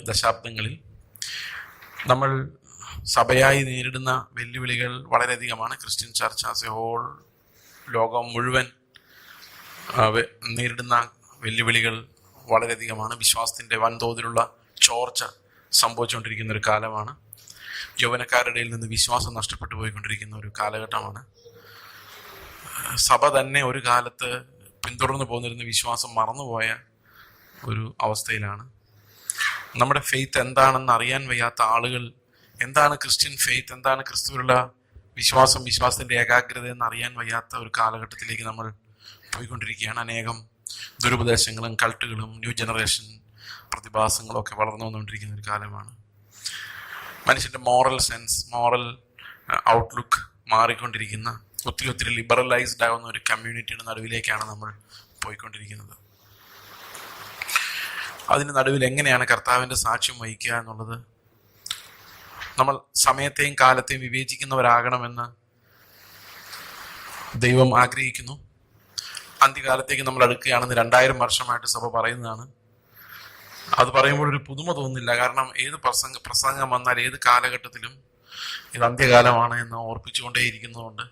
ദശാബ്ദങ്ങളിൽ നമ്മൾ സഭയായി നേരിടുന്ന വെല്ലുവിളികൾ വളരെയധികമാണ്. Christian church as a whole, ലോകം മുഴുവൻ നേരിടുന്ന വെല്ലുവിളികൾ വളരെയധികമാണ്. വിശ്വാസത്തിൻ്റെ വൻതോതിലുള്ള ചോർച്ച സംഭവിച്ചുകൊണ്ടിരിക്കുന്ന ഒരു കാലമാണ്. യൗവനക്കാരുടെ ഇടയിൽ നിന്ന് വിശ്വാസം നഷ്ടപ്പെട്ടു പോയിക്കൊണ്ടിരിക്കുന്ന ഒരു കാലഘട്ടമാണ്. സഭ തന്നെ ഒരു കാലത്ത് പിന്തുടർന്നു പോന്നിരുന്ന വിശ്വാസം മറന്നുപോയ ഒരു അവസ്ഥയിലാണ്. നമ്മുടെ ഫെയ്ത്ത് എന്താണെന്ന് അറിയാൻ വയ്യാത്ത ആളുകൾ, എന്താണ് ക്രിസ്ത്യൻ ഫെയ്ത്ത്, എന്താണ് ക്രിസ്തുവിലുള്ള വിശ്വാസം, വിശ്വാസത്തിൻ്റെ ഏകാഗ്രത എന്ന് അറിയാൻ വയ്യാത്ത ഒരു കാലഘട്ടത്തിലേക്ക് നമ്മൾ പോയിക്കൊണ്ടിരിക്കുകയാണ്. അനേകം ദുരുപദേശങ്ങളും കൾട്ടുകളും ന്യൂ ജനറേഷൻ പ്രതിഭാസങ്ങളും ഒക്കെ വളർന്നു വന്നുകൊണ്ടിരിക്കുന്ന ഒരു കാലമാണ്. മനുഷ്യൻ്റെ മോറൽ സെൻസ്, മോറൽ ഔട്ട്ലുക്ക് മാറിക്കൊണ്ടിരിക്കുന്ന, ഒത്തിരി ലിബറലൈസ്ഡ് ആവുന്ന ഒരു കമ്മ്യൂണിറ്റിയുടെ നടുവിലേക്കാണ് നമ്മൾ പോയിക്കൊണ്ടിരിക്കുന്നത്. അതിന് നടുവിൽ എങ്ങനെയാണ് കർത്താവിൻ്റെ സാക്ഷ്യം വഹിക്കുക എന്നുള്ളത്, നമ്മൾ സമയത്തെയും കാലത്തെയും വിവേചിക്കുന്നവരാകണമെന്ന് ദൈവം ആഗ്രഹിക്കുന്നു. അന്ത്യകാലത്തേക്ക് നമ്മൾ അടുക്കുകയാണെന്ന് 2000 വർഷമായിട്ട് സഭ പറയുന്നതാണ്. അത് പറയുമ്പോൾ ഒരു പുതുമ തോന്നുന്നില്ല. കാരണം ഏത് പ്രസംഗം വന്നാൽ ഏത് കാലഘട്ടത്തിലും ഇത് അന്ത്യകാലമാണ് എന്ന് ഓർപ്പിച്ചുകൊണ്ടേയിരിക്കുന്നതുകൊണ്ട്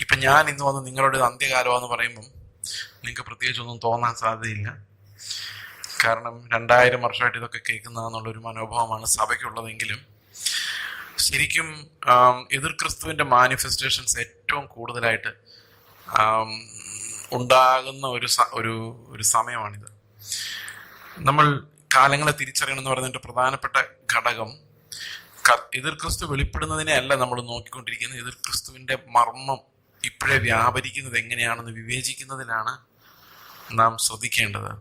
ഇപ്പം ഞാൻ ഇന്ന് വന്ന് നിങ്ങളുടെ അന്ത്യകാലമാണെന്ന് പറയുമ്പം നിങ്ങൾക്ക് പ്രത്യേകിച്ചൊന്നും തോന്നാൻ സാധ്യതയില്ല. കാരണം 2000 വർഷമായിട്ട് ഇതൊക്കെ കേൾക്കുന്നതെന്നുള്ളൊരു മനോഭാവമാണ് സഭയ്ക്കുള്ളതെങ്കിലും ശരിക്കും എതിർ ക്രിസ്തുവിൻ്റെ മാനിഫെസ്റ്റേഷൻസ് ഏറ്റവും കൂടുതലായിട്ട് ഉണ്ടാകുന്ന ഒരു സമയമാണിത്. നമ്മൾ കാലങ്ങളെ തിരിച്ചറിയണമെന്ന് പറയുന്നതിൻ്റെ പ്രധാനപ്പെട്ട ഘടകം എതിർ ക്രിസ്തു വെളിപ്പെടുന്നതിനെ അല്ല നമ്മൾ നോക്കിക്കൊണ്ടിരിക്കുന്നത്. എതിർ ക്രിസ്തുവിൻ്റെ മർമ്മം ഇപ്പോഴേ വ്യാപരിക്കുന്നത് എങ്ങനെയാണെന്ന് വിവേചിക്കുന്നതിലാണ് നാം ശ്രദ്ധിക്കേണ്ടത്.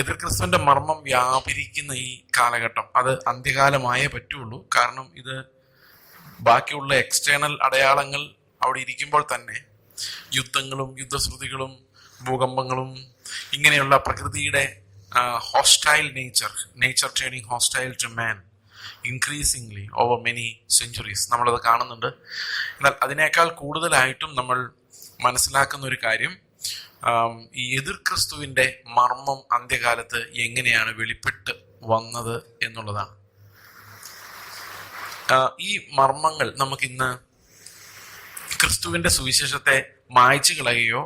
എതിർ ക്രിസ്തുവിൻ്റെ മർമ്മം വ്യാപരിക്കുന്ന ഈ കാലഘട്ടം അത് അന്ത്യകാലമായേ പറ്റുള്ളൂ. കാരണം ഇത് ബാക്കിയുള്ള എക്സ്റ്റേണൽ അടയാളങ്ങൾ അവിടെ ഇരിക്കുമ്പോൾ തന്നെ യുദ്ധങ്ങളും യുദ്ധശ്രുതികളും ഭൂകമ്പങ്ങളും ഇങ്ങനെയുള്ള പ്രകൃതിയുടെ hostile nature turning hostile to man increasingly over many centuries നമ്മളത് കാണുന്നുണ്ട്. എന്നാൽ അതിനേക്കാൾ കൂടുതലായിട്ടും നമ്മൾ മനസ്സിലാക്കുന്ന ഒരു കാര്യം ഈ എതിർ ക്രിസ്തുവിൻ്റെ മർമ്മം അന്ത്യകാലത്ത് എങ്ങനെയാണ് വെളിപ്പെട്ട് വന്നത് എന്നുള്ളതാണ്. ഈ മർമ്മങ്ങൾ നമുക്കിന്ന് ക്രിസ്തുവിൻ്റെ സുവിശേഷത്തെ മായ്ച്ചു കളയുകയോ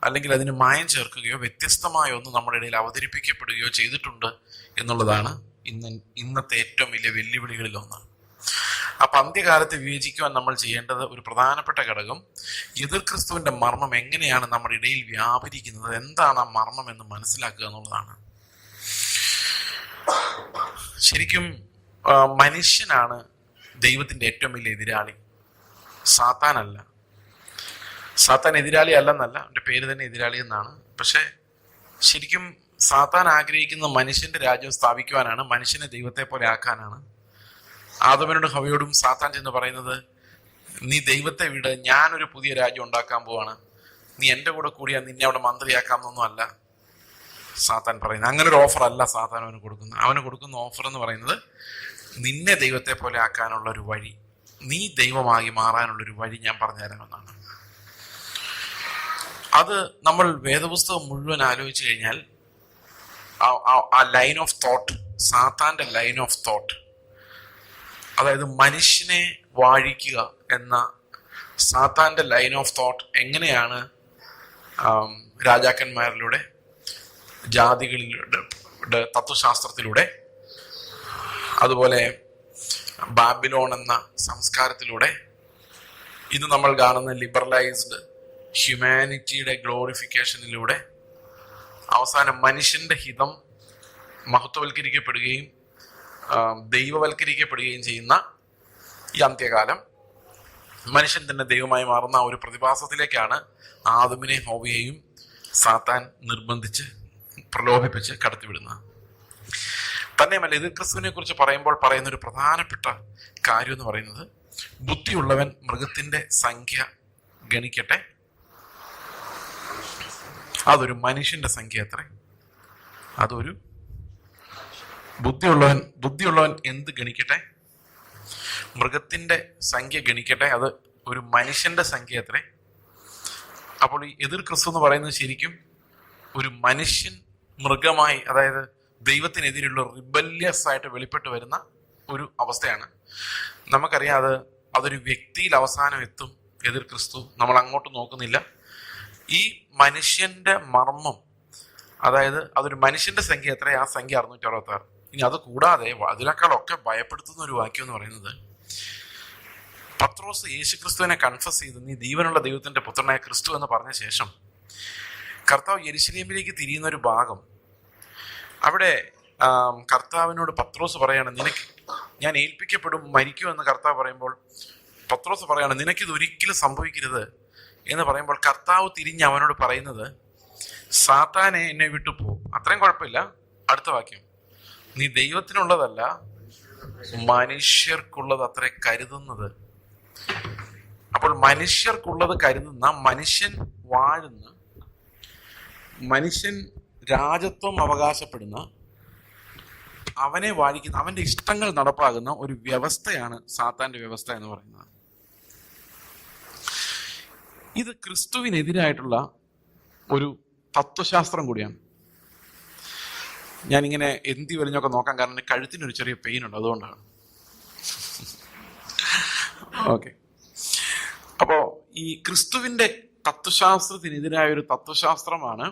അല്ലെങ്കിൽ അതിന് മായം ചേർക്കുകയോ വ്യത്യസ്തമായ ഒന്ന് നമ്മുടെ ഇടയിൽ അവതരിപ്പിക്കപ്പെടുകയോ ചെയ്തിട്ടുണ്ട് എന്നുള്ളതാണ് ഇന്നത്തെ ഏറ്റവും വലിയ വെല്ലുവിളികളിലൊന്ന്. അപ്പം അന്ത്യകാലത്ത് വിവേചിക്കുവാൻ നമ്മൾ ചെയ്യേണ്ടത് ഒരു പ്രധാനപ്പെട്ട ഘടകം എതിർ ക്രിസ്തുവിൻ്റെ മർമ്മം എങ്ങനെയാണ് നമ്മുടെ ഇടയിൽ വ്യാപരിക്കുന്നത്, എന്താണ് ആ മർമ്മം എന്ന് മനസ്സിലാക്കുക എന്നുള്ളതാണ്. ശരിക്കും മനുഷ്യനാണ് ദൈവത്തിൻ്റെ ഏറ്റവും വലിയ എതിരാളി, സാത്താനല്ല. സാത്താൻ എതിരാളി അല്ലെന്നല്ല, അവൻ്റെ പേര് തന്നെ എതിരാളി എന്നാണ്. പക്ഷെ ശരിക്കും സാത്താൻ ആഗ്രഹിക്കുന്ന മനുഷ്യന്റെ രാജ്യം സ്ഥാപിക്കുവാനാണ്, മനുഷ്യനെ ദൈവത്തെ പോലെ ആക്കാനാണ്. ആദമനോടും ഹവ്വയോടും സാത്താൻ ചെന്ന് പറയുന്നത്, നീ ദൈവത്തെ വിട്, ഞാനൊരു പുതിയ രാജ്യം ഉണ്ടാക്കാൻ പോവാണ്, നീ എൻ്റെ കൂടെ കൂടിയാൽ നിന്നെ അവിടെ മന്ത്രിയാക്കാമെന്നൊന്നും അല്ല സാത്താൻ പറയുന്നത്. അങ്ങനെ ഒരു ഓഫർ അല്ല സാത്താൻ അവന് കൊടുക്കുന്ന ഓഫർ എന്ന് പറയുന്നത് നിന്നെ ദൈവത്തെ പോലെ ആക്കാനുള്ള ഒരു വഴി, നീ ദൈവമായി മാറാനുള്ളൊരു വഴി ഞാൻ പറഞ്ഞു തരാമെന്നാണ്. അത് നമ്മൾ വേദപുസ്തകം മുഴുവൻ ആലോചിച്ച് കഴിഞ്ഞാൽ ആ ലൈൻ ഓഫ് തോട്ട്, സാത്താന്റെ ലൈൻ ഓഫ് തോട്ട്, അതായത് മനുഷ്യനെ വാഴിക്കുക എന്ന സാത്താന്റെ ലൈൻ ഓഫ് തോട്ട് എങ്ങനെയാണ് രാജാക്കന്മാരിലൂടെ, ജാതികളിലൂടെ, തത്വശാസ്ത്രത്തിലൂടെ, അതുപോലെ ബാബിലോൺ എന്ന സംസ്കാരത്തിലൂടെ, ഇന്ന് നമ്മൾ കാണുന്ന ലിബറലൈസ്ഡ് ഹ്യൂമാനിറ്റിയുടെ ഗ്ലോറിഫിക്കേഷനിലൂടെ അവസാനം മനുഷ്യന്റെ ഹിതം മഹത്വവൽക്കരിക്കപ്പെടുകയും ദൈവവൽക്കരിക്കപ്പെടുകയും ചെയ്യുന്ന ഈ അന്ത്യകാലം മനുഷ്യൻ തന്നെ ദൈവമായി മാറുന്ന ഒരു പ്രതിഭാസത്തിലേക്കാണ് ആദമിനെ ഹവ്വയെയും സാത്താൻ നിർബന്ധിച്ച് പ്രലോഭിപ്പിച്ച് കടത്തിവിടുന്നത്. തന്നെയുമല്ല, എതിർ ക്രിസ്തുവിനെ കുറിച്ച് പറയുമ്പോൾ പറയുന്ന ഒരു പ്രധാനപ്പെട്ട കാര്യം എന്ന് പറയുന്നത്, ബുദ്ധിയുള്ളവൻ മൃഗത്തിന്റെ സംഖ്യ ഗണിക്കട്ടെ, അതൊരു മനുഷ്യന്റെ സംഖ്യ എത്ര, അതൊരു ബുദ്ധിയുള്ളവൻ എന്ത് ഗണിക്കട്ടെ, മൃഗത്തിന്റെ സംഖ്യ ഗണിക്കട്ടെ, അത് ഒരു മനുഷ്യന്റെ സംഖ്യ എത്ര. അപ്പോൾ ഈ എതിർ ക്രിസ്തു എന്ന് പറയുന്നത് ശരിക്കും ഒരു മനുഷ്യൻ മൃഗമായി, അതായത് ദൈവത്തിനെതിരെയുള്ള റിബല്യസ് ആയിട്ട് വെളിപ്പെട്ട് വരുന്ന ഒരു അവസ്ഥയാണ്. നമുക്കറിയാം അതൊരു വ്യക്തിയിൽ അവസാനം എത്തും. എതിർ ക്രിസ്തു, നമ്മൾ അങ്ങോട്ട് നോക്കുന്നില്ല. ഈ മനുഷ്യന്റെ മർമ്മം, അതായത് അതൊരു മനുഷ്യന്റെ സംഖ്യ എത്രയാ? ആ സംഖ്യ 666. ഇനി അത് കൂടാതെ അതിനേക്കാളൊക്കെ ഭയപ്പെടുത്തുന്ന ഒരു വാക്യം എന്ന് പറയുന്നത്, പത്രോസ് യേശുക്രിസ്തുവിനെ കൺഫസ് ചെയ്ത് നീ ജീവനുള്ള ദൈവത്തിന്റെ പുത്രനായ ക്രിസ്തു എന്ന് പറഞ്ഞ ശേഷം കർത്താവ് യെരുശലേമിലേക്ക് തിരിയുന്ന ഒരു ഭാഗം, അവിടെ കർത്താവിനോട് പത്രോസ് പറയാണ്, ഞാൻ ഏൽപ്പിക്കപ്പെടും, മരിക്കുമെന്ന് കർത്താവ് പറയുമ്പോൾ പത്രോസ് പറയാണ്, നിനക്കിത് ഒരിക്കലും സംഭവിക്കരുത് എന്ന് പറയുമ്പോൾ കർത്താവ് തിരിഞ്ഞ് അവനോട് പറയുന്നത്, സാത്താനെ എന്നെ വിട്ടു പോകും. അത്രയും കുഴപ്പമില്ല. അടുത്ത വാക്യം, നീ ദൈവത്തിനുള്ളതല്ല മനുഷ്യർക്കുള്ളത് അത്ര കരുതുന്നത്. അപ്പോൾ മനുഷ്യർക്കുള്ളത് കരുതുന്ന, മനുഷ്യൻ വാഴുന്ന, മനുഷ്യൻ രാജത്വം അവകാശപ്പെടുന്ന, അവനെ വാഴിക്കുന്ന, അവന്റെ ഇഷ്ടങ്ങൾ നടപ്പാകുന്ന ഒരു വ്യവസ്ഥയാണ് സാത്താന്റെ വ്യവസ്ഥ എന്ന് പറയുന്നത്. ഇത് ക്രിസ്തുവിനെതിരായിട്ടുള്ള ഒരു തത്വശാസ്ത്രം കൂടിയാണ്. ഞാനിങ്ങനെ എന്തി വലിഞ്ഞൊക്കെ നോക്കാൻ കാരണം കഴുത്തിനൊരു ചെറിയ പെയിൻ ഉണ്ട്, അതുകൊണ്ടാണ്. ഓക്കെ, അപ്പോ ഈ ക്രിസ്തുവിന്റെ തത്വശാസ്ത്രത്തിനെതിരായ ഒരു തത്വശാസ്ത്രമാണ്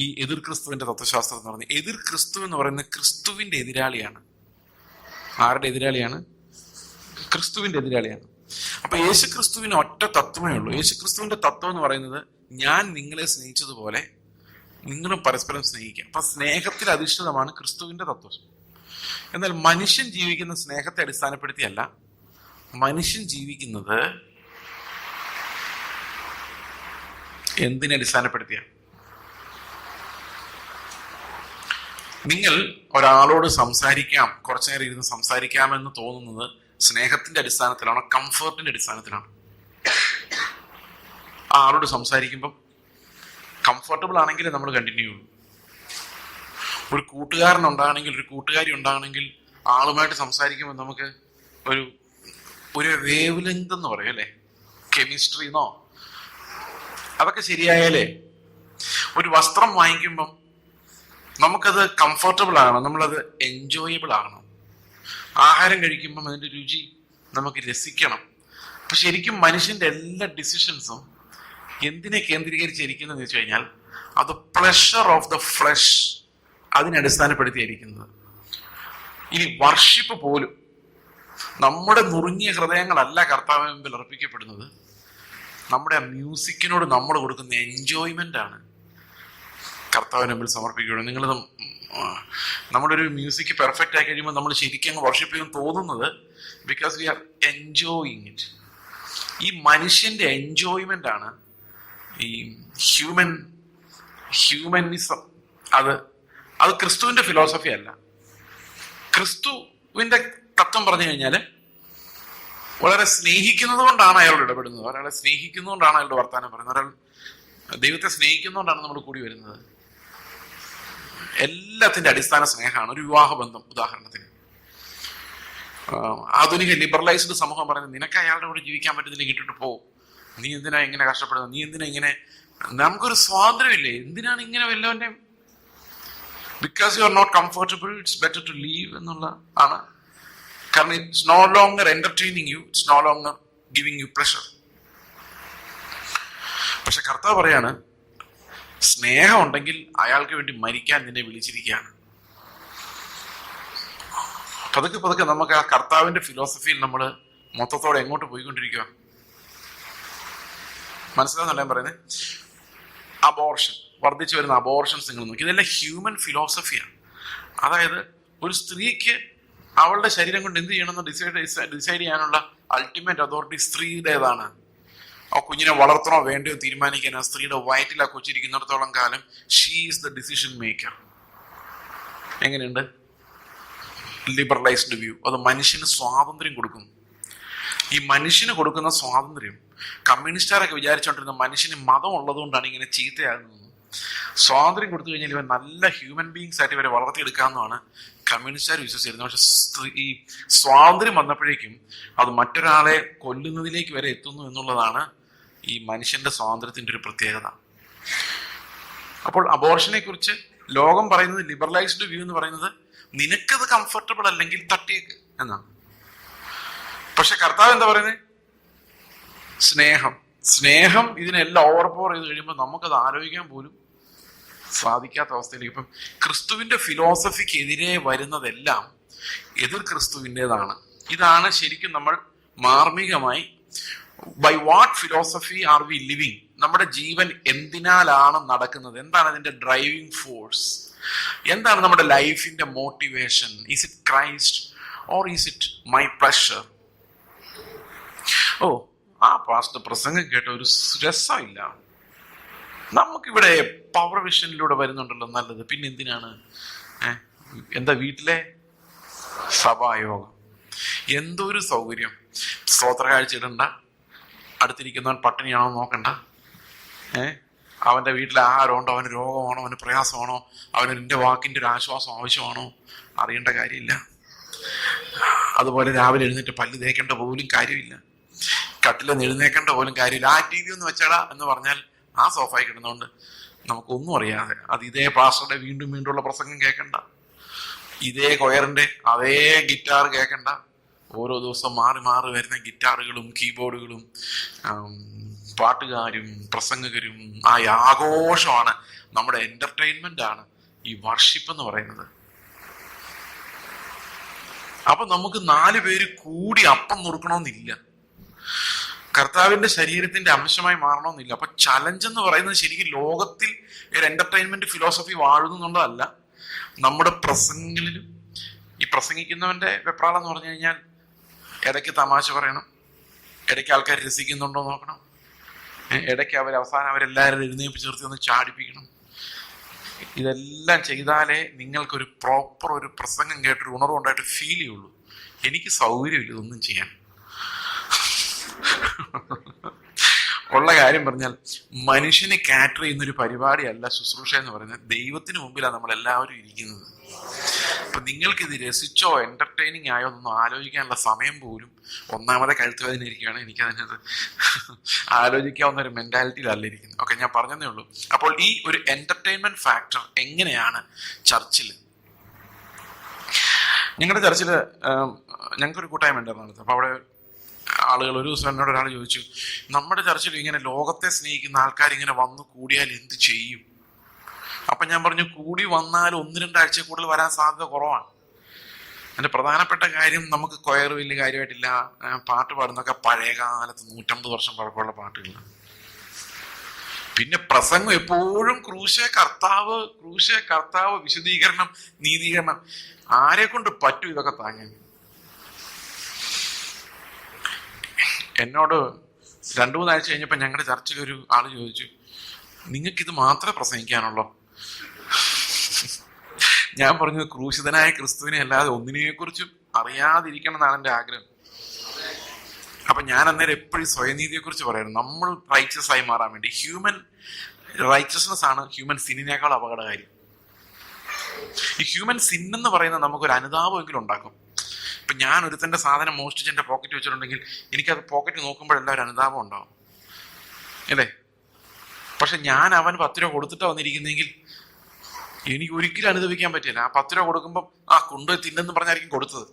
ഈ എതിർ ക്രിസ്തുവിന്റെ തത്വശാസ്ത്രം എന്ന് പറയുന്നത്. എതിർ ക്രിസ്തു എന്ന് പറയുന്നത് ക്രിസ്തുവിന്റെ എതിരാളിയാണ്. ആരുടെ എതിരാളിയാണ്? ക്രിസ്തുവിന്റെ എതിരാളിയാണ്. അപ്പൊ യേശു ക്രിസ്തുവിന് ഒറ്റ തത്വമേ ഉള്ളൂ. യേശു ക്രിസ്തുവിന്റെ തത്വം എന്ന് പറയുന്നത്, ഞാൻ നിങ്ങളെ സ്നേഹിച്ചതുപോലെ നിങ്ങളും പരസ്പരം സ്നേഹിക്കുക. അപ്പൊ സ്നേഹത്തിൽ അധിഷ്ഠിതമാണ് ക്രിസ്തുവിന്റെ തത്വം. എന്നാൽ മനുഷ്യൻ ജീവിക്കുന്ന സ്നേഹത്തെ അടിസ്ഥാനപ്പെടുത്തിയല്ല. മനുഷ്യൻ ജീവിക്കുന്നത് എന്തിനെ അടിസ്ഥാനപ്പെടുത്തിയ? നിങ്ങൾ ഒരാളോട് സംസാരിക്കാം, കുറച്ചു നേരം ഇരുന്ന് സംസാരിക്കാമെന്ന് തോന്നുന്നത് സ്നേഹത്തിന്റെ അടിസ്ഥാനത്തിലാണോ കംഫർട്ടിന്റെ അടിസ്ഥാനത്തിലാണോ? ആ ആളോട് സംസാരിക്കുമ്പം കംഫർട്ടബിൾ ആണെങ്കിൽ നമ്മൾ കണ്ടിന്യൂ ചെയ്യുള്ളൂ. ഒരു കൂട്ടുകാരൻ ഉണ്ടാകണമെങ്കിൽ, ഒരു കൂട്ടുകാരി ഉണ്ടാകണമെങ്കിൽ ആളുമായിട്ട് സംസാരിക്കുമ്പോൾ നമുക്ക് ഒരു വേവ് ലെങ്ത് എന്ന് പറയും അല്ലേ, കെമിസ്ട്രിന്നോ, അതൊക്കെ ശരിയായാലേ. ഒരു വസ്ത്രം വാങ്ങിക്കുമ്പം നമുക്കത് കംഫർട്ടബിൾ ആകണം, നമ്മളത് എൻജോയബിൾ ആകണം. ആഹാരം കഴിക്കുമ്പം അതിന്റെ രുചി നമുക്ക് രസിക്കണം. അപ്പൊ ശരിക്കും മനുഷ്യന്റെ എല്ലാ ഡിസിഷൻസും എന്തിനെ കേന്ദ്രീകരിച്ചിരിക്കുന്നതെന്ന് വെച്ച് കഴിഞ്ഞാൽ അത് പ്ലഷർ ഓഫ് ദ ഫ്ലഷ് അതിനടിസ്ഥാനപ്പെടുത്തിയിരിക്കുന്നത്. ഇനി വർഷിപ്പ് പോലും നമ്മുടെ നുറുങ്ങിയ ഹൃദയങ്ങളല്ല കർത്താവിന് മുമ്പിൽ അർപ്പിക്കപ്പെടുന്നത്. നമ്മുടെ മ്യൂസിക്കിനോട് നമ്മൾ കൊടുക്കുന്ന എൻജോയ്മെന്റ് ആണ് കർത്താവിന് മുമ്പിൽ സമർപ്പിക്കുകയുള്ളൂ. നിങ്ങളിത് നമ്മുടെ ഒരു മ്യൂസിക് പെർഫെക്റ്റ് ആയി കഴിയുമ്പോൾ നമ്മൾ ശരിക്കും വർഷിപ്പ് ചെയ്യാൻ തോന്നുന്നത് because we are enjoying it. ഈ മനുഷ്യന്റെ എൻജോയ്മെന്റ് ആണ് ഈ ഹ്യൂമനിസം. അത് ക്രിസ്തുവിന്റെ ഫിലോസഫി അല്ല. ക്രിസ്തുവിന്റെ തത്വം പറഞ്ഞു കഴിഞ്ഞാല് വളരെ സ്നേഹിക്കുന്നത് കൊണ്ടാണ് അയാളോട് ഇടപെടുന്നത്. ഒരാളെ സ്നേഹിക്കുന്നതുകൊണ്ടാണ് അയാളുടെ വർത്താനം പറയുന്നത്. ഒരാൾ ദൈവത്തെ സ്നേഹിക്കുന്നതുകൊണ്ടാണ് നമ്മൾ കൂടി വരുന്നത്. എല്ലാത്തിന്റെ അടിസ്ഥാന സ്നേഹമാണ്. ഒരു വിവാഹബന്ധം ഉദാഹരണത്തിന്, ആധുനിക ലിബറലൈസ്ഡ് സമൂഹം പറയുന്നത്, നിനക്ക് അയാളുടെ കൂടെ ജീവിക്കാൻ പറ്റുന്നില്ല, ഇട്ടിട്ട് പോ, നീ എന്തിനാ ഇങ്ങനെ കഷ്ടപ്പെടുന്നത്, നീ എന്തിനാ ഇങ്ങനെ, നമുക്കൊരു സ്വാതന്ത്ര്യമില്ലേ, എന്തിനാണ് ഇങ്ങനെ വല്ലവന്റെ, because you are not comfortable it's better to leave എന്നുള്ള ആണ്. കാരണം it's no longer entertaining you, it's no longer giving you pressure. പക്ഷെ കർത്താവ് പറയാണ്, സ്നേഹം ഉണ്ടെങ്കിൽ അയാൾക്ക് വേണ്ടി മരിക്കാൻ നിന്നെ വിളിച്ചിരിക്കുകയാണ്. പതുക്കെ നമുക്ക് ആ കർത്താവിന്റെ ഫിലോസഫിയിൽ നമ്മൾ മൊത്തത്തോടെ എങ്ങോട്ട് പോയിക്കൊണ്ടിരിക്കുക മനസ്സിലാവുന്നല്ല ഞാൻ പറയുന്നത്. അബോർഷൻ, വർദ്ധിച്ചു വരുന്ന അബോർഷൻസ് നിങ്ങൾ നോക്കി, ഇതെല്ലാം ഹ്യൂമൻ ഫിലോസഫിയാണ്. അതായത് ഒരു സ്ത്രീക്ക് അവളുടെ ശരീരം കൊണ്ട് എന്ത് ചെയ്യണമെന്ന് ഡിസൈഡ് ചെയ്യാനുള്ള അൾട്ടിമേറ്റ് അതോറിറ്റി സ്ത്രീയുടേതാണ്. ആ കുഞ്ഞിനെ വളർത്തണോ വേണ്ടയോ തീരുമാനിക്കാൻ ആ സ്ത്രീയുടെ വയറ്റിൽ ആ കൊച്ചിരിക്കുന്നിടത്തോളം കാലം she is the decision maker. എങ്ങനെയുണ്ട് ലിബറലൈസ്ഡ് വ്യൂ? അത് മനുഷ്യന് സ്വാതന്ത്ര്യം കൊടുക്കും. ഈ മനുഷ്യന് കൊടുക്കുന്ന സ്വാതന്ത്ര്യം, കമ്മ്യൂണിസ്റ്റുകാരൊക്കെ വിചാരിച്ചോണ്ടിരുന്ന മനുഷ്യന് മതം ഉള്ളതുകൊണ്ടാണ് ഇങ്ങനെ ചീത്തയാകുന്നത്. സ്വാതന്ത്ര്യം കൊടുത്തു കഴിഞ്ഞാൽ ഇവൻ നല്ല ഹ്യൂമൻ ബീങ്സ് ആയിട്ട് ഇവരെ വളർത്തിയെടുക്കാമെന്നാണ് കമ്മ്യൂണിസ്റ്റുകാർ വിശ്വസിച്ചിരുന്നത്. പക്ഷെ ഈ സ്വാതന്ത്ര്യം വന്നപ്പോഴേക്കും അത് മറ്റൊരാളെ കൊല്ലുന്നതിലേക്ക് വരെ എത്തുന്നു എന്നുള്ളതാണ് ഈ മനുഷ്യന്റെ സ്വാതന്ത്ര്യത്തിന്റെ ഒരു പ്രത്യേകത. അപ്പോൾ അബോർഷനെ കുറിച്ച് ലോകം പറയുന്നത്, ലിബറലൈസ്ഡ് വ്യൂ എന്ന് പറയുന്നത് നിനക്കത് കംഫർട്ടബിൾ അല്ലെങ്കിൽ തട്ടിയേക്ക് എന്നാണ്. പക്ഷെ കർത്താവ് എന്താ പറയുന്നത്? സ്നേഹം ഇതിനെല്ലാം ഓവർപവർ ചെയ്ത് കഴിയുമ്പോൾ നമുക്കത് ആലോചിക്കാൻ പോലും സാധിക്കാത്ത അവസ്ഥയിലേക്ക്. ഇപ്പം ക്രിസ്തുവിന്റെ ഫിലോസഫിക്കെതിരെ വരുന്നതെല്ലാം എതിർ ക്രിസ്തുവിൻ്റെതാണ്. ഇതാണ് ശരിക്കും നമ്മൾ മാർമികമായി, by what philosophy are we living? നമ്മുടെ ജീവൻ എന്തിനാലാണ് നടക്കുന്നത്? എന്താണ് അതിന്റെ ഡ്രൈവിംഗ് ഫോഴ്സ്? എന്താണ് നമ്മുടെ ലൈഫിന്റെ motivation? Is it Christ or is it my pleasure? ഓ, ആ പാസ്റ്റർ പ്രസംഗം കേട്ട ഒരു രസമില്ല, നമുക്കിവിടെ പവർ വിഷനിലൂടെ വരുന്നുണ്ടല്ലോ, നല്ലത്, പിന്നെ എന്തിനാണ്? എന്താ വീട്ടിലെ സഭായോഗം, എന്തൊരു സൗകര്യം, സ്തോത്ര കാഴ്ച ഇടണ്ട, അടുത്തിരിക്കുന്നവൻ പട്ടിണിയാണോ നോക്കണ്ട, അവന്റെ വീട്ടിൽ ആഹാരമുണ്ടോ, അവന് രോഗമാണോ, അവന് പ്രയാസമാണോ, അവന് എൻ്റെ വാക്കിന്റെ ഒരു ആശ്വാസം ആവശ്യമാണോ, അറിയേണ്ട കാര്യമില്ല. അതുപോലെ രാവിലെ എഴുന്നേറ്റ് പല്ല് തേക്കേണ്ട പോലും കാര്യമില്ല, കട്ടിലെന്ന് എഴുന്നേക്കേണ്ട പോലും കാര്യമില്ല. ആ ടി വി ഒന്ന് വെച്ചാടാ എന്ന് പറഞ്ഞാൽ ആ സോഫായി കിടന്നുകൊണ്ട് നമുക്കൊന്നും അറിയാതെ അത് ഇതേ പാസ്റ്ററുടെ വീണ്ടും വീണ്ടുമുള്ള പ്രസംഗം കേൾക്കണ്ട, ഇതേ കൊയറിന്റെ അതേ ഗിറ്റാർ കേൾക്കണ്ട, ഓരോ ദിവസം മാറി മാറി വരുന്ന ഗിറ്റാറുകളും കീബോർഡുകളും പാട്ടുകാരും പ്രസംഗകരും, ആ ആഘോഷമാണ് നമ്മുടെ എന്റർടൈൻമെന്റ് ആണ് ഈ വർഷിപ്പ് എന്ന് പറയുന്നത്. അപ്പൊ നമുക്ക് 4 പേര് കൂടി അപ്പം നുറുക്കണമെന്നില്ല, കർത്താവിന്റെ ശരീരത്തിന്റെ അംശമായി മാറണമെന്നില്ല. അപ്പൊ ചലഞ്ച് എന്ന് പറയുന്നത് ശരിക്കും ലോകത്തിൽ ഒരു എന്റർടൈൻമെന്റ് ഫിലോസഫി വാഴുന്നു എന്നുള്ളതല്ല, നമ്മുടെ പ്രസംഗങ്ങളിലും. ഈ പ്രസംഗിക്കുന്നവന്റെ വെപ്രാളം എന്ന് പറഞ്ഞു കഴിഞ്ഞാൽ ഇടയ്ക്ക് തമാശ പറയണം, ഇടയ്ക്ക് ആൾക്കാർ രസിക്കുന്നുണ്ടോ നോക്കണം, ഇടയ്ക്ക് അവസാനം അവരെല്ലാവരും എഴുന്നേൽപ്പിച്ച് നിർത്തി ഒന്ന് ചാടിപ്പിക്കണം. ഇതെല്ലാം ചെയ്താലേ നിങ്ങൾക്കൊരു പ്രോപ്പർ ഒരു പ്രസംഗം കേട്ടൊരു ഉണർവുണ്ടായിട്ട് ഫീൽ ചെയ്യുള്ളൂ. എനിക്ക് സൗകര്യമില്ല ഇതൊന്നും ചെയ്യാൻ. ഉള്ള കാര്യം പറഞ്ഞാൽ മനുഷ്യനെ കാറ്റർ ചെയ്യുന്നൊരു പരിപാടിയല്ല ശുശ്രൂഷ എന്ന് പറയുന്നത്. ദൈവത്തിന് മുമ്പിലാണ് നമ്മൾ എല്ലാവരും ഇരിക്കുന്നത്. അപ്പൊ നിങ്ങൾക്കിത് രസിച്ചോ എന്റർടൈനിങ് ആയോ എന്നൊന്നും ആലോചിക്കാനുള്ള സമയം പോലും ഒന്നാമതെ കഴുത്തുവേദന ഇരിക്കുകയാണ്. എനിക്കതിനകത്ത് ആലോചിക്കാവുന്ന ഒരു മെന്റാലിറ്റിയിലല്ല ഇരിക്കുന്നത്. ഓക്കെ, ഞാൻ പറഞ്ഞതേ ഉള്ളൂ. അപ്പോൾ ഈ ഒരു എന്റർടൈൻമെന്റ് ഫാക്ടർ എങ്ങനെയാണ് ചർച്ചിൽ? ഞങ്ങളുടെ ചർച്ചിൽ ഞങ്ങൾക്കൊരു കൂട്ടായ്മ ഉണ്ടായിരുന്നു. അപ്പൊ അവിടെ ആളുകൾ, ഒരു ദിവസം എന്നോട് ഒരാൾ ചോദിച്ചു, നമ്മുടെ ചർച്ചിൽ ഇങ്ങനെ ലോകത്തെ സ്നേഹിക്കുന്ന ആൾക്കാർ ഇങ്ങനെ വന്നു കൂടിയാൽ എന്ത് ചെയ്യും? അപ്പൊ ഞാൻ പറഞ്ഞു, കൂടി വന്നാൽ 1-2 ആഴ്ച കൂടുതൽ വരാൻ സാധ്യത കുറവാണ്. അതിന്റെ പ്രധാനപ്പെട്ട കാര്യം, നമുക്ക് കൊയർ വലിയ കാര്യമായിട്ടില്ല, പാട്ട് പാടുന്നൊക്കെ പഴയ കാലത്ത് 150 വർഷം പഴക്കമുള്ള പാട്ടുകളാണ്. പിന്നെ പ്രസംഗം എപ്പോഴും ക്രൂശേ കർത്താവ്, വിശദീകരണം, നീതീകരണം. ആരെ കൊണ്ട് പറ്റും ഇതൊക്കെ താങ്ങാൻ? എന്നോട് 2-3 ആഴ്ച കഴിഞ്ഞപ്പോൾ ഞങ്ങളുടെ ചർച്ചിൽ ഒരു ആള് ചോദിച്ചു, നിങ്ങൾക്കിത് മാത്രമേ പ്രസംഗിക്കാനുള്ളൂ? ഞാൻ പറഞ്ഞു, ക്രൂശിതനായ ക്രിസ്തുവിനെ അല്ലാതെ ഒന്നിനെക്കുറിച്ചും അറിയാതിരിക്കണം എന്നാണ് എൻ്റെ ആഗ്രഹം. അപ്പൊ ഞാൻ അന്നേരം എപ്പോഴും സ്വയനീതിയെ കുറിച്ച് പറയായിരുന്നു. നമ്മൾ റൈച്ചസ് ആയി മാറാൻ വേണ്ടി, ഹ്യൂമൻ റൈച്ചസ്നെസ് ആണ് ഹ്യൂമൻ സിന്നിനേക്കാൾ അപകടകാരി. ഈ ഹ്യൂമൻ സിൻ എന്ന് പറയുന്നത് നമുക്കൊരു അനുതാപമെങ്കിലും ഉണ്ടാക്കും. ഇപ്പൊ ഞാൻ ഒരുത്തന്റെ സാധനം മോഷ്ടിച്ച് എന്റെ പോക്കറ്റ് വെച്ചിട്ടുണ്ടെങ്കിൽ എനിക്കത് പോക്കറ്റ് നോക്കുമ്പോഴെല്ലാം ഒരു അനുതാപം ഉണ്ടാവും, അല്ലേ? പക്ഷെ ഞാൻ അവൻ 10 രൂപ കൊടുത്തിട്ടാ വന്നിരിക്കുന്നെങ്കിൽ എനിക്ക് ഒരിക്കലും അനുഭവിക്കാൻ പറ്റില്ല. ആ 10 രൂപ കൊടുക്കുമ്പോൾ കൊണ്ടുപോയി തിന്നെന്ന് പറഞ്ഞായിരിക്കും കൊടുത്തത്.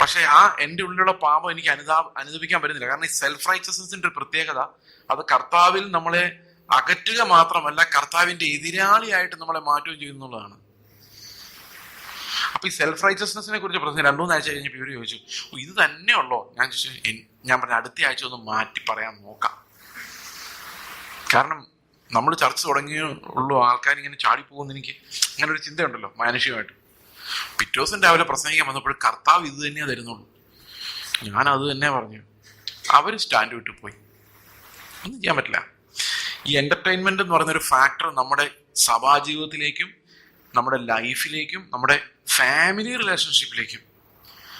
പക്ഷെ എൻ്റെ ഉള്ളിലുള്ള പാപം എനിക്ക് അനുഭവിക്കാൻ പറ്റുന്നില്ല. കാരണം ഈ സെൽഫ് റൈച്ചസ്നെസിന്റെ ഒരു പ്രത്യേകത, അത് കർത്താവിൽ നമ്മളെ അകറ്റുക മാത്രമല്ല, കർത്താവിന്റെ എതിരാളിയായിട്ട് നമ്മളെ മാറ്റുകയും ചെയ്യുന്നുള്ളതാണ്. അപ്പൊ ഈ സെൽഫ് റൈച്ചസ്നെസിനെ കുറിച്ച് പ്രശ്നം 2-3 ആഴ്ച കഴിഞ്ഞപ്പോൾ ഇവര് ചോദിച്ചു, ഇത് തന്നെയുള്ളോ? ഞാൻ പറഞ്ഞ അടുത്ത ആഴ്ച ഒന്ന് മാറ്റി പറയാൻ നോക്കാം. കാരണം നമ്മൾ ചർച്ച തുടങ്ങിയേ ഉള്ളൂ, ആൾക്കാരിങ്ങനെ ചാടിപ്പോകുന്ന എനിക്ക് അങ്ങനെ ഒരു ചിന്തയുണ്ടല്ലോ മാനുഷികമായിട്ട്. പിറ്റേ ദിവസം രാവിലെ പ്രസംഗിക്കാൻ വന്നപ്പോൾ കർത്താവ് ഇത് തന്നെയാ തരുന്നുള്ളൂ, ഞാൻ അത് തന്നെ പറഞ്ഞു. അവര് സ്റ്റാൻഡ് വിട്ടു പോയി, ഒന്നും ചെയ്യാൻ പറ്റില്ല. ഈ എന്റർടൈൻമെന്റ് എന്ന് പറയുന്ന ഒരു ഫാക്ടർ നമ്മുടെ സഭാജീവിതത്തിലേക്കും നമ്മുടെ ലൈഫിലേക്കും നമ്മുടെ ഫാമിലി റിലേഷൻഷിപ്പിലേക്കും.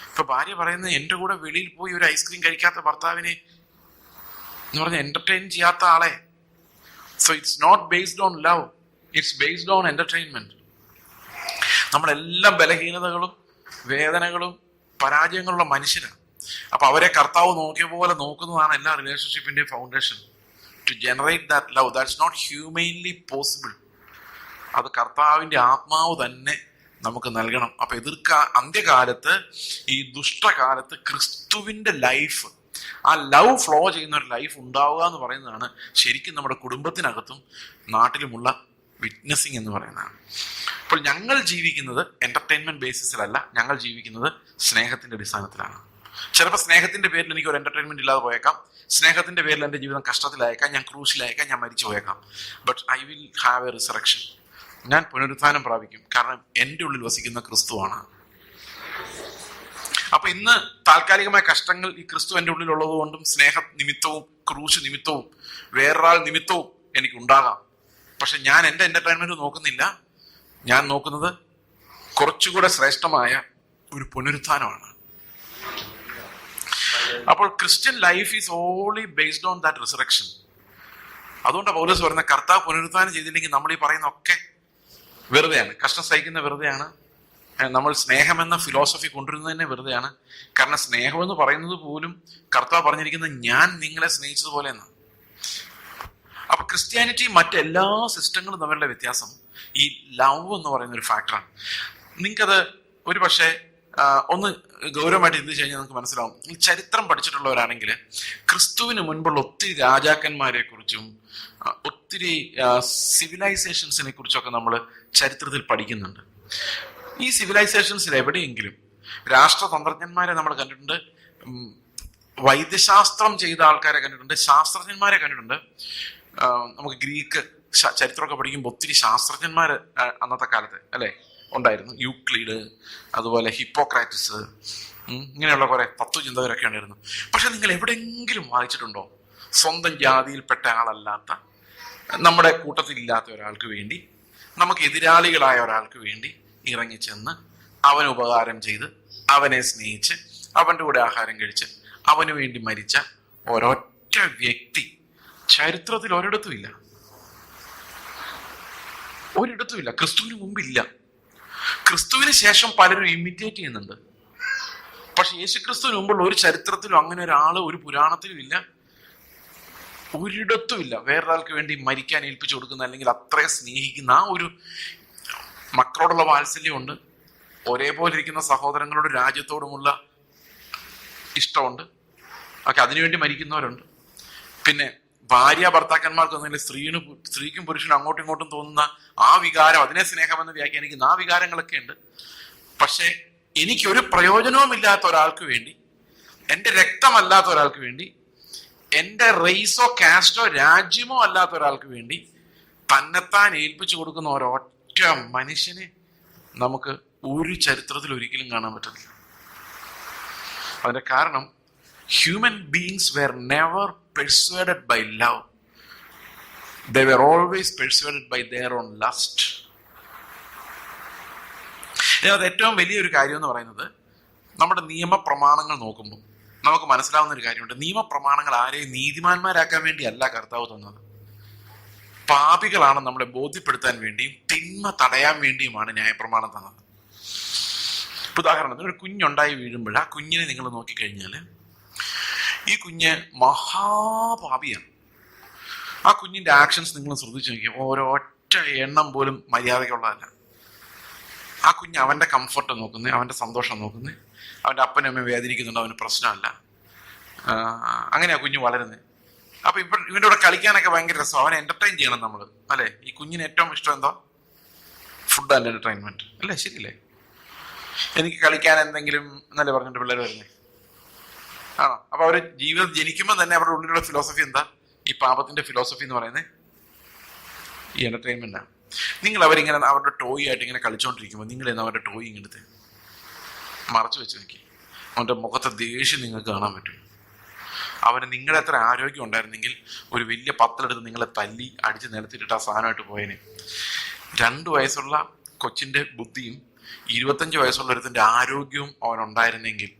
ഇപ്പൊ ഭാര്യ പറയുന്നത്, എൻ്റെ കൂടെ വെളിയിൽ പോയി ഒരു ഐസ്ക്രീം കഴിക്കാത്ത ഭർത്താവിനെ എന്ന് പറഞ്ഞ എന്റർടൈൻ ചെയ്യാത്ത ആളെ. So it's not based on love, it's based on entertainment. നമ്മളെല്ലാം ബലഹീനതകളും വേദനകളും പരാജയങ്ങളുള്ള മനുഷ്യരാണ്. അപ്പൊ അവരെ കർത്താവ് നോക്കിയ പോലെ നോക്കുന്നതാണ് എല്ലാ റിലേഷൻഷിപ്പിന്റെയും foundation. To generate that love, that's not humanly possible. അത് കർത്താവിൻ്റെ ആത്മാവ് തന്നെ നമുക്ക് നൽകണം. അപ്പൊ അന്ത്യകാലത്ത്, ഈ ദുഷ്ടകാലത്ത് ക്രിസ്തുവിന്റെ ലൈഫ്, ആ ലവ് ഫ്ലോ ചെയ്യുന്ന ഒരു ലൈഫ് ഉണ്ടാവുക എന്ന് പറയുന്നതാണ് ശരിക്കും നമ്മുടെ കുടുംബത്തിനകത്തും നാട്ടിലുമുള്ള വിറ്റ്നസിങ് എന്ന് പറയുന്നതാണ്. അപ്പോൾ ഞങ്ങൾ ജീവിക്കുന്നത് എന്റർടൈൻമെന്റ് ബേസിസിലല്ല, ഞങ്ങൾ ജീവിക്കുന്നത് സ്നേഹത്തിന്റെ അടിസ്ഥാനത്തിലാണ്. ചിലപ്പോൾ സ്നേഹത്തിന്റെ പേരിൽ എനിക്ക് ഒരു എന്റർടൈൻമെന്റ് ഇല്ലാതെ പോയേക്കാം, സ്നേഹത്തിന്റെ പേരിൽ എൻ്റെ ജീവിതം കഷ്ടത്തിലായേക്കാം, ഞാൻ ക്രൂശിലായേക്കാം, ഞാൻ മരിച്ചു പോയേക്കാം. But I will have A resurrection. ഞാൻ പുനരുത്ഥാനം പ്രാപിക്കും, കാരണം എൻ്റെ ഉള്ളിൽ വസിക്കുന്ന ക്രിസ്തുവാണ്. അപ്പൊ ഇന്ന് താൽക്കാലികമായ കഷ്ടങ്ങൾ ഈ ക്രിസ്തു എൻ്റെ ഉള്ളിലുള്ളത് കൊണ്ടും സ്നേഹ നിമിത്തവും ക്രൂശ് നിമിത്തവും വേറൊരാൾ നിമിത്തവും എനിക്ക് ഉണ്ടാകാം. പക്ഷെ ഞാൻ എൻ്റെ എന്റർടൈൻമെന്റ് നോക്കുന്നില്ല, ഞാൻ നോക്കുന്നത് കുറച്ചുകൂടെ ശ്രേഷ്ഠമായ ഒരു പുനരുത്ഥാനമാണ്. അപ്പോൾ Christian life is only based on that resurrection. അതുകൊണ്ടാണ് പൗലോസ് പറയുന്ന, കർത്താവ് പുനരുത്ഥാനം ചെയ്തില്ലെങ്കിൽ നമ്മൾ ഈ പറയുന്ന ഒക്കെ വെറുതെയാണ്, കഷ്ടം സഹിക്കുന്ന വെറുതെയാണ്, നമ്മൾ സ്നേഹം എന്ന ഫിലോസഫി കൊണ്ടുവരുന്നത് തന്നെ വെറുതെയാണ്. കാരണം സ്നേഹം എന്ന് പറയുന്നത് പോലും കർത്താവ് പറഞ്ഞിരിക്കുന്നത് ഞാൻ നിങ്ങളെ സ്നേഹിച്ചതുപോലെ എന്നാണ്. അപ്പൊ ക്രിസ്ത്യാനിറ്റി മറ്റെല്ലാ സിസ്റ്റങ്ങളും തമ്മിലുള്ള വ്യത്യാസം ഈ ലവ് എന്ന് പറയുന്ന ഒരു ഫാക്ടറാണ്. നിങ്ങൾക്കത് ഒരു പക്ഷേ ഒന്ന് ഗൗരവമായിട്ട് ചിന്തിച്ചു കഴിഞ്ഞാൽ നമുക്ക് മനസ്സിലാവും. ഈ ചരിത്രം പഠിച്ചിട്ടുള്ളവരാണെങ്കിൽ ക്രിസ്തുവിന് മുൻപുള്ള ഒത്തിരി രാജാക്കന്മാരെ കുറിച്ചും ഒത്തിരി സിവിലൈസേഷൻസിനെ കുറിച്ചൊക്കെ നമ്മൾ ചരിത്രത്തിൽ പഠിക്കുന്നുണ്ട്. ഈ സിവിലൈസേഷൻസിൽ എവിടെയെങ്കിലും രാഷ്ട്രതന്ത്രജ്ഞന്മാരെ നമ്മൾ കണ്ടിട്ടുണ്ട്, വൈദ്യശാസ്ത്രം ചെയ്ത ആൾക്കാരെ കണ്ടിട്ടുണ്ട്, ശാസ്ത്രജ്ഞന്മാരെ കണ്ടിട്ടുണ്ട്. നമുക്ക് ഗ്രീക്ക് ചരിത്രമൊക്കെ പഠിക്കുമ്പോൾ ഒത്തിരി ശാസ്ത്രജ്ഞന്മാർ അന്നത്തെ കാലത്ത് അല്ലേ ഉണ്ടായിരുന്നു. യൂക്ലിഡ്, അതുപോലെ ഹിപ്പോക്രാറ്റിസ്, ഇങ്ങനെയുള്ള കുറെ തത്വചിന്തകരൊക്കെ ഉണ്ടായിരുന്നു. പക്ഷെ നിങ്ങൾ എവിടെയെങ്കിലും വായിച്ചിട്ടുണ്ടോ സ്വന്തം ജാതിയിൽപ്പെട്ട ആളല്ലാത്ത, നമ്മുടെ കൂട്ടത്തിൽ ഇല്ലാത്ത ഒരാൾക്ക് വേണ്ടി, നമുക്ക് എതിരാളികളായ ഒരാൾക്ക് വേണ്ടി ഇറങ്ങിച്ചെന്ന് അവന് ഉപകാരം ചെയ്ത് അവനെ സ്നേഹിച്ച് അവൻ്റെ കൂടെ ആഹാരം കഴിച്ച് അവന് വേണ്ടി മരിച്ച ഒരൊറ്റ വ്യക്തി ചരിത്രത്തിൽ ഒരിടത്തുമില്ല, ഒരിടത്തുമില്ല. ക്രിസ്തുവിന് മുമ്പില്ല. ക്രിസ്തുവിന് ശേഷം പലരും ഇമിറ്റേറ്റ് ചെയ്യുന്നുണ്ട്. പക്ഷെ യേശു ക്രിസ്തുവിന് മുമ്പുള്ള ഒരു ചരിത്രത്തിലും അങ്ങനെ ഒരാള് ഒരു പുരാണത്തിലും ഇല്ല, ഒരിടത്തുമില്ല. വേറൊരാൾക്ക് വേണ്ടി മരിക്കാൻ ഏൽപ്പിച്ചു കൊടുക്കുന്ന, അല്ലെങ്കിൽ അത്രയും സ്നേഹിക്കുന്ന, ആ ഒരു മക്കളോടുള്ള വാത്സല്യമുണ്ട്, ഒരേപോലെ ഇരിക്കുന്ന സഹോദരങ്ങളോട് രാജ്യത്തോടുമുള്ള ഇഷ്ടമുണ്ട്, ഒക്കെ അതിനുവേണ്ടി മരിക്കുന്നവരുണ്ട്. പിന്നെ ഭാര്യ ഭർത്താക്കന്മാർക്കൊന്നും സ്ത്രീക്കും പുരുഷനും അങ്ങോട്ടും ഇങ്ങോട്ടും തോന്നുന്ന ആ വികാരം, അതിനെ സ്നേഹമെന്ന് വ്യാഖ്യാനിക്കുന്ന ആ വികാരങ്ങളൊക്കെ ഉണ്ട്. പക്ഷെ എനിക്കൊരു പ്രയോജനവുമില്ലാത്ത ഒരാൾക്ക് വേണ്ടി, എൻ്റെ രക്തമല്ലാത്ത ഒരാൾക്ക് വേണ്ടി, എൻ്റെ റേസോ കാസ്റ്റോ രാജ്യമോ അല്ലാത്ത ഒരാൾക്ക് വേണ്ടി തന്നെത്താൻ ഏൽപ്പിച്ചു കൊടുക്കുന്ന ഒരൊറ്റ മനുഷ്യനെ നമുക്ക് ഒരു ചരിത്രത്തിൽ ഒരിക്കലും കാണാൻ പറ്റില്ല. അതിന്റെ കാരണം human beings were never persuaded by love. They were always persuaded by their own lust. അത് ഏറ്റവും വലിയൊരു കാര്യം എന്ന് പറയുന്നത്, നമ്മുടെ നിയമപ്രമാണങ്ങൾ നോക്കുമ്പോൾ നമുക്ക് മനസ്സിലാവുന്ന ഒരു കാര്യമുണ്ട്. നിയമപ്രമാണങ്ങൾ ആരെയും നീതിമാന്മാരാക്കാൻ വേണ്ടി അല്ല കർത്താവ് തന്നത്, പാപികളാണ് നമ്മളെ ബോധ്യപ്പെടുത്താൻ വേണ്ടിയും തിന്മ തടയാൻ വേണ്ടിയുമാണ് ന്യായപ്രമാണം തന്നത്. ഉദാഹരണത്തിന് ഒരു കുഞ്ഞുണ്ടായി വീഴുമ്പോൾ ആ കുഞ്ഞിനെ നിങ്ങൾ നോക്കിക്കഴിഞ്ഞാൽ ഈ കുഞ്ഞ് മഹാപാപിയാണ്. ആ കുഞ്ഞിന്റെ ആക്ഷൻസ് നിങ്ങൾ ശ്രദ്ധിച്ചു നോക്കിയാൽ ഓരോറ്റ എണ്ണം പോലും മര്യാദയ്ക്കുള്ളതല്ല. ആ കുഞ്ഞ് അവന്റെ കംഫർട്ട് നോക്കുന്നത്, അവന്റെ സന്തോഷം നോക്കുന്നത്, അവന്റെ അപ്പനും അമ്മയും വേദനിക്കുന്നുണ്ടോ അവന് പ്രശ്നമല്ല. അങ്ങനെയാ കുഞ്ഞ് വളരുന്നത്. അപ്പൊ ഇവന്റെ കൂടെ കളിക്കാനൊക്കെ ഭയങ്കര രസം, അവനെ എന്റർടൈൻ ചെയ്യണം നമ്മൾ, അല്ലെ? ഈ കുഞ്ഞിന് ഏറ്റവും ഇഷ്ടം എന്തോ? ഫുഡ് ആൻഡ് എന്റർടൈൻമെന്റ്, അല്ലേ? ശരിയല്ലേ? എനിക്ക് കളിക്കാൻ എന്തെങ്കിലും എന്നല്ലേ പറഞ്ഞിട്ട് പിള്ളേർ വരുന്നേ, ആണോ? അപ്പൊ അവര് ജീവിതം ജനിക്കുമ്പോൾ തന്നെ അവരുടെ ഉള്ളിലുള്ള ഫിലോസഫി എന്താ? ഈ പാപത്തിന്റെ ഫിലോസഫി എന്ന് പറയുന്നത് ഈ എന്റർടൈൻമെന്റ് ആണ്. നിങ്ങൾ അവരിങ്ങനെ അവരുടെ ടോയ് ആയിട്ട് ഇങ്ങനെ കളിച്ചോണ്ടിരിക്കുമ്പോൾ നിങ്ങൾ അവരുടെ ടോയ് ഇങ്ങനത്തെ മറച്ചു വെച്ച് നോക്കി, അവന്റെ മുഖത്തെ ദേഷ്യം നിങ്ങൾക്ക് കാണാൻ പറ്റും. അവന് നിങ്ങളുടെ അത്ര ആരോഗ്യം ഉണ്ടായിരുന്നെങ്കിൽ ഒരു വലിയ പത്തിലെടുത്ത് നിങ്ങളെ തല്ലി അടിച്ച് നിലത്തിട്ടിട്ട് ആ സാധനമായിട്ട് പോയതിന്. 2 വയസ്സുള്ള കൊച്ചിന്റെ ബുദ്ധിയും 25 വയസ്സുള്ള ഒരുത്തിന്റെ ആരോഗ്യവും അവനുണ്ടായിരുന്നെങ്കിൽ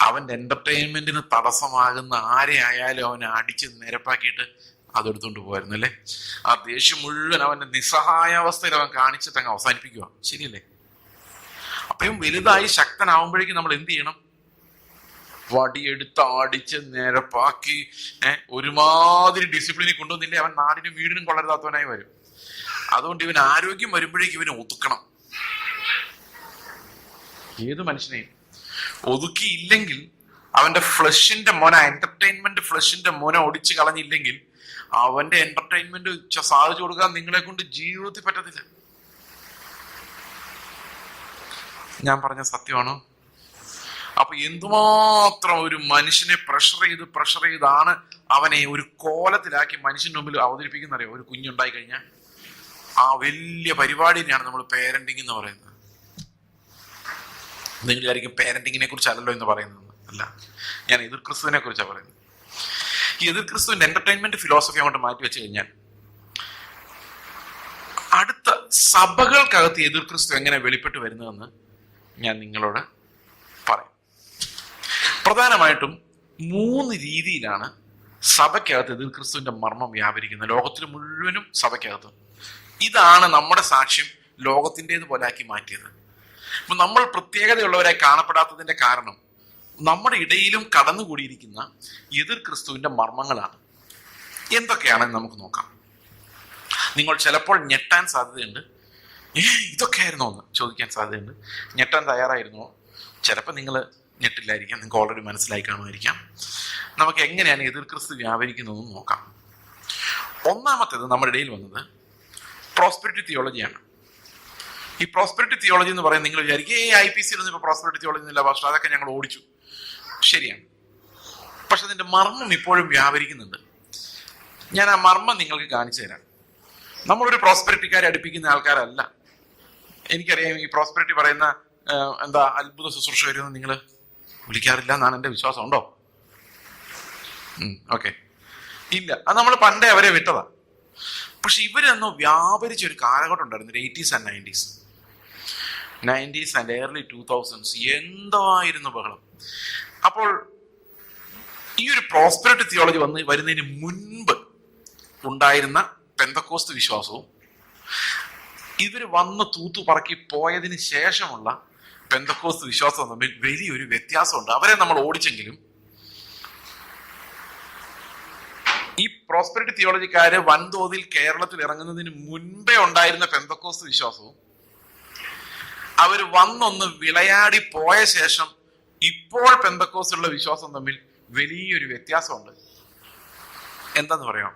അവന്റെ എന്റർടൈൻമെന്റിന് തടസ്സമാകുന്ന ആരെ ആയാലും അവനെ അടിച്ച് നിരപ്പാക്കിയിട്ട് അതെടുത്തോണ്ട് പോയിരുന്നു, അല്ലേ? ആ ദേഷ്യം മുഴുവൻ അവന്റെ നിസ്സഹായാവസ്ഥയിൽ അവൻ കാണിച്ചിട്ട് അങ്ങ് അവസാനിപ്പിക്കുക. ശരിയല്ലേ? അപ്പഴും വലുതായി ശക്തനാവുമ്പോഴേക്കും നമ്മൾ എന്ത് ചെയ്യണം? വടിയെടുത്ത് അടിച്ച് നിരപ്പാക്കി ഒരുമാതിരി ഡിസിപ്ലിനിൽ കൊണ്ടുവന്നില്ലേ അവൻ നാടിനും വീടിനും കൊള്ളരുതാത്തവനായി വരും. അതുകൊണ്ട് ഇവന് ആരോഗ്യം വരുമ്പോഴേക്കും ഇവനെ ഒതുക്കണം. ഏത് മനുഷ്യനെയും ഒതുക്കിയില്ലെങ്കിൽ, അവന്റെ ഫ്ലഷിന്റെ മോന, എന്റർടൈൻമെന്റ് ഫ്ലഷിന്റെ മോന ഒടിച്ചു കളഞ്ഞില്ലെങ്കിൽ അവന്റെ എന്റർടൈൻമെന്റ് സാധിച്ചു കൊടുക്കാൻ നിങ്ങളെ കൊണ്ട് ജീവിതത്തിൽ പറ്റത്തില്ല. ഞാൻ പറഞ്ഞ സത്യമാണോ? അപ്പൊ എന്തുമാത്രം ഒരു മനുഷ്യനെ പ്രഷർ ചെയ്താണ് അവനെ ഒരു കോലത്തിലാക്കി മനുഷ്യന്റെ മുമ്പിൽ അവതരിപ്പിക്കുന്ന അറിയോ? ഒരു കുഞ്ഞുണ്ടായി കഴിഞ്ഞാൽ ആ വലിയ പരിപാടിനെയാണ് നമ്മൾ പേരന്റിങ് എന്ന് പറയുന്നത്. നിങ്ങൾ വിചാരിക്കും പേരന്റിങ്ങിനെ കുറിച്ചല്ലല്ലോ എന്ന് പറയുന്നത്. അല്ല, ഞാൻ എതിർ ക്രിസ്തുവിനെ കുറിച്ചാണ് പറയുന്നത്. ഈ എതിർ ക്രിസ്തുവിന്റെ എന്റർടൈൻമെന്റ് ഫിലോസഫി അങ്ങോട്ട് മാറ്റി വെച്ച് കഴിഞ്ഞാൽ അടുത്ത സഭകൾക്കകത്ത് എതിർ ക്രിസ്തു എങ്ങനെ വെളിപ്പെട്ട് വരുന്നതെന്ന് ഞാൻ നിങ്ങളോട് പറയാം. പ്രധാനമായിട്ടും 3 രീതിയിലാണ് സഭയ്ക്കകത്ത് എതിർ ക്രിസ്തുവിന്റെ മർമ്മം വ്യാപരിക്കുന്നത്, ലോകത്തിൽ മുഴുവനും സഭയ്ക്കകത്ത്. ഇതാണ് നമ്മുടെ സാക്ഷ്യം ലോകത്തിൻ്റെതുപോലെ ആക്കി മാറ്റിയത്. അപ്പൊ നമ്മൾ പ്രത്യേകതയുള്ളവരായി കാണപ്പെടാത്തതിന്റെ കാരണം നമ്മുടെ ഇടയിലും കടന്നുകൂടിയിരിക്കുന്ന എതിർ ക്രിസ്തുവിന്റെ മർമ്മങ്ങളാണ്. എന്തൊക്കെയാണെന്ന് നമുക്ക് നോക്കാം. നിങ്ങൾ ചിലപ്പോൾ ഞെട്ടാൻ സാധ്യതയുണ്ട്. ഇതൊക്കെയായിരുന്നോ എന്ന് ചോദിക്കാൻ സാധ്യതയുണ്ട്. ഞെട്ടാൻ തയ്യാറായിരുന്നോ? ചിലപ്പോൾ നിങ്ങൾ ഞെട്ടില്ലായിരിക്കാം, നിങ്ങൾക്ക് ഓൾറെഡി മനസ്സിലായി കാണുമായിരിക്കാം. നമുക്ക് എങ്ങനെയാണ് എതിർ ക്രിസ്തു വ്യാപരിക്കുന്നതെന്ന് നോക്കാം. ഒന്നാമത്തേത് നമ്മുടെ ഇടയിൽ വന്നത് പ്രോസ്പെരിറ്റി തിയോളജിയാണ്. ഈ പ്രോസ്പെരിറ്റി തിയോളജി എന്ന് പറയുന്നത് നിങ്ങൾ വിചാരിക്കും IPC ഇപ്പോൾ പ്രോസ്പെരിറ്റി തിയോളജി ഇല്ല പാസ്റ്റർ, അതൊക്കെ ഞങ്ങൾ ഓടിച്ചു. ശരിയാണ്, പക്ഷെ അതിന്റെ മർമ്മം ഇപ്പോഴും വ്യാപരിക്കുന്നുണ്ട്. ഞാൻ ആ മർമ്മം നിങ്ങൾക്ക് കാണിച്ചു തരാം. നമ്മളൊരു പ്രോസ്പെരിറ്റിക്കാരെ അടുപ്പിക്കുന്ന ആൾക്കാരല്ല. എനിക്കറിയാം ഈ പ്രോസ്പെരിറ്റി പറയുന്ന അത്ഭുത ശുശ്രൂഷ വരുമെന്ന് നിങ്ങൾ വിളിക്കാറില്ല എന്നാണ് എൻ്റെ വിശ്വാസം. ഉണ്ടോ? ഓക്കെ, ഇല്ല, അത് നമ്മൾ പണ്ടേ അവരെ വിട്ടതാ. പക്ഷെ ഇവരൊന്ന് വ്യാപരിച്ച ഒരു കാലഘട്ടം ഉണ്ടായിരുന്നു, 80s and 90s and early 2000s. എന്തായിരുന്നു ബഹളം. അപ്പോൾ ഈ ഒരു പ്രോസ്പെരിറ്റി തിയോളജി വരുന്നതിന് മുൻപ് ഉണ്ടായിരുന്ന പെന്തക്കോസ്ത് വിശ്വാസവും ഇവർ വന്ന് തൂത്തു പറക്കി പോയതിന് ശേഷമുള്ള പെന്തക്കോസ്ത് വിശ്വാസവും തമ്മിൽ വലിയൊരു വ്യത്യാസമുണ്ട്. അവരെ നമ്മൾ ഓടിച്ചെങ്കിലും ഈ പ്രോസ്പെരിറ്റി തിയോളജിക്കാര് വൻതോതിൽ കേരളത്തിൽ ഇറങ്ങുന്നതിന് മുൻപേ ഉണ്ടായിരുന്ന പെന്തക്കോസ്ത് വിശ്വാസവും അവർ വന്നൊന്ന് വിളയാടി പോയ ശേഷം ഇപ്പോൾ പെന്തക്കോസ്തുള്ള വിശ്വാസം തമ്മിൽ വലിയൊരു വ്യത്യാസമുണ്ട്. എന്താന്ന് പറയാം?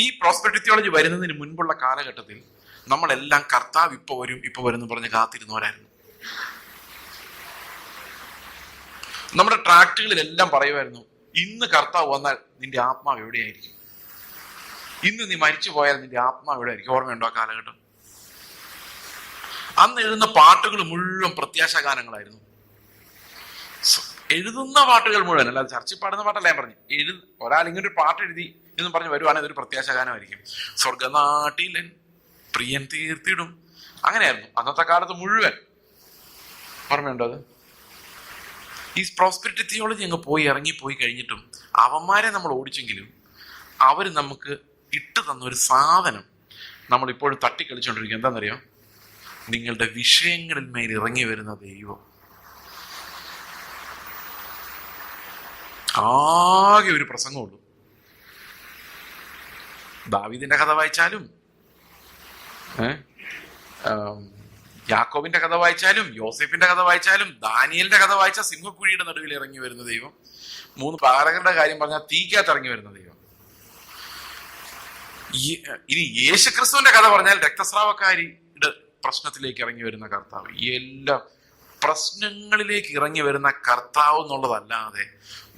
ഈ പ്രോസ്പെരിറ്റി തിയോളജി വരുന്നതിന് മുൻപുള്ള കാലഘട്ടത്തിൽ നമ്മളെല്ലാം കർത്താവ് ഇപ്പൊ വരും പറഞ്ഞ് കാത്തിരുന്നവരായിരുന്നു. നമ്മുടെ ട്രാക്റ്റുകളിലെല്ലാം പറയുമായിരുന്നു, ഇന്ന് കർത്താവ് വന്നാൽ നിന്റെ ആത്മാവ് എവിടെയായിരിക്കും, ഇന്ന് നീ മരിച്ചു പോയാൽ നിന്റെ ആത്മാവ് എവിടെയായിരിക്കും. ഓർമ്മയുണ്ടോ ആ കാലഘട്ടം? അന്ന് എഴുതുന്ന പാട്ടുകൾ മുഴുവൻ പ്രത്യാശാഗാനങ്ങളായിരുന്നു. എഴുതുന്ന പാട്ടുകൾ മുഴുവൻ, അല്ലാതെ ചർച്ചിൽ പാടുന്ന പാട്ടല്ല ഞാൻ പറഞ്ഞു. ഒരാൾ ഇങ്ങനെ ഒരു പാട്ട് എഴുതി എന്നും പറഞ്ഞ് വരുവാണെങ്കിൽ ഒരു പ്രത്യാശാഗാനമായിരിക്കും. സ്വർഗനാട്ടിലൻ പ്രിയൻ തീർത്തിടും, അങ്ങനെയായിരുന്നു അന്നത്തെ കാലത്ത് മുഴുവൻ. ഓർമ്മയുണ്ടോ അത്? ഈ പ്രോസ്പെരിറ്റി തിയോളജി അങ്ങ് ഇറങ്ങിപ്പോയി കഴിഞ്ഞിട്ടും അവന്മാരെ നമ്മൾ ഓടിച്ചെങ്കിലും അവർ നമുക്ക് ഇട്ട് തന്ന ഒരു സാധനം നമ്മൾ ഇപ്പോഴും തട്ടിക്കളിച്ചുകൊണ്ടിരിക്കും. എന്താണെന്നറിയോ? നിങ്ങളുടെ വിഷയങ്ങളിൽ മേൽ ഇറങ്ങി വരുന്ന ദൈവം. ആകെ ഒരു പ്രസംഗമുള്ളൂ. ദാവീദിന്റെ കഥ വായിച്ചാലും യാക്കോബിന്റെ കഥ വായിച്ചാലും യോസേഫിന്റെ കഥ വായിച്ചാലും ദാനിയേലിന്റെ കഥ വായിച്ചാൽ സിംഹക്കുഴിയുടെ നടുവിൽ ഇറങ്ങി വരുന്ന ദൈവം. 3 പാറകളുടെ കാര്യം പറഞ്ഞാൽ തീക്കകത്ത് ഇറങ്ങി വരുന്ന ദൈവം. ഇനി യേശുക്രിസ്തുവിന്റെ കഥ പറഞ്ഞാൽ രക്തസ്രാവക്കാരിയുടെ പ്രശ്നത്തിലേക്ക് ഇറങ്ങി വരുന്ന കർത്താവ്. എല്ലാ പ്രശ്നങ്ങളിലേക്ക് ഇറങ്ങി വരുന്ന കർത്താവ് എന്നുള്ളതല്ലാതെ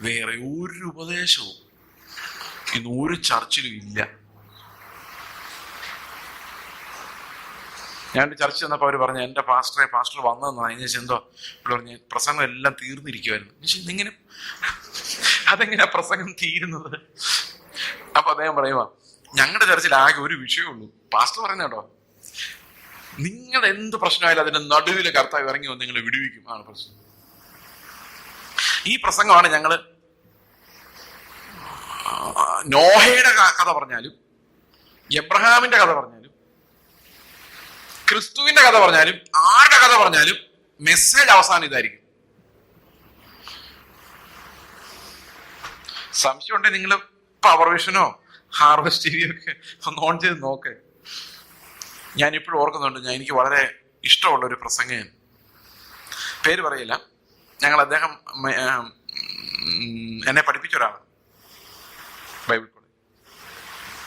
വേറെ ഒരു ഉപദേശവും ഇന്ന് ഒരു ചർച്ചിലും ഇല്ല. ഞാൻ ചർച്ച ചെന്നപ്പോൾ അവർ പറഞ്ഞു, എൻ്റെ പാസ്റ്റർ വന്നതെന്നാണ്. അതിന് ശേഷം എന്തോ പറഞ്ഞ് പ്രസംഗം എല്ലാം തീർന്നിരിക്കുമായിരുന്നു. ഇങ്ങനെ അതെങ്ങനെയാ പ്രസംഗം തീരുന്നത്? അപ്പൊ അദ്ദേഹം പറയുക, ഞങ്ങളുടെ ചർച്ചിൽ ആകെ ഒരു വിഷയമുള്ളൂ. പാസ്റ്റർ പറഞ്ഞു കേട്ടോ, നിങ്ങൾ എന്ത് പ്രശ്നമായാലും അതിന്റെ നടുവിലെ കർത്താവ് ഇറങ്ങി വന്ന് നിങ്ങളെ വിടുവിക്കും ആണ് പ്രശ്നം. ഈ പ്രസംഗമാണ് ഞങ്ങള് നോഹയുടെ കഥ പറഞ്ഞാലും എബ്രഹാമിന്റെ കഥ പറഞ്ഞാലും ക്രിസ്തുവിന്റെ കഥ പറഞ്ഞാലും ആരുടെ കഥ പറഞ്ഞാലും മെസ്സേജ് അവസാനം ഇതായിരിക്കും. സംശയം ഉണ്ടെങ്കിൽ നിങ്ങൾ പവർ വിഷനോ ഹാർവസ്റ്റ് ടിവിയോ ഒക്കെ ഒന്ന് ഓൺ ചെയ്ത് നോക്ക്. ഞാനിപ്പോഴും ഓർക്കുന്നുണ്ട്, എനിക്ക് വളരെ ഇഷ്ടമുള്ള ഒരു പ്രസംഗകൻ, പേര് പറയില്ല, അദ്ദേഹം എന്നെ പഠിപ്പിച്ച ഒരാളാണ് ബൈബിൾ കോളേജ്.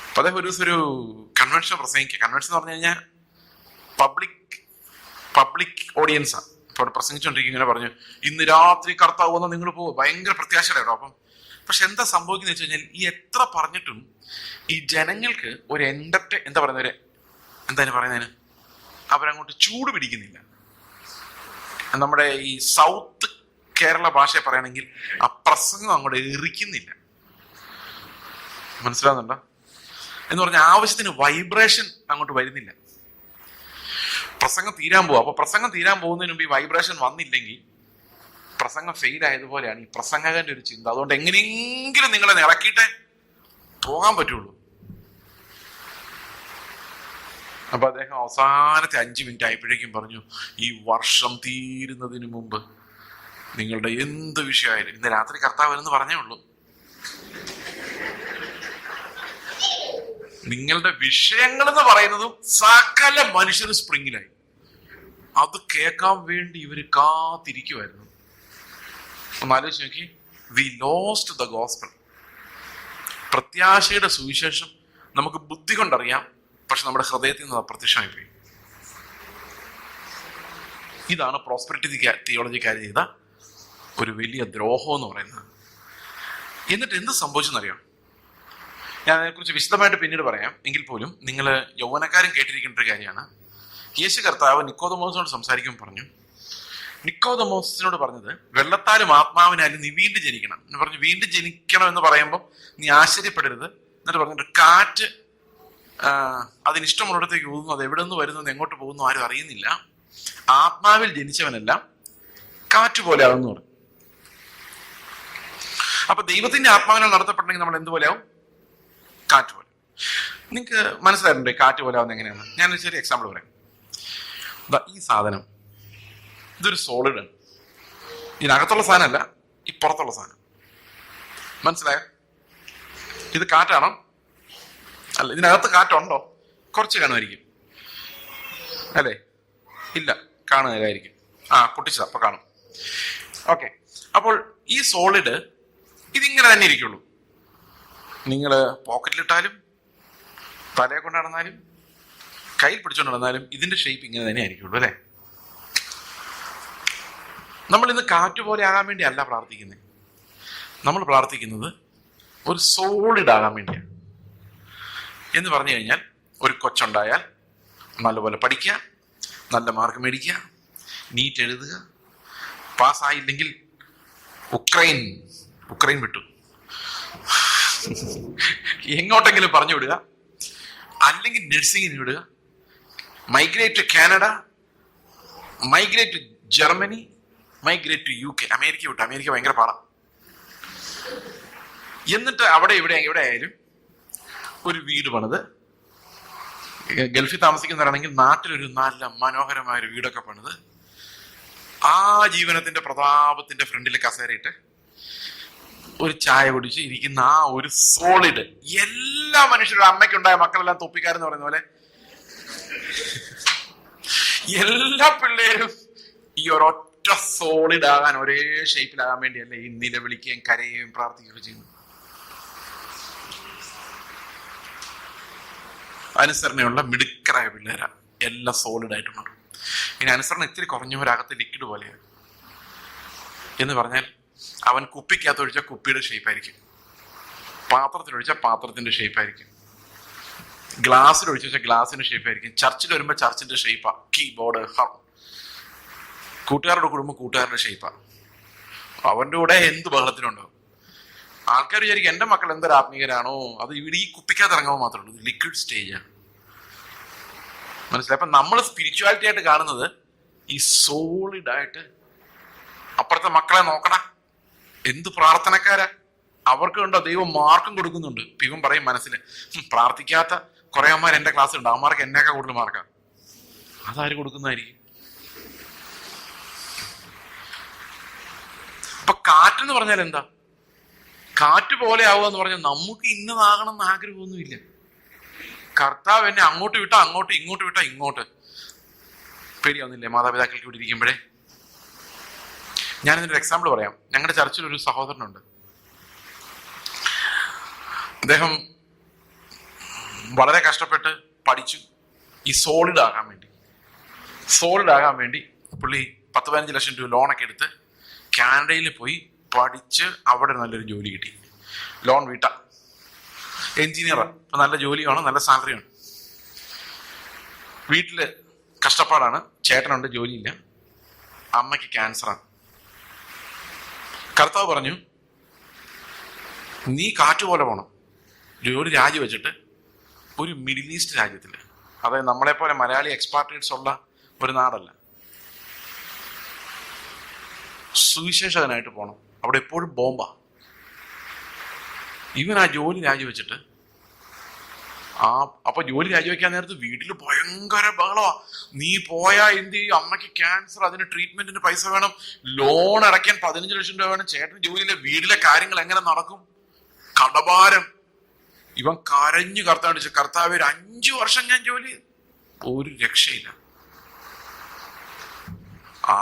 അപ്പൊ അദ്ദേഹം ഒരു ദിവസം ഒരു കൺവെൻഷൻ പ്രസംഗിക്കുക. കൺവെൻഷൻ എന്ന് പറഞ്ഞു കഴിഞ്ഞാൽ പബ്ലിക് ഓഡിയൻസാണ്. അപ്പോൾ അവിടെ പ്രസംഗിച്ചുകൊണ്ടിരിക്കും. ഇങ്ങനെ പറഞ്ഞു, ഇന്ന് രാത്രി കർത്താവ് വന്നാൽ നിങ്ങൾ പോകും. ഭയങ്കര പ്രത്യാശയുടെ. അപ്പം പക്ഷെ എന്താ സംഭവിക്കുന്നത് വെച്ച് കഴിഞ്ഞാൽ, ഈ എത്ര പറഞ്ഞിട്ടും ഈ ജനങ്ങൾക്ക് ഒരു എന്താ പറയുന്നതിന് അവരങ്ങോട്ട് ചൂട് പിടിക്കുന്നില്ല. നമ്മുടെ ഈ സൗത്ത് കേരള ഭാഷയെ പറയുകയാണെങ്കിൽ ആ പ്രസംഗം അങ്ങോട്ട് എറിക്കുന്നില്ല. മനസ്സിലാവുന്നുണ്ടോ എന്ന് പറഞ്ഞാൽ ആവശ്യത്തിന് വൈബ്രേഷൻ അങ്ങോട്ട് വരുന്നില്ല. പ്രസംഗം തീരാൻ പോവുക. അപ്പൊ പ്രസംഗം തീരാൻ പോകുന്നതിന് മുമ്പ് ഈ വൈബ്രേഷൻ വന്നില്ലെങ്കിൽ പ്രസംഗം ഫെയിൽ ആയതുപോലെയാണ് ഈ പ്രസംഗകന്റെ ഒരു ചിന്ത. അതുകൊണ്ട് എങ്ങനെയെങ്കിലും നിങ്ങളെ ഇറക്കിയിട്ടേ പോകാൻ പറ്റുള്ളൂ. അപ്പൊ അദ്ദേഹം അവസാനത്തെ 5 മിനിറ്റ് ആയപ്പോഴേക്കും പറഞ്ഞു, ഈ വർഷം തീരുന്നതിന് മുമ്പ് നിങ്ങളുടെ എന്ത് വിഷയമായാലും, ഇന്ന് രാത്രി കർത്താവ് എന്ന് പറഞ്ഞേ ഉള്ളൂ, നിങ്ങളുടെ വിഷയങ്ങൾ എന്ന് പറയുന്നതും സകല മനുഷ്യരും സ്പ്രിങ്ങിലായി. അത് കേൾക്കാൻ വേണ്ടി ഇവര് കാത്തിരിക്കുമായിരുന്നു. ഒന്ന് ആലോചിച്ച് നോക്കി, വി ലോസ്റ്റ് ദ ഗോസ്പൽ. പ്രത്യാശയുടെ സുവിശേഷം നമുക്ക് ബുദ്ധി കൊണ്ടറിയാം, പക്ഷെ നമ്മുടെ ഹൃദയത്തിൽ നിന്ന് അപ്രത്യക്ഷമായി പോയി. ഇതാണ് പ്രോസ്പെരിറ്റി തിയോളജിക്കാർ ചെയ്ത ഒരു വലിയ ദ്രോഹം എന്ന് പറയുന്നത്. എന്നിട്ട് എന്ത് സംഭവിച്ചെന്നറിയാം? ഞാൻ അതിനെക്കുറിച്ച് വിശദമായിട്ട് പിന്നീട് പറയാം. എങ്കിൽ പോലും നിങ്ങൾ യൗവനക്കാരും കേട്ടിരിക്കേണ്ട ഒരു കാര്യമാണ്. യേശു കർത്താവ് നിക്കോദമോസിനോട് സംസാരിക്കുമ്പോൾ പറഞ്ഞു, നിക്കോദമോസിനോട് പറഞ്ഞത്, വെള്ളത്താലും ആത്മാവിനാലും നീ വീണ്ടും ജനിക്കണം എന്ന് പറഞ്ഞു. വീണ്ടും ജനിക്കണം എന്ന് പറയുമ്പോൾ നീ ആശ്ചര്യപ്പെടരുത്. എന്നിട്ട് പറഞ്ഞിട്ട്, കാറ്റ് അതിനിഷ്ടമുള്ളിടത്തേക്ക് ഊതുന്നു, അത് എവിടെ നിന്ന് വരുന്നു, എങ്ങോട്ട് പോകുന്നു ആരും അറിയുന്നില്ല. ആത്മാവിൽ ജനിച്ചവനെല്ലാം കാറ്റ് പോലെ ആകുന്നു പറഞ്ഞു. അപ്പൊ ദൈവത്തിന്റെ ആത്മാവിനാൽ നടത്തപ്പെടണമെങ്കിൽ നമ്മൾ എന്തുപോലെയാവും? കാറ്റ് പോലെ. നിങ്ങൾക്ക് മനസ്സിലായിട്ടുണ്ടോ കാറ്റ് പോലെ ആവുന്നത് എങ്ങനെയാണ്? ഞാനൊരു ചെറിയ എക്സാമ്പിൾ പറയാം. ഈ സാധനം ഇതൊരു സോളിഡ് ആണ്. ഇതിനകത്തുള്ള സാധനമല്ല, ഈ പുറത്തുള്ള സാധനം. മനസ്സിലായോ? ഇത് കാറ്റാണോ? അല്ല. ഇതിനകത്ത് കാറ്റുണ്ടോ? കുറച്ച് കാണുമായിരിക്കും അല്ലേ? ഇല്ല, കാണുകയായിരിക്കും. പൊട്ടിച്ചതാ, അപ്പൊ കാണും. ഓക്കെ. അപ്പോൾ ഈ സോളിഡ് ഇതിങ്ങനെ തന്നെ ഇരിക്കുള്ളൂ. നിങ്ങൾ പോക്കറ്റിലിട്ടാലും തലയെ കൊണ്ട് നടന്നാലും കയ്യിൽ പിടിച്ചോണ്ട് നടന്നാലും ഇതിന്റെ ഷേപ്പ് ഇങ്ങനെ തന്നെ ആയിരിക്കുള്ളൂ അല്ലേ? നമ്മൾ ഇന്ന് കാറ്റ് പോലെ ആകാൻ വേണ്ടി അല്ല പ്രാർത്ഥിക്കുന്നത്. നമ്മൾ പ്രാർത്ഥിക്കുന്നത് ഒരു സോളിഡ് ആകാൻ വേണ്ടിയാണ്. എന്ന് പറഞ്ഞു കഴിഞ്ഞാൽ, ഒരു കൊച്ചുണ്ടായാൽ നല്ലപോലെ പഠിക്കുക, നല്ല മാർക്ക് മേടിക്കുക, നീറ്റ് എഴുതുക, പാസ്സായില്ലെങ്കിൽ ഉക്രൈൻ വിട്ടു എങ്ങോട്ടെങ്കിലും പറഞ്ഞു വിടുക, അല്ലെങ്കിൽ നഴ്സിംഗിന് വിടുക, migrate to Canada, migrate to Germany, migrate to UK, America വിട്ടു. അമേരിക്ക ഭയങ്കര പാടാണ്. എന്നിട്ട് അവിടെ എവിടെ ആയാലും ഒരു വീട് പണിത്, ഗൾഫിൽ താമസിക്കുന്നവരാണെങ്കിൽ നാട്ടിലൊരു നല്ല മനോഹരമായ ഒരു വീടൊക്കെ പണിത്, ആ ജീവനത്തിന്റെ പ്രതാപത്തിന്റെ ഫ്രണ്ടിൽ കസേരയിട്ട് ഒരു ചായ കുടിച്ച് ഇരിക്കുന്ന ആ ഒരു സോളിഡ്, എല്ലാ മനുഷ്യരുടെ അമ്മയ്ക്കുണ്ടായ മക്കളെല്ലാം തൊപ്പിക്കാരെന്ന് പറയുന്ന പോലെ എല്ലാ പിള്ളേരും ഈ ഒരൊറ്റ സോളിഡ് ആകാൻ, ഒരേ ഷേപ്പിലാകാൻ വേണ്ടിയല്ലേ ഈ നിലവിളിക്കുകയും കരയുകയും പ്രാർത്ഥിക്കുകയും ചെയ്യുന്നു. അനുസരണയുള്ള മിടുക്കരായ പിള്ളേരാ, എല്ലാം സോളിഡ് ആയിട്ട് മാറും. ഇനി അനുസരണം ഇത്തിരി കുറഞ്ഞവരകത്ത് ലിക്വിഡ് പോലെയാണ്. എന്ന് പറഞ്ഞാൽ, അവൻ കുപ്പിക്കകത്ത് ഒഴിച്ചാൽ കുപ്പിയുടെ ഷേപ്പായിരിക്കും, പാത്രത്തിലൊഴിച്ചാൽ പാത്രത്തിന്റെ ഷേപ്പായിരിക്കും, ഗ്ലാസ്സിൽ ഒഴിച്ചു വെച്ചാൽ ഗ്ലാസിന്റെ ഷേപ്പായിരിക്കും. ചർച്ചിൽ വരുമ്പോൾ ചർച്ചിന്റെ ഷേപ്പാ, കീബോർഡ്, കൂട്ടുകാരുടെ കുടുംബം കൂട്ടുകാരുടെ ഷേപ്പാ. അവന്റെ കൂടെ എന്ത് ബഹളത്തിനുണ്ടാവും. ആൾക്കാർ വിചാരിക്കും എന്റെ മക്കൾ എന്തൊരു ആത്മീയരാണോ, അത് ഇവിടെ ഈ കുപ്പിക്കകത്ത് ഇറങ്ങുമ്പോൾ മാത്രമേ ഉള്ളൂ. ലിക്വിഡ് സ്റ്റേജാണ്. മനസ്സിലായി? അപ്പൊ നമ്മൾ സ്പിരിച്വാലിറ്റി ആയിട്ട് കാണുന്നത് ഈ സോളിഡ് ആയിട്ട്. അപ്പുറത്തെ മക്കളെ നോക്കണ, എന്ത് പ്രാർത്ഥനക്കാരാ, അവർക്ക് കണ്ടോ ദൈവം മാർക്കും കൊടുക്കുന്നുണ്ട്. ഇവൻ പറയും മനസ്സിൽ, പ്രാർത്ഥിക്കാത്ത കുറെ അമ്മമാർ എന്റെ ക്ലാസ്സിലുണ്ട്, അമ്മമാർക്ക് എന്നേക്കാൾ കൂടുതൽ മാർക്കാ. അതാര് കൊടുക്കുന്നതായിരിക്കും? അപ്പൊ കാറ്റെന്ന് പറഞ്ഞാൽ എന്താ? കാറ്റ് പോലെ ആവുക എന്ന് പറഞ്ഞാൽ നമുക്ക് ഇന്നതാകണം എന്ന് ആഗ്രഹമൊന്നുമില്ല. കർത്താവ് എന്നെ അങ്ങോട്ട് വിട്ടാ അങ്ങോട്ട്, ഇങ്ങോട്ട് വിട്ടാ ഇങ്ങോട്ട്. പേടിയാവുന്നില്ലേ മാതാപിതാക്കൾക്ക് ഇവിടെ ഇരിക്കുമ്പോഴേ? ഞാനിതിൻ്റെ ഒരു എക്സാമ്പിൾ പറയാം. ഞങ്ങളുടെ ചർച്ചിൽ ഒരു സഹോദരനുണ്ട്. അദ്ദേഹം വളരെ കഷ്ടപ്പെട്ട് പഠിച്ചു. ഈ സോളിഡ് ആകാൻ വേണ്ടി പുള്ളി 10-15 ലക്ഷം രൂപ ലോണൊക്കെ എടുത്ത് കാനഡയിൽ പോയി പഠിച്ച് അവിടെ നല്ലൊരു ജോലി കിട്ടി. ലോൺ വീട്ടാ, എഞ്ചിനീയറാണ്. ഇപ്പം നല്ല ജോലിയാണ്, നല്ല സാലറിയാണ്. വീട്ടില് കഷ്ടപ്പാടാണ്. ചേട്ടനുണ്ട്, ജോലിയില്ല. അമ്മയ്ക്ക് ക്യാൻസറാണ്. കർത്താവ് പറഞ്ഞു, നീ കാറ്റുപോലെ പോണം, ജോലി രാജിവെച്ചിട്ട് ഒരു മിഡിൽ ഈസ്റ്റ് രാജ്യത്തിൽ, അതായത് നമ്മളെപ്പോലെ മലയാളി എക്സ്പാട്രിയേറ്റ്സ് ഉള്ള ഒരു നാടല്ല, സുവിശേഷകനായിട്ട് പോകണം. അവിടെ എപ്പോഴും ബോംബാ. ഇവൻ ആ ജോലി രാജിവെച്ചിട്ട് അപ്പൊ ജോലി രാജിവെക്കാൻ നേരത്ത് വീട്ടിൽ ഭയങ്കര ബഹളമാ. നീ പോയാ എന്ത് ചെയ്യും? അമ്മയ്ക്ക് ക്യാൻസർ, അതിന് ട്രീറ്റ്മെന്റിന് പൈസ വേണം, ലോൺ അടയ്ക്കാൻ 15 ലക്ഷം രൂപ വേണം, ചേട്ടന് ജോലിയിലെ വീട്ടിലെ കാര്യങ്ങൾ എങ്ങനെ നടക്കും, കടഭാരം. ഇവൻ കരഞ്ഞു കർത്താവ്, കർത്താവ് ഒരു 5 വർഷം ഞാൻ ജോലി, ഒരു രക്ഷയില്ല.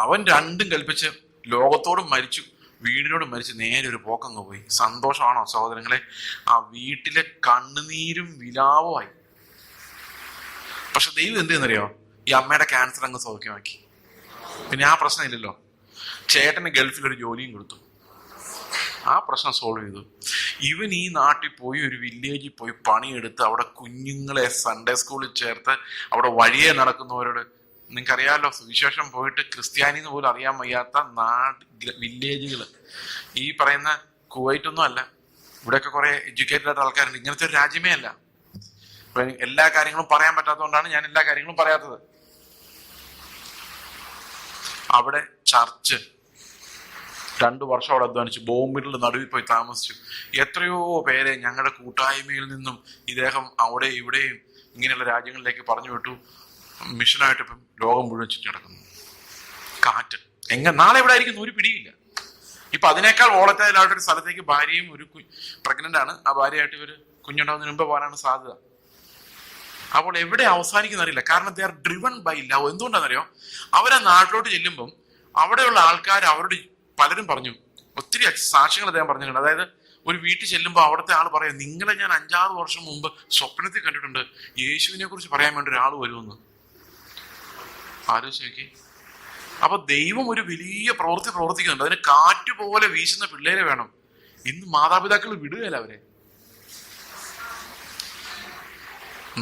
അവൻ രണ്ടും കൽപ്പിച്ച് ലോകത്തോടും മരിച്ചു, വീടിനോടും മരിച്ച് നേരെ ഒരു പോക്കങ്ങ് പോയി. സന്തോഷമാണോ സഹോദരങ്ങളെ? ആ വീട്ടിലെ കണ്ണുനീരും വിലാപമായി. പക്ഷെ ദൈവം എന്ത് ചെയ്യുന്നറിയോ? ഈ അമ്മയുടെ ക്യാൻസർ അങ്ങ് സൗഖ്യമാക്കി. പിന്നെ ആ പ്രശ്നം ഇല്ലല്ലോ. ചേട്ടന് ഗൾഫിൽ ഒരു ജോലിയും കൊടുത്തു, ആ പ്രശ്നം സോൾവ് ചെയ്തു. ഇവൻ ഈ നാട്ടിൽ പോയി ഒരു വില്ലേജിൽ പോയി പണിയെടുത്ത് അവിടെ കുഞ്ഞുങ്ങളെ സൺഡേ സ്കൂളിൽ ചേർത്ത് അവിടെ വഴിയെ നടക്കുന്നവരോട്, നിങ്ങൾക്കറിയാമല്ലോ, സുവിശേഷം പോയിട്ട് ക്രിസ്ത്യാനിന്ന് പോലും അറിയാൻ വയ്യാത്ത വില്ലേജുകൾ. ഈ പറയുന്ന കുവൈറ്റൊന്നും അല്ല, ഇവിടെയൊക്കെ കുറെ എഡ്യൂക്കേറ്റഡ് ആയിട്ട് ആൾക്കാരുണ്ട്. ഇങ്ങനത്തെ ഒരു രാജ്യമേ അല്ല. എല്ലാ കാര്യങ്ങളും പറയാൻ പറ്റാത്തതുകൊണ്ടാണ് ഞാൻ എല്ലാ കാര്യങ്ങളും പറയാത്തത്. അവിടെ ചർച്ച് 2 വർഷം അവിടെ അധ്വാനിച്ചു, ബോംബിന്റെ നടുവിൽ പോയി താമസിച്ചു. എത്രയോ പേരെ ഞങ്ങളുടെ കൂട്ടായ്മയിൽ നിന്നും ഇദ്ദേഹം അവിടെ ഇവിടെയും ഇങ്ങനെയുള്ള രാജ്യങ്ങളിലേക്ക് പറഞ്ഞു വിട്ടു. മിഷനായിട്ട് ഇപ്പം ലോകം മുഴുവൻ ചുറ്റി നടക്കുന്നു. കാറ്റ് നാളെ ഇവിടെ ആയിരിക്കും ഒരു പിടിയില്ല. ഇപ്പൊ അതിനേക്കാൾ വോളറ്റൈലായിട്ടൊരു സ്ഥലത്തേക്ക് ഭാര്യയും ഒരു പ്രഗ്നന്റ് ആണ്, ആ ഭാര്യയായിട്ട് ഇവര് കുഞ്ഞുണ്ടാവുന്നതിന് മുമ്പ് പോകാനാണ് സാധ്യത. അപ്പോൾ എവിടെ അവസാനിക്കുന്ന അറിയില്ല. കാരണം they are driven by love. എന്തുകൊണ്ടാണെന്നറിയോ? അവരെ നാട്ടിലോട്ട് ചെല്ലുമ്പം അവിടെയുള്ള ആൾക്കാർ, അവരുടെ പലരും പറഞ്ഞു, ഒത്തിരി സാക്ഷ്യങ്ങൾ അദ്ദേഹം പറഞ്ഞിട്ടുണ്ട്. അതായത് ഒരു വീട്ടിൽ ചെല്ലുമ്പോൾ അവിടുത്തെ ആൾ പറയാം, നിങ്ങളെ ഞാൻ 5-6 വർഷം മുമ്പ് സ്വപ്നത്തിൽ കണ്ടിട്ടുണ്ട്, യേശുവിനെ കുറിച്ച് പറയാൻ വേണ്ടി ഒരാൾ വരുമെന്ന്. ആലോചിച്ച് നോക്കി. അപ്പൊ ദൈവം ഒരു വലിയ പ്രവൃത്തി പ്രവർത്തിക്കുന്നുണ്ട്. അതിന് കാറ്റുപോലെ വീശുന്ന പിള്ളേരെ വേണം. ഇന്ന് മാതാപിതാക്കൾ വിടുകയല്ല അവരെ.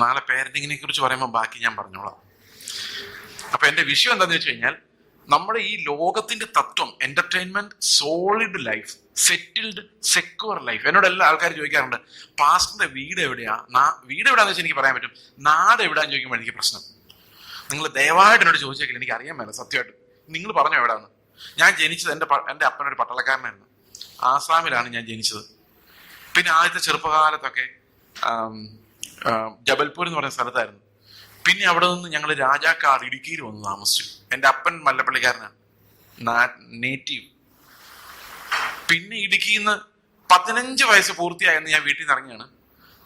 നാളെ പേരന്റിങ്ങിനെ കുറിച്ച് പറയുമ്പോൾ ബാക്കി ഞാൻ പറഞ്ഞോളാം. അപ്പൊ എന്റെ വിഷയം എന്താന്ന് വെച്ച് കഴിഞ്ഞാൽ, നമ്മുടെ ഈ ലോകത്തിന്റെ തത്വം entertainment, solid life, settled secure life. എന്നോട് എല്ലാ ആൾക്കാർ ചോദിക്കാറുണ്ട്, പാസ്റ്ററിന്റെ വീട് എവിടെയാ? വീട് എവിടെയാന്ന് വെച്ചാൽ എനിക്ക് പറയാൻ പറ്റും, നാട് എവിടെയാന്ന് ചോദിക്കുമ്പോൾ എനിക്ക് പ്രശ്നം. നിങ്ങൾ ദയവായിട്ട് എന്നോട് ചോദിച്ചേക്കില്ല, എനിക്ക് അറിയാൻ മേല സത്യമായിട്ട്. നിങ്ങൾ പറഞ്ഞോ എവിടെയാന്ന്? ഞാൻ ജനിച്ചത്, എൻ്റെ അപ്പനൊരു പട്ടാളക്കാരനായിരുന്നു. ആസാമിലാണ് ഞാൻ ജനിച്ചത്. പിന്നെ ആദ്യത്തെ ചെറുപ്പകാലത്തൊക്കെ ജബൽപൂർ എന്ന് പറയുന്ന സ്ഥലത്തായിരുന്നു. പിന്നെ അവിടെ നിന്ന് ഞങ്ങൾ രാജാക്കാട് ഇടുക്കിയിൽ വന്ന് താമസിച്ചു. എൻ്റെ അപ്പൻ മല്ലപ്പള്ളിക്കാരനാണ്, നേറ്റീവ്. പിന്നെ ഇടുക്കിയിൽ നിന്ന് 15 വയസ്സ് പൂർത്തിയായെന്ന് ഞാൻ വീട്ടിൽ നിന്ന് ഇറങ്ങിയാണ്.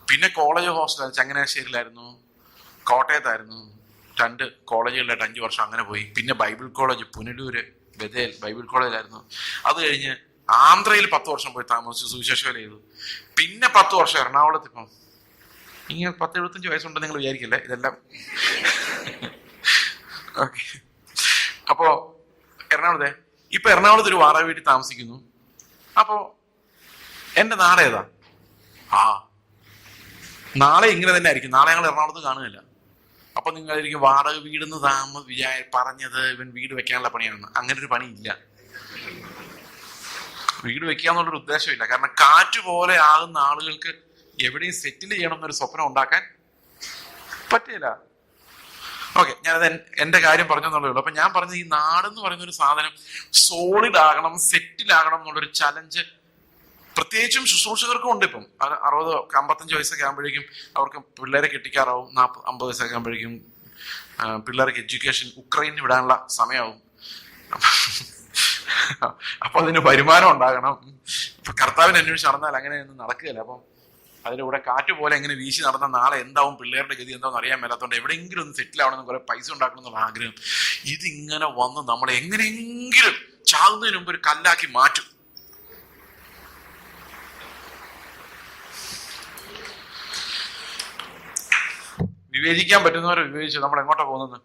പിന്നെ കോളേജ് ഹോസ്റ്റൽ ചങ്ങനാശ്ശേരിയിലായിരുന്നു, കോട്ടയത്തായിരുന്നു. 2 കോളേജുകളിലായിട്ട് 5 വർഷം അങ്ങനെ പോയി. പിന്നെ Bible college Punalur Bethel Bible കോളേജിലായിരുന്നു. അത് കഴിഞ്ഞ് ആന്ധ്രയിൽ 10 വർഷം പോയി താമസിച്ചു, സുവിശേഷ വേല ചെയ്തു. പിന്നെ 10 വർഷം എറണാകുളത്ത്. ഇപ്പം ഇങ്ങനെ 10-75 വയസ്സുണ്ടെന്ന് നിങ്ങൾ വിചാരിക്കില്ലേ ഇതെല്ലാം. ഓക്കെ. അപ്പോ എറണാകുളത്ത് ഒരു വാടക വീട്ടിൽ താമസിക്കുന്നു. അപ്പോ എന്റെ നാടേതാ? നാളെ ഇങ്ങനെ തന്നെ ആയിരിക്കും. നാളെ ഞങ്ങൾ എറണാകുളത്ത് കാണുകയില്ല. അപ്പൊ നിങ്ങളായിരിക്കും വാടക വീടെന്ന് പറഞ്ഞത് ഇവൻ വീട് വെക്കാനുള്ള പണിയാണെന്ന്. അങ്ങനെ ഒരു പണിയില്ല. വീട് വെക്കാന്നുള്ളൊരു ഉദ്ദേശമില്ല. കാരണം കാറ്റ് പോലെ ആകുന്ന ആളുകൾക്ക് എവിടെയും സെറ്റിൽ ചെയ്യണം എന്നൊരു സ്വപ്നം ഉണ്ടാക്കാൻ പറ്റില്ല. ഓക്കെ, ഞാനത് എന്റെ കാര്യം പറഞ്ഞെന്നുള്ളേ ഉള്ളൂ. അപ്പൊ ഞാൻ പറഞ്ഞത്, ഈ നാടെന്ന് പറയുന്ന ഒരു സാധനം സോളിഡ് ആകണം, സെറ്റിൽ ആകണം എന്നുള്ളൊരു ചലഞ്ച് പ്രത്യേകിച്ചും ശുശ്രൂഷകർക്കും ഉണ്ട്. ഇപ്പം 60-55 വയസ്സൊക്കെ ആകുമ്പോഴേക്കും അവർക്ക് പിള്ളേരെ കെട്ടിക്കാറാവും. 40-50 വയസ്സൊക്കെ ആകുമ്പോഴേക്കും പിള്ളേർക്ക് എഡ്യൂക്കേഷൻ ഉക്രൈനിൽ വിടാനുള്ള സമയമാവും. അപ്പൊ അതിന് വരുമാനം ഉണ്ടാകണം. ഇപ്പൊ കർത്താവിനെ അന്വേഷിച്ച് നടന്നാൽ അങ്ങനെയൊന്നും നടക്കുകയില്ല. അപ്പം അതിന്റെ കൂടെ കാറ്റ് പോലെ എങ്ങനെ വീശി നടന്ന നാളെ എന്താവും, പിള്ളേരുടെ ഗതി എന്താവും അറിയാൻ മേലാത്തോണ്ട് എവിടെയെങ്കിലും ഒന്ന് സെറ്റിൽ ആവണമെന്ന് കുറെ പൈസ ഉണ്ടാക്കണം എന്നുള്ള ആഗ്രഹം ഇതിങ്ങനെ വന്ന് നമ്മളെ എങ്ങനെയെങ്കിലും ചാകുന്നതിന് മുമ്പ് ഒരു കല്ലാക്കി മാറ്റും. വിവേചിക്കാൻ പറ്റുന്നവരെ വിവേചിച്ചു നമ്മൾ എങ്ങോട്ടാ പോകുന്നത്?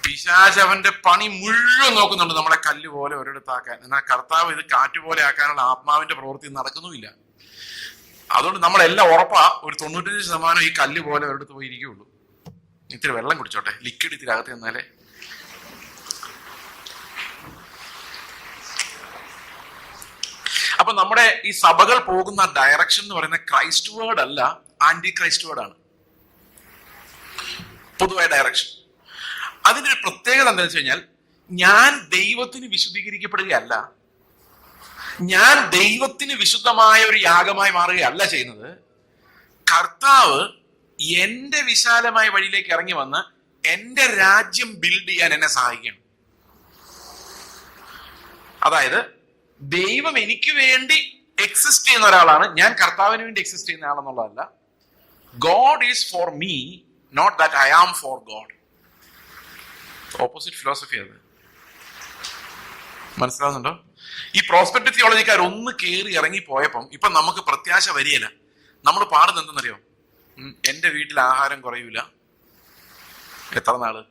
പിശാച് അവന്റെ പണി മുഴുവൻ നോക്കുന്നുണ്ട് നമ്മളെ കല്ല് പോലെ ഒരിടത്താക്കാൻ. എന്നാൽ കർത്താവ് ഇത് കാറ്റുപോലെ ആക്കാനുള്ള ആത്മാവിന്റെ പ്രവൃത്തി നടക്കുന്നുമില്ല. അതുകൊണ്ട് നമ്മളെല്ലാം ഉറപ്പാ ഒരു 95% ഈ കല്ല് പോലെ ഒരിടത്ത് പോയി ഇരിക്കുകയുള്ളൂ. ഇത്തിരി വെള്ളം കുടിച്ചോട്ടെ, ലിക്വിഡ് ഇത്തിരി അകത്ത് നിന്നാലേ. അപ്പൊ നമ്മുടെ ഈ സഭകൾ പോകുന്ന ഡയറക്ഷൻ എന്ന് പറയുന്ന ക്രൈസ്റ്റ് വേർഡ് അല്ല, ആന്റി ക്രൈസ്റ്റ് വേർഡ് ആണ് പൊതുവായ ഡയറക്ഷൻ. അതിന്റെ ഒരു പ്രത്യേകത എന്താണെന്ന് വെച്ച് കഴിഞ്ഞാൽ, ഞാൻ ദൈവത്തിന് വിശുദ്ധീകരിക്കപ്പെടുകയല്ല, ഞാൻ ദൈവത്തിന് വിശുദ്ധമായ ഒരു യാഗമായി മാറുകയല്ല ചെയ്യുന്നത്. കർത്താവ് എന്റെ വിശാലമായ വഴിയിലേക്ക് ഇറങ്ങി വന്ന് എന്റെ രാജ്യം ബിൽഡ് ചെയ്യാൻ എന്നെ സഹായിക്കണം. അതായത് ദൈവം എനിക്ക് വേണ്ടി എക്സിസ്റ്റ് ചെയ്യുന്ന ഒരാളാണ്, ഞാൻ കർത്താവിന് വേണ്ടി എക്സിസ്റ്റ് ചെയ്യുന്ന ആളെന്നുള്ളതല്ല. God is for me, not that I am for God. Opposite philosophy അത്. മനസ്സിലാവുന്നുണ്ടോ? ഈ പ്രോസ്പെക്ട് തിയോളജിക്കാർ ഒന്ന് കയറി ഇറങ്ങി പോയപ്പം ഇപ്പൊ നമുക്ക് പ്രത്യാശ വരികയില്ല. നമ്മൾ പാടുന്നത് എന്തെന്നറിയോ? എന്റെ വീട്ടിൽ ആഹാരം കുറയൂല. എത്ര നാള്?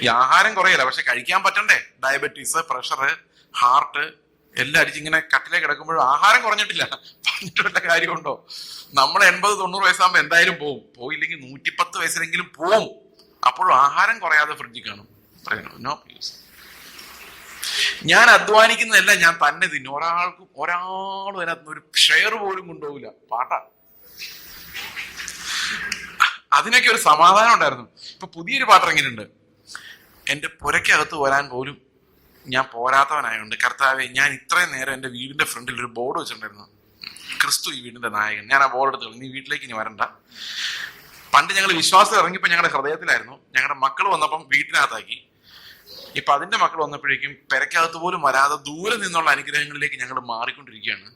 ഈ ആഹാരം കുറയില്ല, പക്ഷെ കഴിക്കാൻ പറ്റണ്ടേ? ഡയബറ്റീസ്, പ്രഷർ, ഹാർട്ട് എല്ലാം അടിച്ചിങ്ങനെ കട്ടിലേക്ക് കിടക്കുമ്പോഴും ആഹാരം കുറഞ്ഞിട്ടില്ല. പറഞ്ഞിട്ട് വല്ല കാര്യമുണ്ടോ? നമ്മൾ 80-90 വയസ്സാകുമ്പോ എന്തായാലും പോവും. പോയില്ലെങ്കിൽ 110 വയസ്സിലെങ്കിലും പോവും. അപ്പോഴും ആഹാരം കുറയാതെ ഫ്രിഡ്ജിൽ കാണും. No use. ഞാൻ അധ്വാനിക്കുന്നതല്ല, ഞാൻ തന്നെ തിന്നും. ഒരാളും അതിനകത്ത് ഒരു ഷെയർ പോലും കൊണ്ടുപോകില്ല. പാട്ടാ. അതിനൊക്കെ ഒരു സമാധാനം ഉണ്ടായിരുന്നു. ഇപ്പൊ പുതിയൊരു പാട്ട് ഇറങ്ങിയിട്ടുണ്ട്. എന്റെ പുരയ്ക്കകത്ത് വരാൻ പോലും ഞാൻ പോരാത്തവനായോണ്ട് കർത്താവെ, ഞാൻ ഇത്രയും നേരം എന്റെ വീടിന്റെ ഫ്രണ്ടിൽ ഒരു ബോർഡ് വെച്ചിട്ടുണ്ടായിരുന്നു, ക്രിസ്തു ഈ വീടിന്റെ നായകൻ. ഞാൻ ആ ബോർഡ് എടുത്തു, നീ വീട്ടിലേക്ക് ഇനി വരണ്ട. പണ്ട് ഞങ്ങൾ വിശ്വാസം ഇറങ്ങിയപ്പോൾ ഞങ്ങളുടെ ഹൃദയത്തിലായിരുന്നു, ഞങ്ങളുടെ മക്കൾ വന്നപ്പം വീട്ടിനകത്താക്കി. ഇപ്പൊ അതിന്റെ മക്കൾ വന്നപ്പോഴേക്കും പെരക്കകത്ത് പോലും വരാതെ ദൂരെ നിന്നുള്ള അനുഗ്രഹങ്ങളിലേക്ക് ഞങ്ങൾ മാറിക്കൊണ്ടിരിക്കുകയാണ്.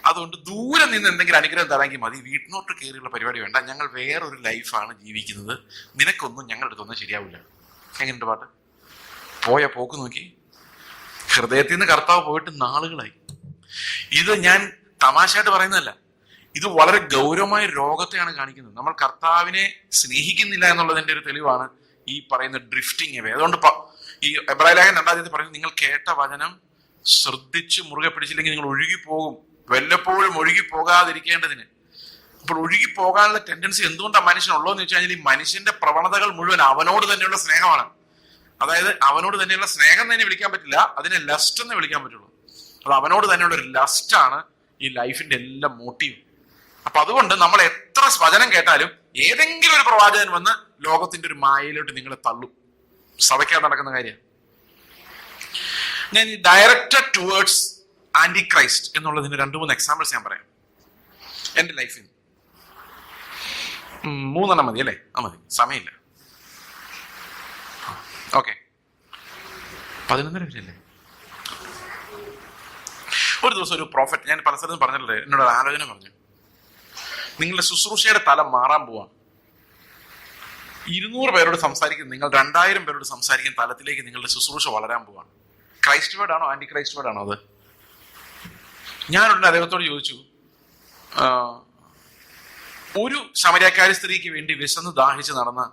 അതുകൊണ്ട് ദൂരെ നിന്ന് എന്തെങ്കിലും അനുഗ്രഹം തരാമെങ്കിൽ മതി, വീട്ടിനോട്ട് കയറിയുള്ള പരിപാടി വേണ്ട. ഞങ്ങൾ വേറൊരു ലൈഫാണ് ജീവിക്കുന്നത്, നിനക്കൊന്നും ഞങ്ങളുടെ അടുത്തൊന്നും ശരിയാവില്ല. എങ്ങനെയുണ്ട് പാട്ട്? പോയ പോക്ക് നോക്കി. ഹൃദയത്തിൽ നിന്ന് കർത്താവ് പോയിട്ട് നാളുകളായി. ഇത് ഞാൻ തമാശയായിട്ട് പറയുന്നതല്ല, ഇത് വളരെ ഗൗരവമായ രോഗത്തെയാണ് കാണിക്കുന്നത്. നമ്മൾ കർത്താവിനെ സ്നേഹിക്കുന്നില്ല എന്നുള്ളതിന്റെ ഒരു തെളിവാണ് ഈ പറയുന്ന ഡ്രിഫ്റ്റിംഗ് അവേ. അതുകൊണ്ട് ഈ എബ്രായ ലേഖനം 2 പറയുന്നത്, നിങ്ങൾ കേട്ട വചനം ശ്രദ്ധിച്ച് മുറുകെ പിടിച്ചില്ലെങ്കിൽ നിങ്ങൾ ഒഴുകിപ്പോകും. വല്ലപ്പോഴും ഒഴുകി പോകാതിരിക്കേണ്ടതിന്. അപ്പോൾ ഒഴുകി പോകാനുള്ള ടെൻഡൻസി എന്തുകൊണ്ടാണ് മനുഷ്യനുള്ളതെന്ന് വെച്ച് കഴിഞ്ഞാൽ, ഈ മനുഷ്യന്റെ പ്രവണതകൾ മുഴുവൻ അവനോട് തന്നെയുള്ള സ്നേഹമാണ്. അതായത് അവനോട് തന്നെയുള്ള സ്നേഹം തന്നെ വിളിക്കാൻ പറ്റില്ല, അതിനെ ലസ്റ്റ് എന്ന് വിളിക്കാൻ പറ്റുള്ളൂ. അത് അവനോട് തന്നെയുള്ള ഒരു ലസ്റ്റാണ് ഈ ലൈഫിന്റെ എല്ലാ മോട്ടീവ്. അപ്പൊ അതുകൊണ്ട് നമ്മൾ എത്ര വചനം കേട്ടാലും ഏതെങ്കിലും ഒരു പ്രവാചകൻ വന്ന് ലോകത്തിന്റെ ഒരു മായയിലോട്ട് നിങ്ങളെ തള്ളും. സഭയ്ക്കകത്ത് നടക്കുന്ന കാര്യം. ഞാൻ ഈ ഡയറക്റ്റഡ് ടുവേർഡ്സ് ആന്റി ക്രൈസ്റ്റ് എന്നുള്ളതിന് 2-3 എക്സാമ്പിൾസ് ഞാൻ പറയാം എന്റെ ലൈഫിൽ. 3 മതി അല്ലേ? മതി, സമയമില്ല. ഓക്കെ, 11 വരെയല്ലേ? ഒരു ദിവസം ഒരു പ്രോഫറ്റ്, ഞാൻ പല സ്ഥലത്തും പറഞ്ഞിട്ടുണ്ട്, എന്നോട് ആലോചന പറഞ്ഞു, നിങ്ങളുടെ ശുശ്രൂഷയുടെ തലം മാറാൻ പോവാണ്. 200 പേരോട് സംസാരിക്കും, നിങ്ങൾ 2000 പേരോട് സംസാരിക്കുന്ന തലത്തിലേക്ക് നിങ്ങളുടെ ശുശ്രൂഷ വളരാൻ പോവാണ്. ക്രൈസ്റ്റ് വേർഡ് ആണോ ആന്റി ക്രൈസ്റ്റ് വേർഡ് ആണോ അത്? ഞാനുടനെ അദ്ദേഹത്തോട് ചോദിച്ചു, ഒരു ശമരിയക്കാരി സ്ത്രീക്ക് വേണ്ടി വിശന്ന് ദാഹിച്ച് നടന്ന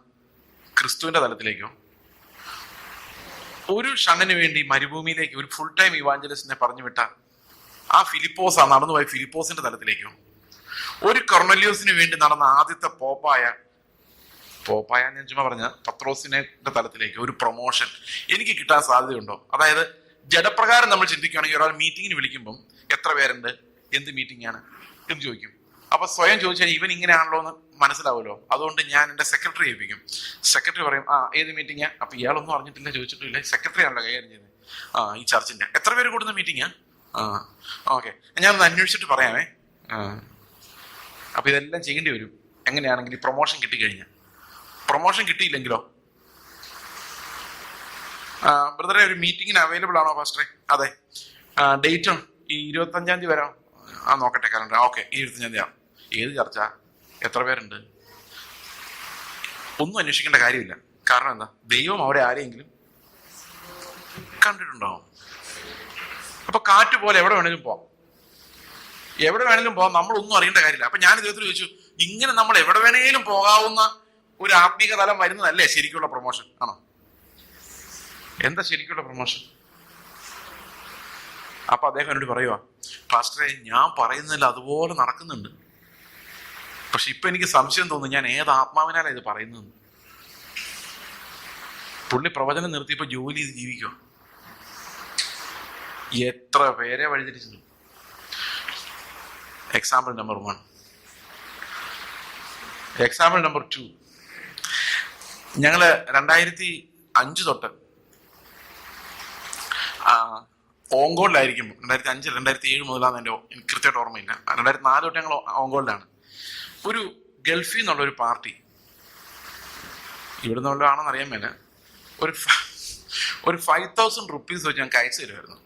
ക്രിസ്തുവിന്റെ തലത്തിലേക്കോ, ഒരു ഷണ്ണിന് വേണ്ടി മരുഭൂമിയിലേക്ക് ഒരു ഫുൾ ടൈം ഇവാഞ്ചലിസ്റ്റിനെ പറഞ്ഞു വിട്ട ആ ഫിലിപ്പോസ്, നടന്നുപോയ ഫിലിപ്പോസിന്റെ തലത്തിലേക്കോ, ഒരു കൊർണല്യോസിന് വേണ്ടി നടന്ന ആദ്യത്തെ പോപ്പായ ഞാൻ ചുമ്മാ പറഞ്ഞ പത്രോസിന്റെ തലത്തിലേക്ക് ഒരു പ്രൊമോഷൻ എനിക്ക് കിട്ടാൻ സാധ്യതയുണ്ടോ? അതായത് ജഡപ്രകാരം നമ്മൾ ചിന്തിക്കുകയാണെങ്കിൽ ഒരാൾ മീറ്റിങ്ങിന് വിളിക്കുമ്പം എത്ര പേരുണ്ട്, എന്ത് മീറ്റിംഗ് ആണ് എന്ന് ചോദിക്കും. അപ്പൊ സ്വയം ചോദിച്ചാൽ ഇവൻ ഇങ്ങനെയാണല്ലോ എന്ന് മനസ്സിലാവുമല്ലോ. അതുകൊണ്ട് ഞാൻ എന്റെ സെക്രട്ടറി ഏൽപ്പിക്കും. സെക്രട്ടറി പറയും, ഏത് മീറ്റിംഗാ? അപ്പൊ ഇയാളൊന്നും അറിഞ്ഞിട്ടില്ല, ചോദിച്ചിട്ടില്ല, സെക്രട്ടറി ആണല്ലോ കൈകാര്യം ചെയ്യുന്നത്. ഈ ചർച്ചിന്റെ എത്ര പേര് കൂടുന്ന മീറ്റിംഗാ? ഓക്കെ, ഞാൻ ഒന്ന് അന്വേഷിച്ചിട്ട് പറയാമേ. അപ്പൊ ഇതെല്ലാം ചെയ്യേണ്ടി വരും എങ്ങനെയാണെങ്കിൽ പ്രൊമോഷൻ കിട്ടിക്കഴിഞ്ഞാൽ. പ്രൊമോഷൻ കിട്ടിയില്ലെങ്കിലോ? ബ്രദറെ ഒരു മീറ്റിങ്ങിന് അവൈലബിൾ ആണോ പാസ്റ്ററെ? അതെ. ഡേറ്റും ഈ 25-ാം തീയതി വരാം. നോക്കട്ടെ കലണ്ടർ. ഓക്കെ, ഈ 25-ാം തീയതി. ഏത് ചർച്ച, എത്ര പേരുണ്ട്? ഒന്നും അന്വേഷിക്കേണ്ട കാര്യമില്ല. കാരണം എന്താ? ദൈവം അവിടെ ആരെയെങ്കിലും കണ്ടിട്ടുണ്ടാവും. അപ്പൊ കാറ്റ് പോലെ എവിടെ വേണേലും പോവാം, എവിടെ വേണേലും പോവാം. നമ്മളൊന്നും അറിയേണ്ട കാര്യമില്ല. അപ്പൊ ഞാൻ ഇദ്ദേഹത്തിന് ചോദിച്ചു, ഇങ്ങനെ നമ്മൾ എവിടെ വേണേലും പോകാവുന്ന ഒരു ആത്മീക തലം വരുന്നതല്ലേ ശരിക്കുള്ള പ്രൊമോഷൻ? ആണോ? എന്താ ശരിക്കുള്ള പ്രൊമോഷൻ? അപ്പൊ അദ്ദേഹം എന്നോട് പറയുക, പാസ്റ്ററെ ഞാൻ പറയുന്നതിൽ അതുപോലെ നടക്കുന്നുണ്ട്, പക്ഷെ ഇപ്പൊ എനിക്ക് സംശയം തോന്നുന്നു ഞാൻ ഏത് ആത്മാവിനാലാണ് ഇത് പറയുന്നത്. പുള്ളി പ്രവചനം നിർത്തിയപ്പോ ജോലി ചെയ്ത് ജീവിക്കുക. എത്ര പേരെ വഴിതിരിച്ചു. Example number 1. Example number 2. ഞങ്ങള് 2005 തൊട്ട് ഓങ്കോളിലായിരിക്കും. 2005 2007 മുതലാണ് എൻ്റെ കൃത്യമായിട്ട് ഓർമ്മയില്ല. 2004 തൊട്ട് ഞങ്ങൾ ഓങ്കോളിലാണ്. ഒരു ഗൾഫിൽ നിന്നുള്ള ഒരു പാർട്ടി, ഇവിടെ നിന്നുള്ളതാണെന്ന് അറിയാൻ മേല, ഒരു 5,000 റുപ്പീസ് വെച്ച് ഞങ്ങൾക്ക് അയച്ചു തരുമായിരുന്നു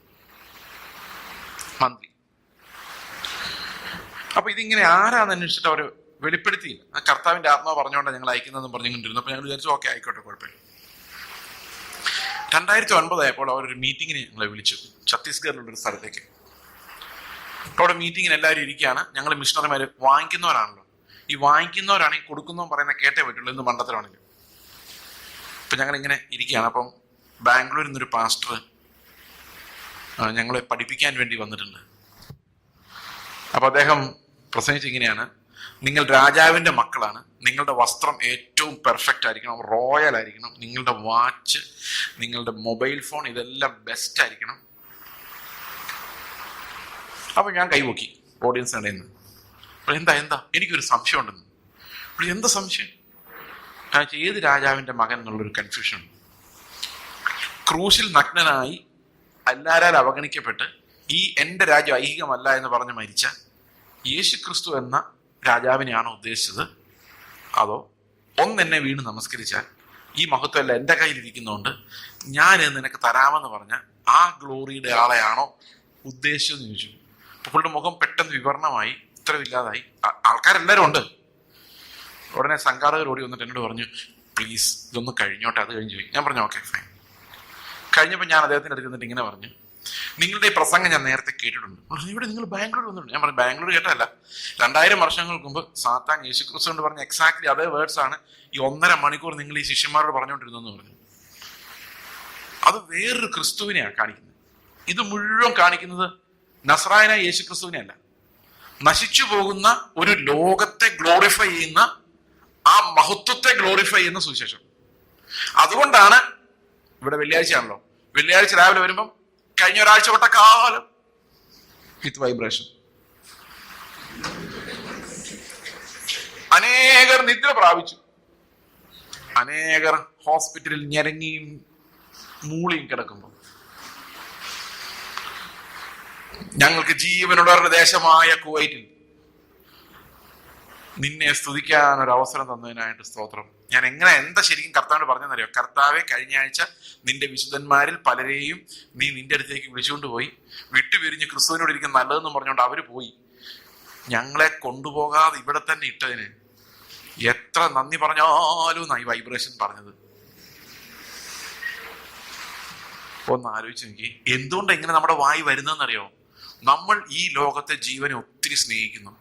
മന്ത്ലി. അപ്പൊ ഇതിങ്ങനെ ആരാന്ന് അന്വേഷിച്ചിട്ട് അവർ വെളിപ്പെടുത്തിയില്ല. കർത്താവിന്റെ ആത്മാവ് പറഞ്ഞുകൊണ്ടാണ് ഞങ്ങൾ അയക്കുന്നതെന്ന് പറഞ്ഞുകൊണ്ടിരുന്നു. അപ്പൊ ഞങ്ങൾ വിചാരിച്ചു ഓക്കെ ആയിക്കോട്ടെ, കുഴപ്പമില്ല. 2009 ആയപ്പോൾ അവരൊരു മീറ്റിങ്ങിന് ഞങ്ങളെ വിളിച്ചു, ഛത്തീസ്ഗഡിലുള്ളൊരു സ്ഥലത്തേക്ക്. അവിടെ മീറ്റിങ്ങിന് എല്ലാവരും ഇരിക്കുകയാണ്. ഞങ്ങൾ മിഷണറിമാര് വാങ്ങിക്കുന്നവരാണല്ലോ, ഈ വാങ്ങിക്കുന്നവരാണെങ്കിൽ കൊടുക്കുന്നവൻ പറയുന്ന കേട്ടേ പറ്റുള്ളൂ എന്ന് മണ്ടത്തരമാണെങ്കിൽ. അപ്പൊ ഞങ്ങൾ ഇങ്ങനെ ഇരിക്കുകയാണ്. അപ്പം ബാംഗ്ലൂരിൽ നിന്നൊരു പാസ്റ്റർ ഞങ്ങളെ പഠിപ്പിക്കാൻ വേണ്ടി വന്നിട്ടുണ്ട്. അപ്പൊ അദ്ദേഹം പ്രസംഗിച്ച് ഇങ്ങനെയാണ്: നിങ്ങൾ രാജാവിന്റെ മക്കളാണ്, നിങ്ങളുടെ വസ്ത്രം ഏറ്റവും പെർഫെക്റ്റ് ആയിരിക്കണം, റോയൽ ആയിരിക്കണം, നിങ്ങളുടെ വാച്ച്, നിങ്ങളുടെ മൊബൈൽ ഫോൺ ഇതെല്ലാം ബെസ്റ്റ് ആയിരിക്കണം. അപ്പൊ ഞാൻ കൈപൊക്കി ഓഡിയൻസ് ഇടയിൽ നിന്ന്. എന്താ എനിക്കൊരു സംശയം ഉണ്ടെന്ന്. എന്താ സംശയം? ഏത് രാജാവിന്റെ മകൻ എന്നുള്ളൊരു കൺഫ്യൂഷൻ. ക്രൂശിൽ നഗ്നനായി എല്ലാരാൽ അവഗണിക്കപ്പെട്ട് ഈ എന്റെ രാജ്യം ഐഹികമല്ല എന്ന് പറഞ്ഞ് മരിച്ച യേശു ക്രിസ്തു എന്ന രാജാവിനെയാണോ ഉദ്ദേശിച്ചത്? അതോ ഒന്നെന്നെ വീണ് നമസ്കരിച്ചാൽ ഈ മഹത്വം എല്ലാം എൻ്റെ കയ്യിലിരിക്കുന്നതുകൊണ്ട് ഞാൻ നിനക്ക് തരാമെന്ന് പറഞ്ഞ ആ ഗ്ലോറിയുടെ ആളെയാണോ ഉദ്ദേശിച്ചതെന്ന് ചോദിച്ചു. പുള്ളിയുടെ മുഖം പെട്ടെന്ന് വിവരണമായി, ഉത്തരവില്ലാതായി. ആൾക്കാരെല്ലാവരും ഉണ്ട്. ഉടനെ സംഘാടകർ ഓടി വന്നിട്ട് എന്നോട് പറഞ്ഞു, പ്ലീസ് ഇതൊന്ന് കഴിഞ്ഞോട്ടെ, അത് കഴിഞ്ഞ് പോയി. ഞാൻ പറഞ്ഞു ഓക്കെ ഫൈൻ. കഴിഞ്ഞപ്പോൾ ഞാൻ അദ്ദേഹത്തിൻ്റെ അടുത്ത് നിന്നിട്ട് ഇങ്ങനെ പറഞ്ഞു, നിങ്ങളുടെ ഈ പ്രസംഗം ഞാൻ നേരത്തെ കേട്ടിട്ടുണ്ട്. ഇവിടെ നിങ്ങൾ ബാംഗ്ലൂർ വന്നിട്ടുണ്ട്. ഞാൻ പറഞ്ഞു ബാംഗ്ലൂർ കേട്ടല്ല, 2000 വർഷങ്ങൾക്ക് മുമ്പ് സാത്താൻ യേശുക്രിസ്തു കൊണ്ട് പറഞ്ഞ എക്സാക്ട്ലി അതേ വേർഡ്സ് ആണ് ഈ 1.5 മണിക്കൂർ നിങ്ങൾ ഈ ശിഷ്യന്മാരോട് പറഞ്ഞുകൊണ്ടിരുന്നെന്ന് പറഞ്ഞു. അത് വേറൊരു ക്രിസ്തുവിനെയാണ് കാണിക്കുന്നത്. ഇത് മുഴുവൻ കാണിക്കുന്നത് നസ്രായനായ യേശുക്രിസ്തുവിനെ അല്ല, നശിച്ചു പോകുന്ന ഒരു ലോകത്തെ ഗ്ലോറിഫൈ ചെയ്യുന്ന ആ മഹത്വത്തെ ഗ്ലോറിഫൈ ചെയ്യുന്ന സുവിശേഷം. അതുകൊണ്ടാണ് ഇവിടെ വെള്ളിയാഴ്ചയാണല്ലോ, വെള്ളിയാഴ്ച രാവിലെ വരുമ്പം കഴിഞ്ഞ ഒരാഴ്ച തൊട്ട കാലം വിത്ത് വൈബ്രേഷൻ. അനേകർ നിദ്ര പ്രാപിച്ചു, അനേകർ ഹോസ്പിറ്റലിൽ ഞെരങ്ങിയും മൂളിയും കിടക്കുമ്പോൾ ഞങ്ങൾക്ക് ജീവനുള്ളവരുടെ ദേശമായ കുവൈറ്റിൽ നിന്നെ സ്തുതിക്കാൻ ഒരു അവസരം തന്നതിനായിട്ട് സ്തോത്രം. ഞാൻ എന്താ ശരിക്കും കർത്താവിനോട് പറഞ്ഞെന്നറിയോ? കർത്താവെ, കഴിഞ്ഞ ആഴ്ച നിന്റെ വിശുദ്ധന്മാരിൽ പലരെയും നീ നിന്റെ അടുത്തേക്ക് വിളിച്ചുകൊണ്ട് പോയി, വിട്ടുപിരിഞ്ഞ് ക്രിസ്തുവിനോട് ഇരിക്കുന്ന നല്ലതെന്ന് പറഞ്ഞുകൊണ്ട് അവര് പോയി. ഞങ്ങളെ കൊണ്ടുപോകാതെ ഇവിടെ തന്നെ ഇട്ടതിന് എത്ര നന്ദി പറഞ്ഞാലും ഈ വൈബ്രേഷൻ പറഞ്ഞത്. ഒന്ന് ആലോചിച്ച് നോക്കി, എന്തുകൊണ്ടാണ് ഇങ്ങനെ നമ്മുടെ വായി വരുന്നതെന്നറിയോ? നമ്മൾ ഈ ലോകത്തെ ജീവനെ ഒത്തിരി സ്നേഹിക്കുന്നു.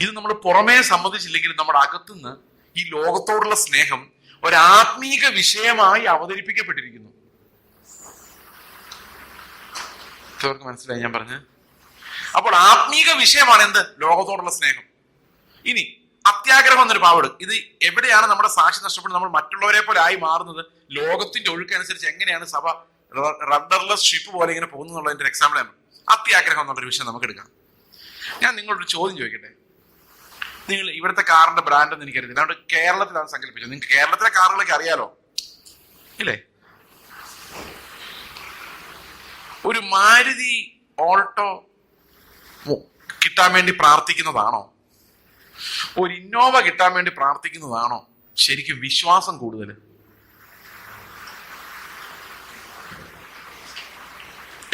ഇത് നമ്മൾ പുറമേ സമ്മതിച്ചില്ലെങ്കിൽ നമ്മുടെ അകത്തുനിന്ന് ഈ ലോകത്തോടുള്ള സ്നേഹം ഒരാത്മീക വിഷയമായി അവതരിപ്പിക്കപ്പെട്ടിരിക്കുന്നു. ഇവർക്ക് മനസ്സിലായി ഞാൻ പറഞ്ഞത്? അപ്പോൾ ആത്മീക വിഷയമാണ് എന്ത്? ലോകത്തോടുള്ള സ്നേഹം. ഇനി അത്യാഗ്രഹം എന്നൊരു പാവട്. ഇത് എവിടെയാണ് നമ്മുടെ സാക്ഷി നഷ്ടപ്പെടുന്നത്? നമ്മൾ മറ്റുള്ളവരെ പോലെ ആയി മാറുന്നത് ലോകത്തിന്റെ ഒഴുക്കനുസരിച്ച് എങ്ങനെയാണ് സഭ റഡർലെസ് ഷിപ്പ് പോലെ ഇങ്ങനെ പോകുന്നുള്ളതിന്റെ എക്സാമ്പിൾ ആണ് അത്യാഗ്രഹം എന്നുള്ളൊരു വിഷയം നമുക്ക് എടുക്കാം. ഞാൻ നിങ്ങളൊരു ചോദ്യം ചോദിക്കട്ടെ. നിങ്ങൾ ഇവിടുത്തെ കാറിന്റെ ബ്രാൻഡ് ഒന്നും എനിക്കറിയില്ല, അതുകൊണ്ട് കേരളത്തിലാണ് സങ്കല്പിച്ചത്. നിങ്ങൾക്ക് കേരളത്തിലെ കാറുകളൊക്കെ അറിയാലോ ഇല്ലേ? ഒരു മാരുതി ഓൾട്ടോ കിട്ടാൻ വേണ്ടി പ്രാർത്ഥിക്കുന്നതാണോ, ഒരു ഇന്നോവ കിട്ടാൻ വേണ്ടി പ്രാർത്ഥിക്കുന്നതാണോ ശരിക്കും വിശ്വാസം കൂടുതൽ?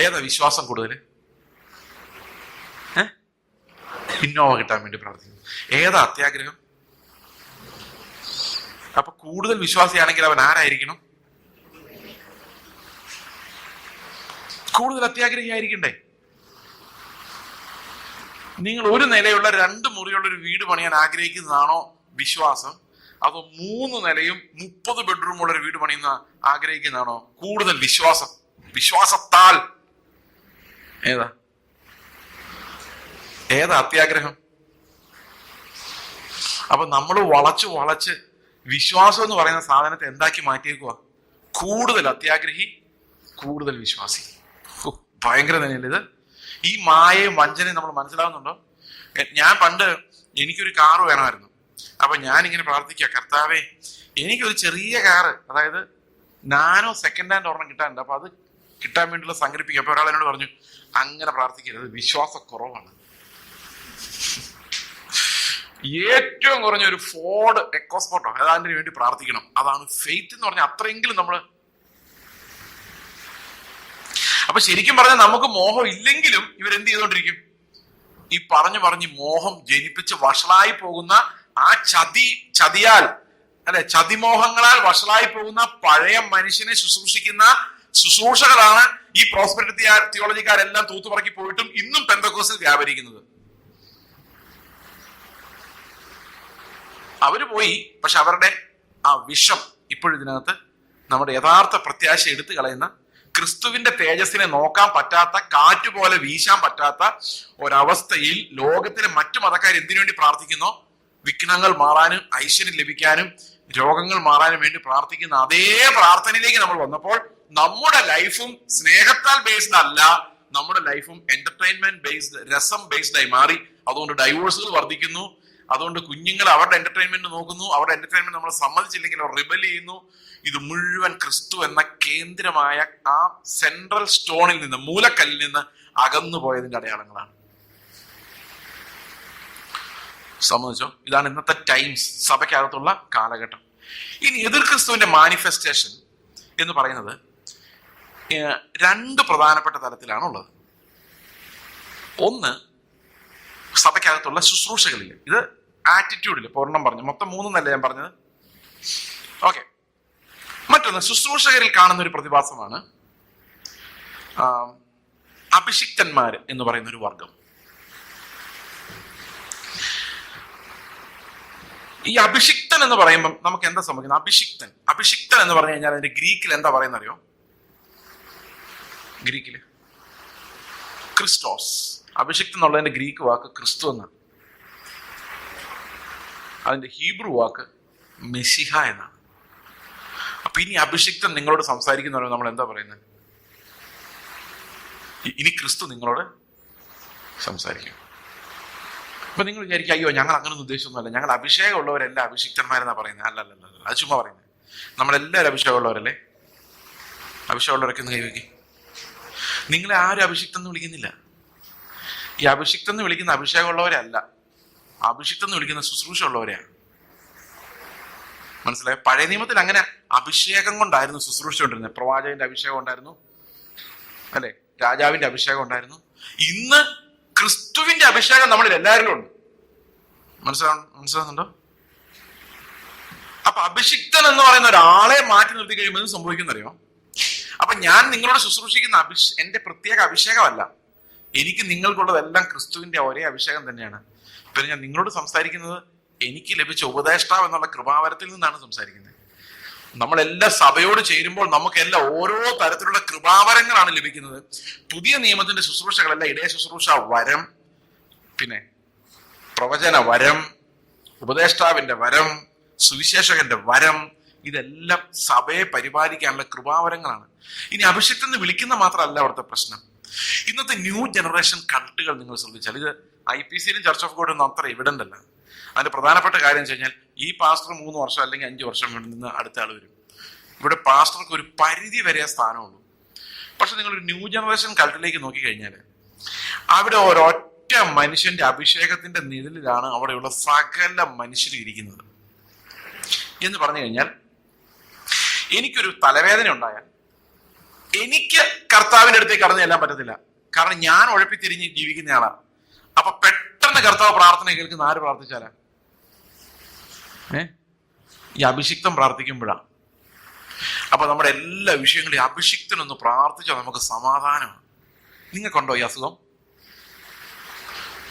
ഏതാ വിശ്വാസം കൂടുതൽ? ഇന്നോവ കിട്ടാൻ വേണ്ടി പ്രാർത്ഥിക്കുന്നു. ഏതാ അത്യാഗ്രഹം? അപ്പൊ കൂടുതൽ വിശ്വാസിയാണെങ്കിൽ അവൻ ആരായിരിക്കണം? കൂടുതൽ അത്യാഗ്രഹിയായിരിക്കണ്ടേ? നിങ്ങൾ ഒരു നിലയുള്ള 2 മുറിയുള്ള ഒരു വീട് പണിയാൻ ആഗ്രഹിക്കുന്നതാണോ വിശ്വാസം? അതോ 3 നിലയും 30 ബെഡ്റൂമുള്ള ഒരു വീട് പണിയുന്ന ആഗ്രഹിക്കുന്നതാണോ കൂടുതൽ വിശ്വാസം? വിശ്വാസത്താൽ ഏതാ അത്യാഗ്രഹം? അപ്പൊ നമ്മൾ വളച്ച് വിശ്വാസം എന്ന് പറയുന്ന സാധനത്തെ എന്താക്കി മാറ്റിയേക്കുക? കൂടുതൽ അത്യാഗ്രഹി, കൂടുതൽ വിശ്വാസി. ഭയങ്കര തന്നെയല്ലേ ഇത്? ഈ മായയും വഞ്ചനയും നമ്മൾ മനസ്സിലാവുന്നുണ്ടോ? ഞാൻ പണ്ട് എനിക്കൊരു കാറ് വേണമായിരുന്നു. അപ്പൊ ഞാനിങ്ങനെ പ്രാർത്ഥിക്കുക, കർത്താവേ എനിക്കൊരു ചെറിയ കാറ്, അതായത് നാനോ സെക്കൻഡ് ഹാൻഡ് ഒരെണ്ണം കിട്ടാനുണ്ട്, അപ്പൊ അത് കിട്ടാൻ വേണ്ടിയുള്ള സംഘടിപ്പിക്കുക. അപ്പൊ ഒരാൾ എന്നോട് പറഞ്ഞു, അങ്ങനെ പ്രാർത്ഥിക്കരുത്, വിശ്വാസക്കുറവാണ്. ഏറ്റവും കുറഞ്ഞ ഒരു ഫോർഡ് എക്കോസ്പോർട്ടോ അതിന് വേണ്ടി പ്രാർത്ഥിക്കണം. അതാണ് ഫെയ്ത്ത് എന്ന് പറഞ്ഞാൽ. അത്രയെങ്കിലും നമ്മള്. അപ്പൊ ശരിക്കും പറഞ്ഞാൽ നമുക്ക് മോഹം ഇല്ലെങ്കിലും ഇവരെന്ത് ചെയ്തോണ്ടിരിക്കും? ഈ പറഞ്ഞ് മോഹം ജനിപ്പിച്ച് വഷളായി പോകുന്ന ആ ചതിയാൽ അല്ലെ, ചതിമോഹങ്ങളാൽ വഷളായി പോകുന്ന പഴയ മനുഷ്യനെ ശുശ്രൂഷിക്കുന്ന ശുശ്രൂഷകളാണ് ഈ പ്രോസ്പെരിറ്റി തിയോളജിക്കാരെല്ലാം തൂത്തുപറക്കി പോയിട്ടും ഇന്നും പെന്തക്കോസ്തിൽ വ്യാപരിക്കുന്നത്. അവര് പോയി, പക്ഷെ അവരുടെ ആ വിഷം ഇപ്പോഴും ഇതിനകത്ത് നമ്മുടെ യഥാർത്ഥ പ്രത്യാശ എടുത്തു കളയുന്ന, ക്രിസ്തുവിന്റെ തേജസ്സിനെ നോക്കാൻ പറ്റാത്ത, കാറ്റുപോലെ വീശാൻ പറ്റാത്ത ഒരവസ്ഥയിൽ ലോകത്തിലെ മറ്റു മതക്കാർ എന്തിനു വേണ്ടി പ്രാർത്ഥിക്കുന്നോ, വിഘ്നങ്ങൾ മാറാനും ഐശ്വര്യം ലഭിക്കാനും രോഗങ്ങൾ മാറാനും വേണ്ടി പ്രാർത്ഥിക്കുന്ന അതേ പ്രാർത്ഥനയിലേക്ക് നമ്മൾ വന്നപ്പോൾ നമ്മുടെ ലൈഫും സ്നേഹത്താൽ ബേസ്ഡ് അല്ല, നമ്മുടെ ലൈഫും എന്റർടൈൻമെന്റ് ബേസ്ഡ്, രസം ബേസ്ഡ് ആയി മാറി. അതുകൊണ്ട് ഡൈവോഴ്സുകൾ വർദ്ധിക്കുന്നു. അതുകൊണ്ട് കുഞ്ഞുങ്ങൾ അവരുടെ എന്റർടൈൻമെന്റ് നോക്കുന്നു. അവരുടെ എന്റർടൈൻമെന്റ് നമ്മൾ സമ്മതിച്ചില്ലെങ്കിൽ അവർ റിബൽ ചെയ്യുന്നു. ഇത് മുഴുവൻ ക്രിസ്തു എന്ന കേന്ദ്രമായ ആ സെൻട്രൽ സ്റ്റോണിൽ നിന്ന്, മൂലക്കല്ലിൽ നിന്ന് അകന്നു പോയതിന്റെ അടയാളങ്ങളാണ്. സമ്മതിച്ചോ? ഇതാണ് ഇന്നത്തെ ടൈംസ്, സഭയ്ക്കകത്തുള്ള കാലഘട്ടം. ഇനി എതിർ ക്രിസ്തുവിന്റെ മാനിഫെസ്റ്റേഷൻ എന്ന് പറയുന്നത് 2 പ്രധാനപ്പെട്ട തലത്തിലാണുള്ളത്. ഒന്ന്, സഭയ്ക്കകത്തുള്ള ശുശ്രൂഷകളിൽ. ഇത് ആറ്റിറ്റ്യൂഡിൽ പൂർണ്ണം പറഞ്ഞു, മൊത്തം 3 എന്നല്ല ഞാൻ പറഞ്ഞത്. ഓക്കെ. മറ്റൊന്ന്, ശുശ്രൂഷകരിൽ കാണുന്ന ഒരു പ്രതിഭാസമാണ് അഭിഷിക്തന്മാര് എന്ന് പറയുന്ന ഒരു വർഗം. ഈ അഭിഷിക്തൻ എന്ന് പറയുമ്പം നമുക്ക് എന്താ സംഭവിക്കുന്നത്? അഭിഷിക്തൻ എന്ന് പറഞ്ഞു കഴിഞ്ഞാൽ അതിന്റെ ഗ്രീക്കിൽ എന്താ പറയുന്ന അറിയോ? ഗ്രീക്കില് ക്രിസ്റ്റോസ്. അഭിഷിക്തൻ എന്നുള്ളതിന്റെ ഗ്രീക്ക് വാക്ക് ക്രിസ്തു എന്നാണ്. അതിന്റെ ഹീബ്രു വാക്ക് മെസ്സിഹ എന്നാണ്. അപ്പൊ ഇനി അഭിഷിക്തൻ നിങ്ങളോട് സംസാരിക്കുന്നവരോ നമ്മൾ എന്താ പറയുന്നത്? ഇനി ക്രിസ്തു നിങ്ങളോട് സംസാരിക്കും. അപ്പൊ നിങ്ങൾ വിചാരിക്കും, അയ്യോ ഞങ്ങൾ അങ്ങനൊന്നും ഉദ്ദേശിച്ചൊന്നുമല്ല, ഞങ്ങൾ അഭിഷേകമുള്ളവരെല്ലാം അഭിഷിക്തന്മാരെന്നാ പറയുന്നത്. അല്ലല്ല, അത് ചുമ്മാ പറയുന്നത്. നമ്മളെല്ലാവരും അഭിഷേകമുള്ളവരല്ലേ? അഭിഷേകമുള്ളവരൊക്കെ ഒന്ന് കൈവയ്ക്കും. നിങ്ങളെ ആരും അഭിഷിക്തം എന്ന് വിളിക്കുന്നില്ല. ഈ അഭിഷിക്തം എന്ന് വിളിക്കുന്ന അഭിഷേകമുള്ളവരെ അല്ല, അഭിഷിക്തം എന്ന് വിളിക്കുന്ന ശുശ്രൂഷ ഉള്ളവരെയാണ്. മനസ്സിലായോ? പഴയ നിയമത്തിൽ അങ്ങനെ അഭിഷേകം കൊണ്ടായിരുന്നു ശുശ്രൂഷ കൊണ്ടിരുന്നത്. പ്രവാചകന്റെ അഭിഷേകം ഉണ്ടായിരുന്നു, അല്ലെ, രാജാവിന്റെ അഭിഷേകം ഉണ്ടായിരുന്നു. ഇന്ന് ക്രിസ്തുവിന്റെ അഭിഷേകം നമ്മളിൽ എല്ലാവരിലും ഉണ്ട്. മനസ്സിലാവുന്നുണ്ടോ? അപ്പൊ അഭിഷിക്തൻ എന്ന് പറയുന്ന ഒരാളെ മാറ്റി നിർത്തി കഴിയുമ്പോൾ എന്ത് സംഭവിക്കുന്നറിയോ? അപ്പൊ ഞാൻ നിങ്ങളോട് ശുശ്രൂഷിക്കുന്ന എന്റെ പ്രത്യേക അഭിഷേകമല്ല, എനിക്ക് നിങ്ങൾക്കുള്ളതെല്ലാം ക്രിസ്തുവിന്റെ ഒരേ അഭിഷേകം തന്നെയാണ്. പിന്നെ ഞാൻ നിങ്ങളോട് സംസാരിക്കുന്നത് എനിക്ക് ലഭിച്ച ഉപദേഷ്ടാവ് എന്നുള്ള കൃപാവരത്തിൽ നിന്നാണ് സംസാരിക്കുന്നത്. നമ്മളെല്ലാം സഭയോട് ചേരുമ്പോൾ നമുക്കെല്ലാം ഓരോ തരത്തിലുള്ള കൃപാവരങ്ങളാണ് ലഭിക്കുന്നത്. പുതിയ നിയമത്തിന്റെ ശുശ്രൂഷകളല്ല, ഇടയ ശുശ്രൂഷ വരം, പിന്നെ പ്രവചന വരം, ഉപദേഷ്ടാവിന്റെ വരം, സുവിശേഷകന്റെ വരം, ഇതെല്ലാം സഭയെ പരിപാലിക്കാനുള്ള കൃപാവരങ്ങളാണ്. ഇനി അഭിഷിക്തം എന്ന് വിളിക്കുന്ന മാത്രമല്ല അവിടുത്തെ പ്രശ്നം. ഇന്നത്തെ ന്യൂ ജനറേഷൻ കൾട്ടുകൾ നിങ്ങൾ ശ്രദ്ധിച്ചാൽ, ഇത് IPCയിലും ചർച്ച് ഓഫ് ഗോഡ് ഒന്നും അത്ര എവിഡന്റ് അല്ല. അതിന്റെ പ്രധാനപ്പെട്ട കാര്യം എന്ന് വെച്ച് കഴിഞ്ഞാൽ, ഈ പാസ്റ്റർ 3 വർഷം അല്ലെങ്കിൽ 5 വർഷം വേണ്ടി നിന്ന് അടുത്ത ആൾ വരും. ഇവിടെ പാസ്റ്റർക്ക് ഒരു പരിധി വരെ സ്ഥാനമുള്ളൂ. പക്ഷെ നിങ്ങളൊരു ന്യൂ ജനറേഷൻ കൾട്ടിലേക്ക് നോക്കിക്കഴിഞ്ഞാൽ അവിടെ ഒരൊറ്റ മനുഷ്യന്റെ അഭിഷേകത്തിന്റെ നിഴലിലാണ് അവിടെയുള്ള സകല മനുഷ്യരും ഇരിക്കുന്നത്. എന്ന് പറഞ്ഞു കഴിഞ്ഞാൽ, എനിക്കൊരു തലവേദന ഉണ്ടായാൽ എനിക്ക് കർത്താവിന്റെ അടുത്തേക്ക് കടന്നു ചെല്ലാൻ പറ്റത്തില്ല, കാരണം ഞാൻ ഉഴപ്പിത്തിരിഞ്ഞ് ജീവിക്കുന്നയാളാണ്. അപ്പൊ പെട്ടെന്ന് കർത്താവ് പ്രാർത്ഥന കേൾക്കുന്ന ആര് പ്രാർത്ഥിച്ചാലാ? ഈ അഭിഷിക്തം പ്രാർത്ഥിക്കുമ്പോഴാണ്. അപ്പൊ നമ്മുടെ എല്ലാ വിഷയങ്ങളും അഭിഷിക്തനൊന്ന് പ്രാർത്ഥിച്ചാൽ നമുക്ക് സമാധാനമാണ്. നിങ്ങൾക്കുണ്ടോ ഈ അസുഖം?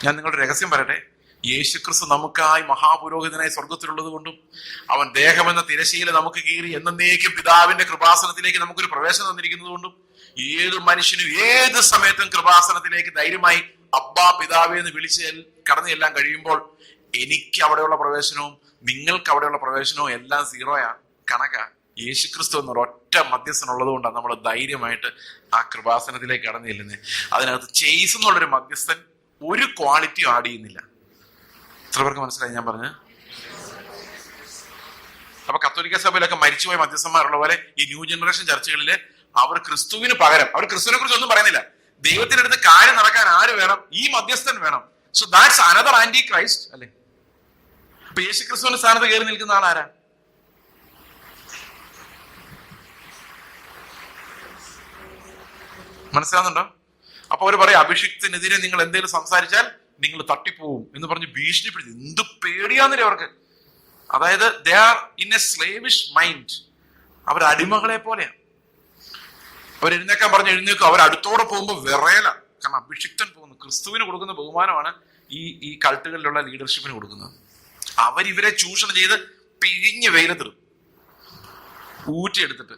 ഞാൻ നിങ്ങളുടെ രഹസ്യം പറയട്ടെ. യേശുക്രിസ്തു നമുക്കായി മഹാപുരോഹിതനായി സ്വർഗത്തിലുള്ളത് കൊണ്ടും അവൻ ദേഹമെന്ന തിരശ്ശീല നമുക്ക് കീറി എന്നേക്കും പിതാവിന്റെ കൃപാസനത്തിലേക്ക് നമുക്കൊരു പ്രവേശനം തന്നിരിക്കുന്നത് കൊണ്ടും ഏത് മനുഷ്യനും ഏത് സമയത്തും കൃപാസനത്തിലേക്ക് ധൈര്യമായി അബ്ബാ പിതാവേ എന്ന് വിളിച്ച് കടന്നു ചെല്ലാൻ കഴിയുമ്പോൾ എനിക്ക് അവിടെയുള്ള പ്രവേശനവും നിങ്ങൾക്ക് അവിടെയുള്ള പ്രവേശനവും എല്ലാം സീറോയാ, കണക്കാ. യേശുക്രിസ്തു എന്നൊരു ഒറ്റ മധ്യസ്ഥൻ ഉള്ളത് കൊണ്ടാണ് നമ്മൾ ധൈര്യമായിട്ട് ആ കൃപാസനത്തിലേക്ക് കടന്നു ചെല്ലുന്നത്. അതിനകത്ത് ചേസ് എന്നുള്ളൊരു മധ്യസ്ഥൻ ഒരു ക്വാളിറ്റിയും ആഡ് ചെയ്യുന്നില്ല. എത്ര പേർക്ക് മനസ്സിലായി ഞാൻ പറഞ്ഞത്? അപ്പൊ കത്തോലിക്ക സഭയിലൊക്കെ മരിച്ചുപോയ മധ്യസ്ഥന്മാരുള്ള പോലെ ഈ ന്യൂ ജനറേഷൻ ചർച്ചകളില് അവർ ക്രിസ്തുവിന് പകരം, അവർ ക്രിസ്തുവിനെ കുറിച്ച് ഒന്നും പറയുന്നില്ല. ദൈവത്തിന്റെ അടുത്ത് കാര്യം നടക്കാൻ ആര് വേണം? ഈ മധ്യസ്ഥൻ വേണം. So that's another antichrist അല്ലെ? അപ്പൊ യേശു ക്രിസ്തുവിന്റെ സ്ഥാനത്ത് കയറി നിൽക്കുന്ന ആളാരാ? മനസ്സിലാവുന്നുണ്ടോ? അപ്പൊ അവര് പറയും അഭിഷിക്തനെതിരെ നിങ്ങൾ എന്തെങ്കിലും സംസാരിച്ചാൽ നിങ്ങൾ തട്ടിപ്പോവും എന്ന് പറഞ്ഞ് ഭീഷണിപ്പെടുത്തി. എന്ത് പേടിയാന്നില്ലേ അവർക്ക്. അതായത് they are in a slavish mind. അവർ അടിമകളെ പോലെയാണ്. അവർ എഴുന്നേക്കാൻ പറഞ്ഞ് എഴുന്നേക്കും. അവർ അടുത്തോടെ പോകുമ്പോൾ വിറയല. കാരണം അഭിഷിക്തൻ പോകുന്നു. ക്രിസ്തുവിന് കൊടുക്കുന്ന ബഹുമാനമാണ് ഈ കൾട്ടുകളിലുള്ള ലീഡർഷിപ്പിന് കൊടുക്കുന്നത്. അവരിവരെ ചൂഷണം ചെയ്ത് പിഴിഞ്ഞ് വെയിലത്തിടും, ഊറ്റിയെടുത്തിട്ട്.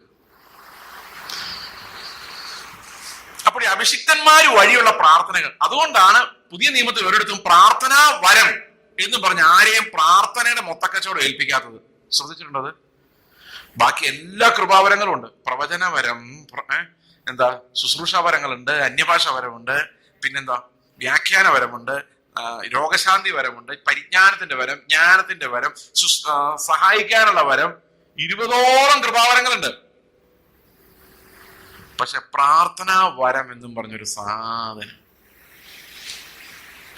അപ്പോൾ ഈ അഭിഷിക്തന്മാർ വഴിയുള്ള പ്രാർത്ഥനകൾ, അതുകൊണ്ടാണ് പുതിയ നിയമത്തിൽ ഒരിടത്തും പ്രാർത്ഥനാ വരം എന്ന് പറഞ്ഞ് ആരെയും പ്രാർത്ഥനയുടെ മൊത്തക്കച്ചവടം ഏൽപ്പിക്കാത്തത്. ശ്രദ്ധിച്ചിട്ടുണ്ടത്? ബാക്കി എല്ലാ കൃപാവരങ്ങളും ഉണ്ട്. പ്രവചന വരം, ശുശ്രൂഷ വരങ്ങളുണ്ട്, അന്യഭാഷ വരമുണ്ട്, പിന്നെന്താ വ്യാഖ്യാന വരമുണ്ട്, രോഗശാന്തി വരമുണ്ട്, പരിജ്ഞാനത്തിന്റെ വരം, ജ്ഞാനത്തിന്റെ വരം, സഹായിക്കാനുള്ള വരം, 20ഓളം കൃപാവരങ്ങളുണ്ട്. പക്ഷെ പ്രാർത്ഥനാ വരം എന്നും പറഞ്ഞൊരു സാധനം,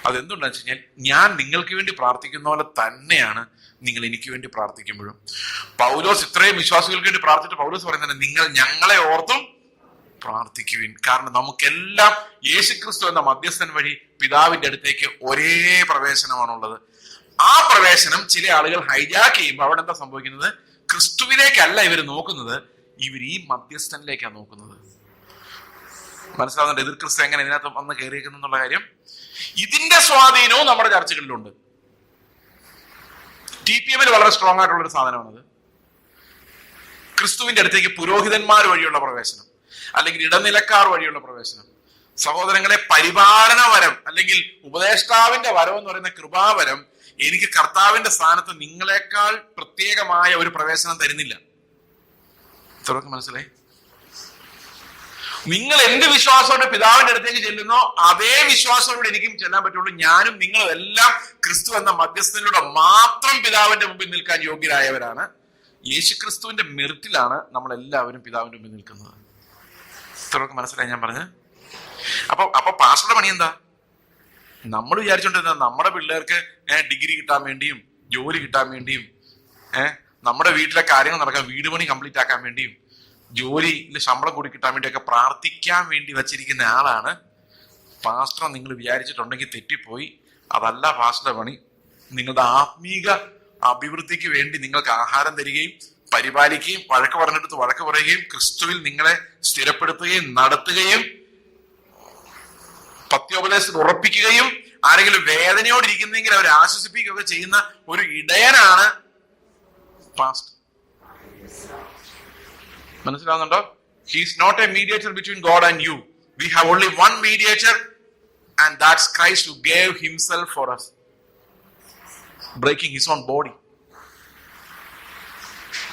അതെന്തുണ്ടാന്ന് വെച്ച് കഴിഞ്ഞാൽ ഞാൻ നിങ്ങൾക്ക് വേണ്ടി പ്രാർത്ഥിക്കുന്ന പോലെ തന്നെയാണ് നിങ്ങൾ എനിക്ക് വേണ്ടി പ്രാർത്ഥിക്കുമ്പോഴും. പൗലോസ് ഇത്രയും വിശ്വാസികൾക്ക് വേണ്ടി പ്രാർത്ഥിച്ചിട്ട് പൗലോസ് പറയുന്നത് നിങ്ങൾ ഞങ്ങളെ ഓർത്തും പ്രാർത്ഥിക്കുവിൻ. കാരണം നമുക്കെല്ലാം യേശുക്രിസ്തു എന്ന മധ്യസ്ഥൻ വഴി പിതാവിന്റെ അടുത്തേക്ക് ഒരേ പ്രവേശനമാണുള്ളത്. ആ പ്രവേശനം ചില ആളുകൾ ഹൈജാക്ക് ചെയ്യുമ്പോൾ അവിടെ എന്താ സംഭവിക്കുന്നത്? ക്രിസ്തുവിലേക്കല്ല ഇവർ നോക്കുന്നത്, ഇവർ ഈ മധ്യസ്ഥനിലേക്കാണ് നോക്കുന്നത്. മനസ്സിലാവുന്നുണ്ട്? എതിർ ക്രിസ്തു എങ്ങനെ ഇതിനകത്ത് വന്ന് കയറിയേക്കുന്നു എന്നുള്ള കാര്യം. ഇതിന്റെ സ്വാധീനവും നമ്മുടെ ചർച്ചകളിലുണ്ട്. TPM വളരെ സ്ട്രോങ് ആയിട്ടുള്ള ഒരു സാധനമാണത്. ക്രിസ്തുവിന്റെ അടുത്തേക്ക് പുരോഹിതന്മാർ വഴിയുള്ള പ്രവേശനം, അല്ലെങ്കിൽ ഇടനിലക്കാർ വഴിയുള്ള പ്രവേശനം. സഹോദരങ്ങളെ, പരിപാലന വരം അല്ലെങ്കിൽ ഉപദേഷ്ടാവിന്റെ വരം എന്ന് പറയുന്ന കൃപാവരം എനിക്ക് കർത്താവിന്റെ സ്ഥാനത്ത് നിങ്ങളെക്കാൾ പ്രത്യേകമായ ഒരു പ്രവേശനം തരുന്നില്ല. ഇത്രയൊക്കെ മനസ്സിലായി? നിങ്ങൾ എന്ത് വിശ്വാസത്തോടെ പിതാവിന്റെ അടുത്തേക്ക് ചെല്ലുന്നോ അതേ വിശ്വാസത്തോടെ എനിക്കും ചെല്ലാൻ പറ്റുള്ളൂ. ഞാനും നിങ്ങളും എല്ലാം ക്രിസ്തു എന്ന മധ്യസ്ഥനിലൂടെ മാത്രം പിതാവിന്റെ മുമ്പിൽ നിൽക്കാൻ യോഗ്യരായവരാണ്. യേശുക്രിസ്തുവിന്റെ മെറിറ്റിലാണ് നമ്മൾ എല്ലാവരും പിതാവിന്റെ മുമ്പിൽ നിൽക്കുന്നത്. ഇത്രയൊക്കെ മനസ്സിലായി ഞാൻ പറഞ്ഞത്? അപ്പൊ പാസ്റ്ററുടെ പണി എന്താ? നമ്മൾ വിചാരിച്ചോണ്ടിരുന്ന നമ്മുടെ പിള്ളേർക്ക് ഡിഗ്രി കിട്ടാൻ വേണ്ടിയും ജോലി കിട്ടാൻ വേണ്ടിയും നമ്മുടെ വീട്ടിലെ കാര്യങ്ങൾ നടക്കാൻ, വീട് പണി കംപ്ലീറ്റ് ആക്കാൻ വേണ്ടിയും ജോലിയിൽ ശമ്പളം കൂടി കിട്ടാൻ വേണ്ടിയൊക്കെ പ്രാർത്ഥിക്കാൻ വേണ്ടി വച്ചിരിക്കുന്ന ആളാണ് പാസ്റ്റർ. നിങ്ങൾ വിചാരിച്ചിട്ടുണ്ടെങ്കിൽ തെറ്റിപ്പോയി. അതല്ല പാസ്റ്ററുടെ പണി. നിങ്ങളുടെ ആത്മീക അഭിവൃദ്ധിക്ക് വേണ്ടി നിങ്ങൾക്ക് ആഹാരം തരികയും പരിപാലിക്കുകയും വഴക്ക് പറഞ്ഞെടുത്ത് വഴക്ക് പറയുകയും ക്രിസ്തുവിൽ നിങ്ങളെ സ്ഥിരപ്പെടുത്തുകയും നടത്തുകയും പത്യോപദേശത്തിൽ ഉറപ്പിക്കുകയും ആരെങ്കിലും വേദനയോടിരിക്കുന്നെങ്കിൽ അവരെ ആശ്വസിപ്പിക്കുകയൊക്കെ ചെയ്യുന്ന ഒരു ഇടയനാണ് പാസ്റ്റർ. മനസ്സിലാവുന്നുണ്ടോ? He is not a mediator between God and you. We have only one mediator, and that's Christ who gave himself for us, breaking his own body.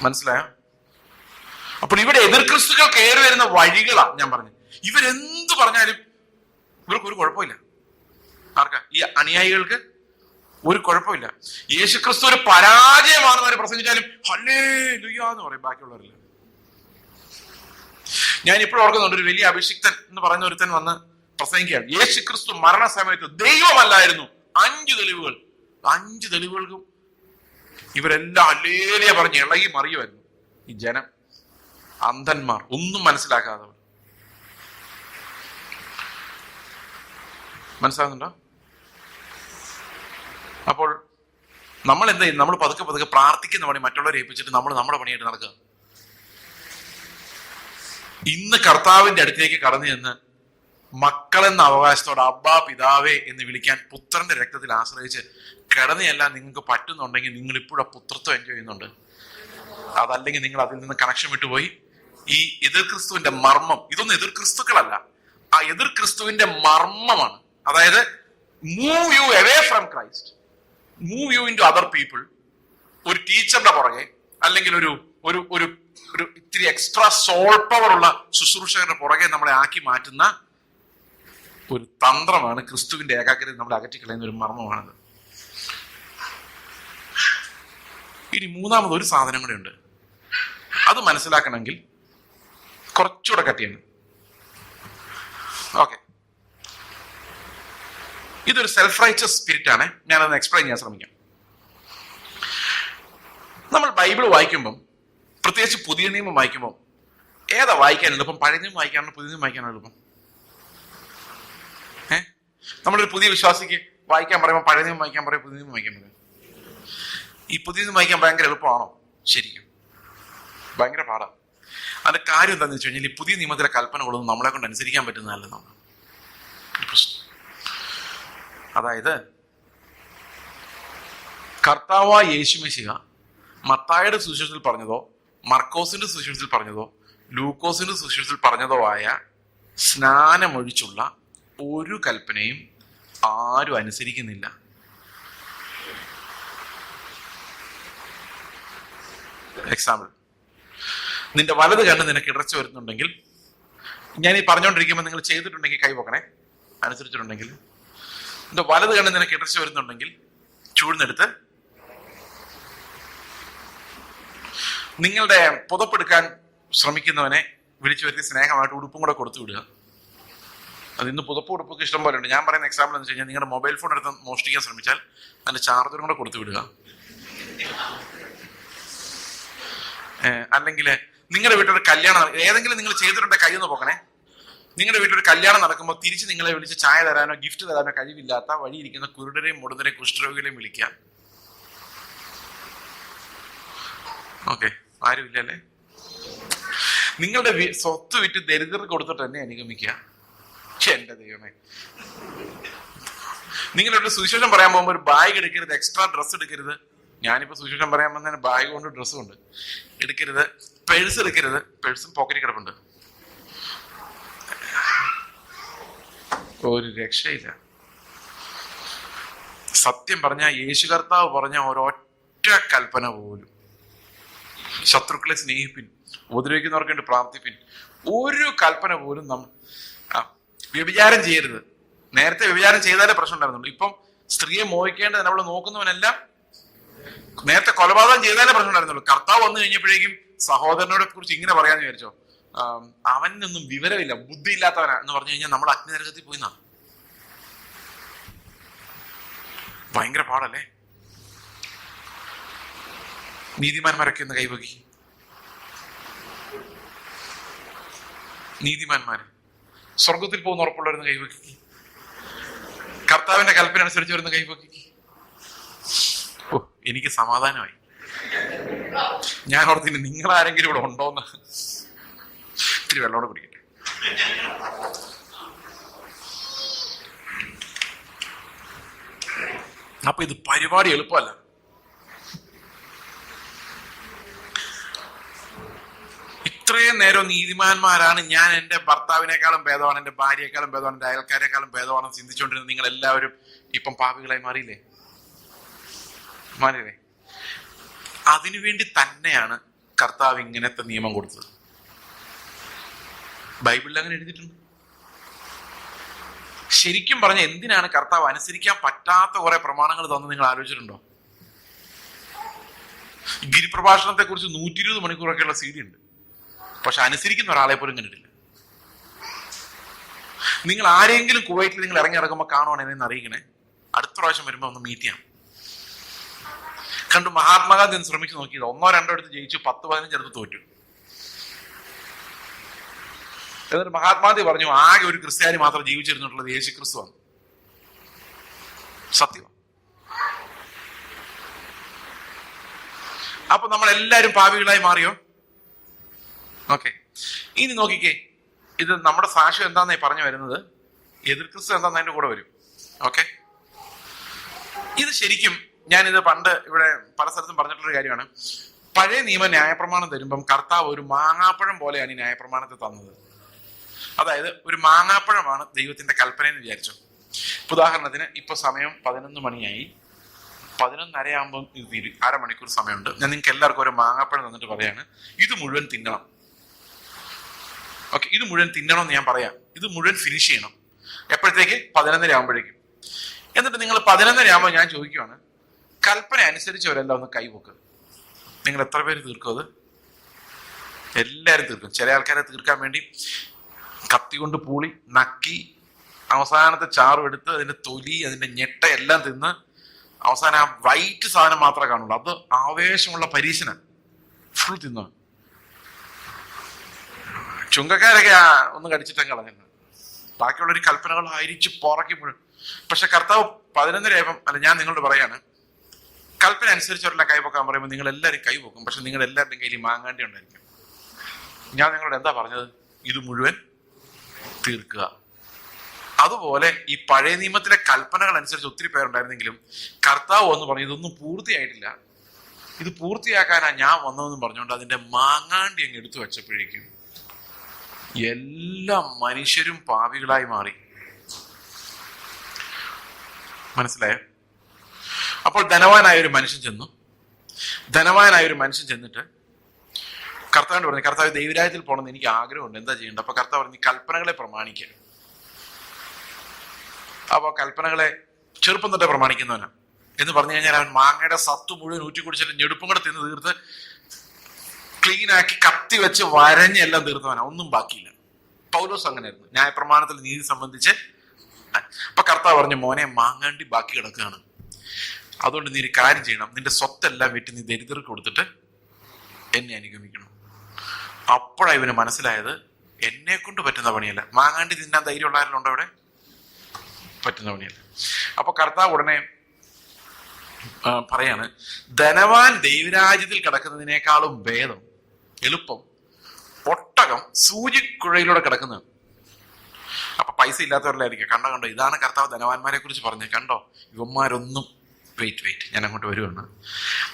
മനസ്സിലായോ? അപ്പോൾ ഇവിടെ എതിർ ക്രിസ്തുക്കൾ കയറി വരുന്ന വഴികളാ ഞാൻ പറഞ്ഞു. ഇവരെന്ത് പറഞ്ഞാലും ഇവർക്ക് ഒരു കുഴപ്പമില്ല. ആർക്കാ? ഈ അനുയായികൾക്ക് ഒരു കുഴപ്പമില്ല. യേശുക്രിസ്തു ഒരു പരാജയമാണെന്ന് അവർ പ്രസംഗിച്ചാലും ഹല്ലേലൂയ എന്ന് പറയും ബാക്കിയുള്ളവരില്ല. ഞാൻ ഇപ്പോഴും ഓർക്കുന്നുണ്ട്, ഒരു വലിയ അഭിഷിക്തൻ എന്ന് പറയുന്ന ഒരുത്തൻ വന്ന് പ്രസംഗിക്കുകയാണ്. യേശുക്രിസ്തു മരണസമയത്ത് ദൈവമല്ലായിരുന്നു. 5 തെളിവുകൾ. 5 തെളിവുകൾക്കും ഇവരെല്ലാം ഹല്ലേലൂയ പറഞ്ഞ് ഇളകി മറിയുമായിരുന്നു. ഈ ജനം, അന്ധന്മാർ, ഒന്നും മനസ്സിലാക്കാത്തവർ. മനസ്സിലാകുന്നുണ്ടോ? അപ്പോൾ നമ്മൾ എന്ത് ചെയ്യും? നമ്മൾ പതുക്കെ പതുക്കെ പ്രാർത്ഥിക്കുന്ന പണി മറ്റുള്ളവരെ ഏൽപ്പിച്ചിട്ട് നമ്മൾ നമ്മുടെ പണിയായിട്ട് നടക്കുക. ഇന്ന് കർത്താവിന്റെ അടുത്തേക്ക് കടന്നു ചെന്ന് മക്കളെന്ന അവകാശത്തോടെ അബ്ബാ പിതാവേ എന്ന് വിളിക്കാൻ പുത്രന്റെ രക്തത്തിൽ ആശ്രയിച്ച് കിടന്നെല്ലാം നിങ്ങൾക്ക് പറ്റുന്നുണ്ടെങ്കിൽ നിങ്ങൾ ഇപ്പോഴും ആ പുത്രത്വം എൻജോയ് ചെയ്യുന്നുണ്ട്. അതല്ലെങ്കിൽ നിങ്ങൾ അതിൽ നിന്ന് കണക്ഷൻ വിട്ടുപോയി. ഈ എതിർ ക്രിസ്തുവിന്റെ മർമ്മം, ഇതൊന്നും എതിർ ക്രിസ്തുക്കളല്ല, ആ എതിർ ക്രിസ്തുവിന്റെ മർമ്മമാണ്. അതായത് move you away from Christ, move you into other people. ഒരു ടീച്ചറിന്റെ പുറകെ അല്ലെങ്കിൽ ഒരു ഒരു ഒരു ഒരു ഇത്തിരി എക്സ്ട്രാ സോൾ പവർ ഉള്ള ശുശ്രൂഷകരുടെ പുറകെ നമ്മളെ ആക്കി മാറ്റുന്ന ഒരു തന്ത്രമാണ് ക്രിസ്തുവിന്റെ ഏകാഗ്രത നമ്മളെ അകറ്റിക്കളയുന്ന ഒരു മർമ്മമാണത്. ഇനി മൂന്നാമത് ഒരു സാധനം കൂടെ ഉണ്ട്. അത് മനസ്സിലാക്കണമെങ്കിൽ കുറച്ചുകൂടെ കട്ടിയാണ്. ഓക്കെ, ഇതൊരു സെൽഫ് റൈച്ചസ് സ്പിരിറ്റ് ആണ്. ഞാനത് എക്സ്പ്ലെയിൻ ചെയ്യാൻ ശ്രമിക്കാം. നമ്മൾ ബൈബിൾ വായിക്കുമ്പം, പ്രത്യേകിച്ച് പുതിയ നിയമം വായിക്കുമ്പോൾ ഏതാ വായിക്കാൻ എളുപ്പം? പഴയ നിയമം വായിക്കാനാണ് പുതിയ നിയമം വായിക്കാനാണ് എളുപ്പം? നമ്മളൊരു പുതിയ വിശ്വാസിക്ക് വായിക്കാൻ പറയുമ്പോൾ പഴയ നിയമം വായിക്കാൻ പറയും, പുതിയ നിയമം വായിക്കാൻ പറയും. ഈ പുതിയ നിയമം വായിക്കാൻ ഭയങ്കര എളുപ്പമാണോ? ശരിക്കും ഭയങ്കര പാടാണ്. അതിന്റെ കാര്യം എന്താണെന്ന് വെച്ച് കഴിഞ്ഞാൽ ഈ പുതിയ നിയമത്തിലെ കൽപ്പനകളൊന്നും നമ്മളെ കൊണ്ട് അനുസരിക്കാൻ പറ്റുന്നതല്ലെന്നാണ് പ്രശ്നം. അതായത് കർത്താവായ യേശുമിശിഹ മത്തായിയുടെ സുവിശേഷത്തിൽ പറഞ്ഞതോ മർക്കോസിന്റെ സുവിശേഷത്തിൽ പറഞ്ഞതോ ലൂക്കോസിന്റെ സുവിശേഷത്തിൽ പറഞ്ഞതോ ആയ സ്നാനമൊഴിച്ചുള്ള ഒരു കൽപ്പനയും ആരും അനുസരിക്കുന്നില്ല. എക്സാമ്പിൾ, നിന്റെ വലത് കണ്ണ് നിനക്ക് ഇടർച്ച വരുന്നുണ്ടെങ്കിൽ, ഞാൻ ഈ പറഞ്ഞുകൊണ്ടിരിക്കുമ്പോൾ നിങ്ങൾ ചെയ്തിട്ടുണ്ടെങ്കിൽ കൈപോക്കണേ, അനുസരിച്ചിട്ടുണ്ടെങ്കിൽ, നിന്റെ വലത് കണ്ണ് നിനക്ക് ഇടർച്ച വരുന്നുണ്ടെങ്കിൽ ചൂഴ്ന്നെടുത്ത് നിങ്ങളുടെ പുതപ്പെടുക്കാൻ ശ്രമിക്കുന്നവനെ വിളിച്ചു വരുത്തി സ്നേഹമായിട്ട് ഉടുപ്പും കൂടെ കൊടുത്തു വിടുക. അത് ഇന്ന് പുതപ്പ് ഉടുപ്പൊക്കെ ഇഷ്ടം പോലെ ഉണ്ട്. ഞാൻ പറയുന്ന എക്സാമ്പിൾ എന്ന് വെച്ച് കഴിഞ്ഞാൽ, നിങ്ങളുടെ മൊബൈൽ ഫോൺ എടുത്ത് മോഷ്ടിക്കാൻ ശ്രമിച്ചാൽ അതിന്റെ ചാർജറും കൂടെ കൊടുത്തു വിടുക. അല്ലെങ്കിൽ നിങ്ങളുടെ വീട്ടിലൊരു കല്യാണം, ഏതെങ്കിലും നിങ്ങൾ ചെയ്തിട്ടുണ്ടെങ്കിൽ കയ്യൊന്ന് പോക്കണേ. നിങ്ങളുടെ വീട്ടിലൊരു കല്യാണം നടക്കുമ്പോൾ തിരിച്ച് നിങ്ങളെ വിളിച്ച് ചായ തരാനോ ഗിഫ്റ്റ് തരാനോ കഴിവില്ലാത്ത വഴിയിരിക്കുന്ന കുരുടരെയും മുടന്തരെയും കുഷ്ഠരോഗികളെയും വിളിക്കുക. ഓക്കെ, ആരുമില്ലല്ലേ? നിങ്ങളുടെ സ്വത്ത് വിറ്റ് ദരിദ്രർക്ക് കൊടുത്തിട്ട് തന്നെ അനുഗമിക്കുക. എന്റെ ദൈവമേ, നിങ്ങളുടെ സുവിശേഷം പറയാൻ പോകുമ്പോൾ ഒരു ബാഗ് എടുക്കരുത്, എക്സ്ട്രാ ഡ്രസ്സ് എടുക്കരുത്. ഞാനിപ്പോ സുവിശേഷം പറയാൻ വന്നതിന് ബാഗ് കൊണ്ട് ഡ്രസ്സും ഉണ്ട്. എടുക്കരുത്. പേഴ്സ് എടുക്കരുത്, പേഴ്സും പോക്കറ്റിൽ കിടപ്പുണ്ട്. ഒരു രക്ഷയില്ല. സത്യം പറഞ്ഞ യേശു കർത്താവ് പറഞ്ഞ ഒരൊറ്റ കൽപ്പന പോലും, ശത്രുക്കളെ സ്നേഹിപ്പിൻ, ഉപദ്രവിക്കുന്നവർക്ക് വേണ്ടി പ്രാർത്ഥിപ്പിൻ, ഒരു കൽപ്പന പോലും വ്യഭിചാരം ചെയ്യരുത്. നേരത്തെ വ്യഭിചാരം ചെയ്താലേ പ്രശ്നം ഉണ്ടായിരുന്നുള്ളൂ. ഇപ്പം സ്ത്രീയെ മോഹിക്കേണ്ടത് നമ്മൾ നോക്കുന്നവനെല്ലാം നേരത്തെ കൊലപാതകം ചെയ്താലേ പ്രശ്നം ഉണ്ടായിരുന്നുള്ളൂ. കർത്താവ് വന്നു കഴിഞ്ഞപ്പോഴേക്കും സഹോദരനോടെ കുറിച്ച് ഇങ്ങനെ പറയാന്ന് വിചാരിച്ചോ, അവനൊന്നും വിവരമില്ല, ബുദ്ധി ഇല്ലാത്തവനാ എന്ന് പറഞ്ഞു കഴിഞ്ഞാൽ നമ്മൾ അഗ്നിനരകത്തിൽ പോയിന്നാ. ഭയങ്കര പാടല്ലേ? നീതിമാന്മാരൊക്കെ ഒന്ന് കൈവക്കി. നീതിമാന്മാര് സ്വർഗത്തിൽ പോകുന്ന ഉറപ്പുള്ളവരെന്ന് കൈവക്കി. കർത്താവിന്റെ കൽപ്പന അനുസരിച്ച് വരുന്ന കൈവക്കി. ഓ, എനിക്ക് സമാധാനമായി. ഞാൻ ഓർത്തിന് നിങ്ങൾ ആരെങ്കിലും ഇവിടെ ഉണ്ടോന്ന്. ഇത്തിരി വെള്ളോടെ കുടിക്കട്ടെ. അപ്പൊ ഇത് പരിപാടി എളുപ്പമല്ല. ഇത്രയും നേരം നീതിമാന്മാരാണ്, ഞാൻ എന്റെ ഭർത്താവിനേക്കാളും ഭേദമാണ്, എന്റെ ഭാര്യയെക്കാളും ഭേദമാണ്, എന്റെ അയൽക്കാരെക്കാളും ഭേദമാണെന്ന് ചിന്തിച്ചുകൊണ്ടിരുന്നത് നിങ്ങൾ എല്ലാവരും ഇപ്പം പാപികളായി മാറിയില്ലേ? മാറിയില്ലേ? അതിനുവേണ്ടി തന്നെയാണ് കർത്താവ് ഇങ്ങനത്തെ നിയമം കൊടുത്തത്. ബൈബിളിൽ അങ്ങനെ എഴുതിയിട്ടുണ്ട്. ശരിക്കും പറഞ്ഞ എന്തിനാണ് കർത്താവ് അനുസരിക്കാൻ പറ്റാത്ത കുറെ പ്രമാണങ്ങൾ തന്നു നിങ്ങൾ ആലോചിച്ചിട്ടുണ്ടോ? ഗിരിപ്രഭാഷണത്തെ കുറിച്ച് 120 മണിക്കൂറൊക്കെയുള്ള CD ഉണ്ട്. പക്ഷെ അനുസരിക്കുന്ന ഒരാളെ പോലും കണ്ടിട്ടില്ല. നിങ്ങൾ ആരെങ്കിലും കുവൈറ്റിൽ നിങ്ങൾ ഇറങ്ങി ഇറങ്ങുമ്പോൾ കാണുവാണെന്ന് അറിയിക്കണേ. അടുത്ത പ്രാവശ്യം വരുമ്പോൾ ഒന്ന് മീറ്റ് ചെയ്യാം. കണ്ടു, മഹാത്മാഗാന്ധി ഒന്ന് ശ്രമിച്ചു നോക്കിയത് 1-2 എടുത്ത് ജയിച്ചു, 10-15 എടുത്ത് തോറ്റു. എന്നിട്ട് മഹാത്മാഗാന്ധി പറഞ്ഞു, ആകെ ഒരു ക്രിസ്ത്യാനി മാത്രം ജീവിച്ചിരുന്നിട്ടുള്ളത് യേശു ക്രിസ്തുവാണ്. സത്യം. അപ്പൊ നമ്മളെല്ലാരും പാപികളായി മാറിയോ? ഓക്കെ, ഇനി നോക്കിക്കേ, ഇത് നമ്മുടെ സാക്ഷ്യം എന്താന്നായി പറഞ്ഞു വരുന്നത്, എതിർ ക്രിസ്തു എന്താന്ന് അതിന്റെ കൂടെ വരും. ഓക്കെ, ഇത് ശരിക്കും ഞാനിത് പണ്ട് ഇവിടെ പല സ്ഥലത്തും പറഞ്ഞിട്ടുള്ള കാര്യമാണ്. പഴയ നിയമ ന്യായപ്രമാണം തരുമ്പം കർത്താവ് ഒരു മാങ്ങാപ്പഴം പോലെയാണ് ഈ ന്യായപ്രമാണത്തെ തന്നത്. അതായത് ഒരു മാങ്ങാപ്പഴമാണ് ദൈവത്തിന്റെ കൽപ്പന എന്ന് വിചാരിച്ചു. ഉദാഹരണത്തിന് ഇപ്പൊ സമയം 11 മണിയായി, 11:30 ആകുമ്പോൾ ഇത് തീരും, അരമണിക്കൂർ സമയമുണ്ട്. ഞാൻ നിങ്ങൾക്ക് എല്ലാവർക്കും ഒരു മാങ്ങാപ്പഴം തന്നിട്ട് പറയാണ്, ഇത് മുഴുവൻ തിന്നണം. ഓക്കെ, ഇത് മുഴുവൻ തിന്നണം എന്ന് ഞാൻ പറയാം. ഇത് മുഴുവൻ ഫിനിഷ് ചെയ്യണം. എപ്പോഴത്തേക്ക്? 11:30 ആകുമ്പോഴേക്കും. എന്നിട്ട് നിങ്ങൾ 11:30 ആകുമ്പോൾ ഞാൻ ചോദിക്കുവാണ്, കൽപ്പന അനുസരിച്ചവരെല്ലാം ഒന്ന് കൈവെക്കുക. നിങ്ങൾ എത്ര പേര് തീർക്കും അത്? എല്ലാവരും തീർക്കും. ചില ആൾക്കാരെ തീർക്കാൻ വേണ്ടി കത്തി കൊണ്ട് പൂളി നക്കി അവസാനത്തെ ചാറും എടുത്ത് അതിന്റെ തൊലി അതിന്റെ ഞെട്ട എല്ലാം തിന്ന് അവസാനം ആ വൈറ്റ് സാധനം മാത്രമേ കാണുള്ളൂ. അത് ആവേശമുള്ള പരീക്ഷന ഫുൾ തിന്നു. ചുങ്കക്കാരൊക്കെ ഒന്ന് കടിച്ചിട്ടങ്ങ് കളഞ്ഞു. ബാക്കിയുള്ളൊരു കൽപ്പനകൾ അരിച്ച് പുറക്കുമ്പോഴും. പക്ഷെ കർത്താവ് 11:30 ആയപ്പം, അല്ല, ഞാൻ നിങ്ങളോട് പറയാണ്, കൽപ്പന അനുസരിച്ചവരെല്ലാം കൈപൊക്കാൻ പറയുമ്പോൾ നിങ്ങൾ എല്ലാവരും കൈപൊക്കും. പക്ഷെ നിങ്ങളുടെ എല്ലാവരുടെയും കയ്യിൽ മാങ്ങാണ്ടി ഉണ്ടായിരിക്കും. ഞാൻ നിങ്ങളോട് എന്താ പറഞ്ഞത്? ഇത് മുഴുവൻ തീർക്കുക. അതുപോലെ ഈ പഴയ നിയമത്തിലെ കൽപ്പനകൾ അനുസരിച്ച് ഒത്തിരി പേരുണ്ടായിരുന്നെങ്കിലും കർത്താവ് എന്ന് പറഞ്ഞു ഇതൊന്നും പൂർത്തിയായിട്ടില്ല, ഇത് പൂർത്തിയാക്കാനാ ഞാൻ വന്നതെന്ന് പറഞ്ഞുകൊണ്ട് അതിന്റെ മാങ്ങാണ്ടി അങ്ങ് എടുത്തു വെച്ചപ്പോഴേക്കും എല്ലാ മനുഷ്യരും പാപികളായി മാറി. മനസ്സിലായോ? അപ്പോൾ ധനവാനായ ഒരു മനുഷ്യൻ ചെന്നിട്ട് കർത്താവിനോട് പറഞ്ഞു, കർത്താവ് ദൈവരാജ്യത്തിൽ പോകണമെന്ന് എനിക്ക് ആഗ്രഹമുണ്ട്, എന്താ ചെയ്യേണ്ടത്? അപ്പൊ കർത്താവ് പറഞ്ഞു, കൽപ്പനകളെ പ്രമാണിക്കുക. അപ്പൊ കൽപ്പനകളെ ചെറുപ്പം തൊട്ടേ പ്രമാണിക്കുന്നവനാ എന്ന് പറഞ്ഞു കഴിഞ്ഞാൽ അവൻ മാങ്ങയുടെ സത്ത് മുഴുവൻ ഊറ്റി കുടിച്ചിട്ട് ഞെടുപ്പും കൂടെ തിന്ന് തീർത്ത് ക്ലീനാക്കി കത്തി വെച്ച് വരഞ്ഞ് എല്ലാം തീർത്തവനാ, ഒന്നും ബാക്കിയില്ല. പൗലോസ് അങ്ങനെയായിരുന്നു, ന്യായപ്രമാണത്തിൽ നീതി സംബന്ധിച്ച്. അപ്പൊ കർത്താവ് പറഞ്ഞു, മോനെ, മാങ്ങാണ്ടി ബാക്കി കിടക്കുകയാണ്, അതുകൊണ്ട് നീ ഒരു കാര്യം ചെയ്യണം, നിന്റെ സ്വത്തെല്ലാം വിറ്റ് നീ ദരിദ്രർക്ക് കൊടുത്തിട്ട് എന്നെ അനുഗമിക്കണം. അപ്പോഴാണ് ഇവന് മനസ്സിലായത്, എന്നെ കൊണ്ട് പറ്റുന്ന പണിയല്ല. മാങ്ങാണ്ടി തിന്നാൻ ധൈര്യമുള്ള ആരെങ്കിലും ഉണ്ടോ ഇവിടെ? പറ്റുന്ന പണിയല്ല. അപ്പൊ കർത്താവ് ഉടനെ പറയാണ്, ധനവാൻ ദൈവരാജ്യത്തിൽ കിടക്കുന്നതിനേക്കാളും ഭേദം, എളുപ്പം ഒട്ടകം സൂചിക്കുഴയിലൂടെ കിടക്കുന്നത്. അപ്പൊ പൈസ ഇല്ലാത്തവരിലായിരിക്കും. കണ്ടോ, ഇതാണ് കർത്താവ് ധനവാന്മാരെ കുറിച്ച് പറഞ്ഞത്. കണ്ടോ, ഇവന്മാരൊന്നും വെയിറ്റ് ഞാൻ അങ്ങോട്ട് വരുവാണ്.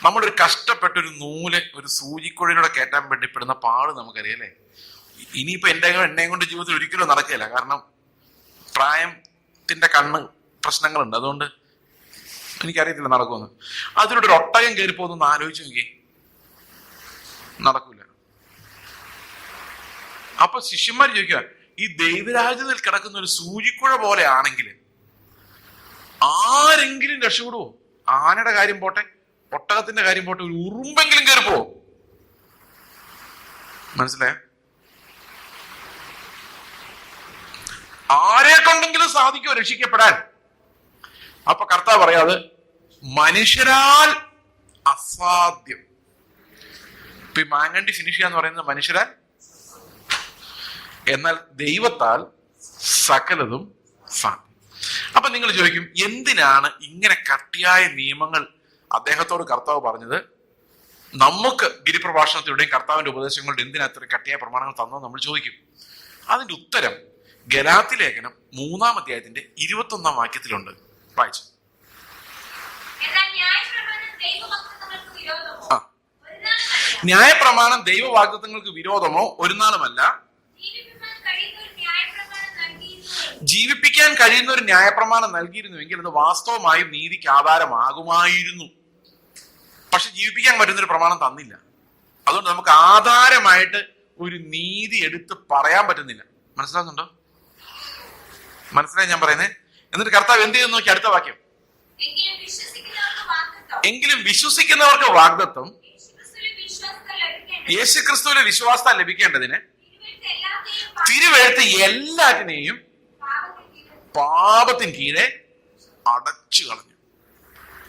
നമ്മളൊരു കഷ്ടപ്പെട്ടൊരു നൂല് ഒരു സൂചിക്കുഴയിലൂടെ കയറ്റാൻ വേണ്ടി പെടുന്ന പാട് നമുക്കറിയാം, അല്ലേ? ഇനിയിപ്പോ എന്നെയും കൊണ്ട് ജീവിതത്തിൽ ഒരിക്കലും നടക്കില്ല. കാരണം പ്രായത്തിന്റെ കണ്ണ് പ്രശ്നങ്ങളുണ്ട്. അതുകൊണ്ട് എനിക്കറിയത്തില്ല നടക്കുമെന്ന്. അതിലൂടെ ഒരു ഒട്ടകം കയറി പോകുന്നൊന്ന് ആലോചിച്ച് നോക്കി, നടക്കൂല. അപ്പൊ ശിഷ്യന്മാർ ചോദിക്കുക, ഈ ദൈവരാജ്യത്തിൽ കിടക്കുന്ന ഒരു സൂചിക്കുഴ പോലെ ആണെങ്കിൽ ആരെങ്കിലും രക്ഷപ്പെടുവോ? ആനയുടെ കാര്യം പോട്ടെ, ഒട്ടകത്തിന്റെ കാര്യം പോട്ടെ, ഒരു ഉറുമ്പെങ്കിലും കയറി പോവോ? മനസ്സിലായോ? ആരെ കൊണ്ടെങ്കിലും സാധിക്കുമോ രക്ഷിക്കപ്പെടാൻ? അപ്പൊ കർത്താവ് പറയാതെ മനുഷ്യരാൽ അസാധ്യം. ഇപ്പൊ ഈ മാങ്ങണ്ടി ഫിനിഷ് ചെയ്യാന്ന് പറയുന്നത് മനുഷ്യരാൽ, എന്നാൽ ദൈവത്താൽ സകലതും സാധ്യം. അപ്പൊ നിങ്ങൾ ചോദിക്കും, എന്തിനാണ് ഇങ്ങനെ കട്ടിയായ നിയമങ്ങൾ അദ്ദേഹത്തോട് കർത്താവ് പറഞ്ഞത്? നമുക്ക് ഗിരിപ്രഭാഷണത്തിലൂടെയും കർത്താവിന്റെ ഉപദേശങ്ങളുടെ എന്തിനാ അത്ര കട്ടിയായ പ്രമാണങ്ങൾ തന്നോ നമ്മൾ ചോദിക്കും. അതിന്റെ ഉത്തരം ഗലാത്യ ലേഖനം 3-ാം അധ്യായത്തിന്റെ 21-ാം വാക്യത്തിലുണ്ട്. വായിച്ചു. ന്യായപ്രമാണം ദൈവവാഗ്ദത്തങ്ങൾക്ക് വിരോധമോ ഒരു നാളുമല്ല, ജീവിപ്പിക്കാൻ കഴിയുന്ന ഒരു ന്യായപ്രമാണം നൽകിയിരുന്നുവെങ്കിൽ അത് വാസ്തവമായും നീതിക്ക് ആധാരമാകുമായിരുന്നു. പക്ഷെ ജീവിപ്പിക്കാൻ പറ്റുന്നൊരു പ്രമാണം തന്നില്ല. അതുകൊണ്ട് നമുക്ക് ആധാരമായിട്ട് ഒരു നീതി എടുത്ത് പറയാൻ പറ്റുന്നില്ല. മനസ്സിലാകുന്നുണ്ടോ? മനസ്സിലായി ഞാൻ പറയുന്നത്? എന്നിട്ട് കർത്താവ് എന്ത് ചെയ്യുന്നു നോക്കി, അടുത്ത വാക്യം, എങ്കിലും വിശ്വസിക്കുന്നവർക്ക് വാഗ്ദത്തം യേശുക്രിസ്തുവിലെ വിശ്വാസത്താൽ ലഭിക്കേണ്ടതിന് തിരുവെഴുത്ത് എല്ലാറ്റിനെയും പാപത്തിന് കീഴെ അടച്ചു കളഞ്ഞു.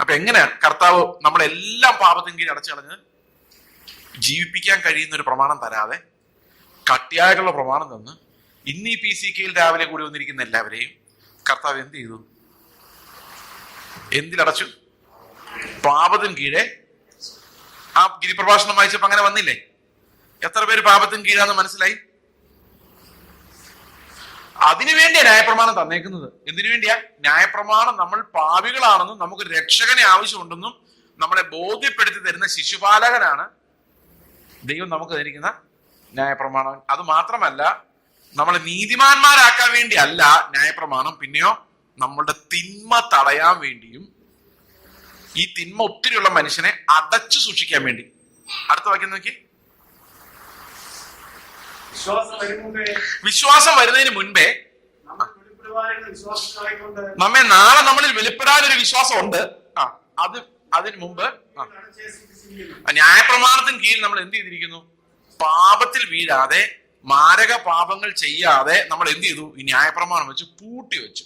അപ്പൊ എങ്ങനെയാ കർത്താവ് നമ്മളെല്ലാം പാപത്തിന് കീഴെ അടച്ചു കളഞ്ഞത്? ജീവിപ്പിക്കാൻ കഴിയുന്ന ഒരു പ്രമാണം തരാതെ കട്ടിയായിട്ടുള്ള പ്രമാണം തന്ന് ഇന്ന് ഈ PCKയിൽ രാവിലെ കൂടി വന്നിരിക്കുന്ന എല്ലാവരെയും കർത്താവ് എന്ത് ചെയ്തു? എന്തിലടച്ചു? പാപത്തിന് കീഴെ. ആ ഗിരിപ്രഭാഷണം വായിച്ചപ്പോ അങ്ങനെ വന്നില്ലേ? എത്ര പേര് പാപത്തിന് കീഴാന്ന് മനസ്സിലായി? അതിനുവേണ്ടിയാ ന്യായപ്രമാണം തന്നേക്കുന്നത്. എന്തിനു വേണ്ടിയാ? ന്യായപ്രമാണം നമ്മൾ പാപികളാണെന്നും നമുക്ക് രക്ഷകനെ ആവശ്യമുണ്ടെന്നും നമ്മളെ ബോധ്യപ്പെടുത്തി തരുന്ന ശിശുപാലകനാണ് ദൈവം നമുക്ക് തന്നിരിക്കുന്ന ന്യായപ്രമാണം. അത് മാത്രമല്ല, നമ്മളെ നീതിമാന്മാരാക്കാൻ വേണ്ടി അല്ല ന്യായപ്രമാണം, പിന്നെയോ നമ്മളുടെ തിന്മ തടയാൻ വേണ്ടിയും ഈ തിന്മ ഒത്തിരിയുള്ള മനുഷ്യനെ അടച്ചു സൂക്ഷിക്കാൻ വേണ്ടി. അടുത്ത വാക്യം നോക്കി. വിശ്വാസം വരുന്നതിന് മുൻപേ നമ്മെ നാളെ നമ്മളിൽ വെളിപ്പെടാനൊരു വിശ്വാസം ഉണ്ട്. അതിന് മുമ്പ് ന്യായപ്രമാണത്തിന് കീഴിൽ നമ്മൾ എന്ത് ചെയ്തിരിക്കുന്നു? പാപത്തിൽ വീഴാതെ, മാരക പാപങ്ങൾ ചെയ്യാതെ നമ്മൾ എന്ത് ചെയ്തു? ഈ ന്യായപ്രമാണം വെച്ച് പൂട്ടി വെച്ചു.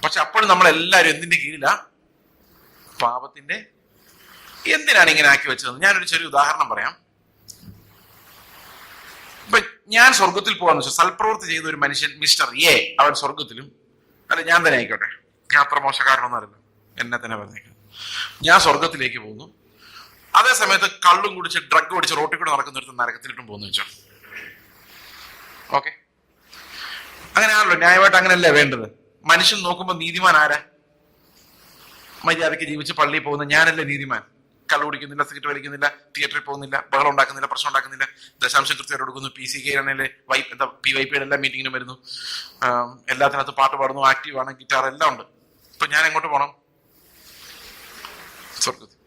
പക്ഷെ അപ്പോഴും നമ്മളെല്ലാവരും എന്തിന്റെ കീഴിലാ? പാപത്തിന്റെ. എന്തിനാണ് ഇങ്ങനെ ആക്കി വെച്ചത്? ഞാനൊരു ചെറിയ ഉദാഹരണം പറയാം. ഇപ്പൊ ഞാൻ സ്വർഗത്തിൽ പോകാന്ന് വെച്ചാൽ, സൽപ്രവൃത്തി ചെയ്ത ഒരു മനുഷ്യൻ, മിസ്റ്റർ എ, അവൻ സ്വർഗത്തിലും, അല്ല ഞാൻ തന്നെ ആയിക്കോട്ടെ, ഞാൻ അത്ര മോശക്കാരനൊന്നും അറിയില്ല, എന്നെ തന്നെ പറഞ്ഞേക്കാം, ഞാൻ സ്വർഗത്തിലേക്ക് പോകുന്നു. അതേ സമയത്ത് കള്ളും കുടിച്ച് ഡ്രഗ് കുടിച്ച് റോട്ടിൽ കൂടെ നടക്കുന്നൊരു നരകത്തിലിട്ടും പോകുന്നു വെച്ചോ. ഓക്കെ, അങ്ങനെയാണല്ലോ ന്യായമായിട്ട്, അങ്ങനെയല്ലേ വേണ്ടത്? മനുഷ്യൻ നോക്കുമ്പോ നീതിമാൻ ആരാ? മര്യാദയ്ക്ക് ജീവിച്ച് പള്ളിയിൽ പോകുന്ന ഞാനല്ലേ നീതിമാൻ? കള്ളു കുടിക്കുന്നില്ല, സിഗരറ്റ് വലിക്കുന്നില്ല, തിയേറ്ററിൽ പോകുന്നില്ല, ബഹളം ഉണ്ടാക്കുന്നില്ല, പ്രശ്നം ഉണ്ടാക്കുന്നില്ല, ദശാംശം കൃത്യമായിട്ട് കൊടുക്കുന്നു, PCK ആണെങ്കില് PYP എല്ലാ മീറ്റിങ്ങിനും വരുന്നു, എല്ലാത്തിനകത്ത് പാട്ട് പാടുന്നു, ആക്റ്റീവ് ആണ്, ഗിറ്റാർ എല്ലാം ഉണ്ട്. ഇപ്പൊ ഞാൻ എങ്ങോട്ട് പോകണം? സ്വർഗത്തിൽ.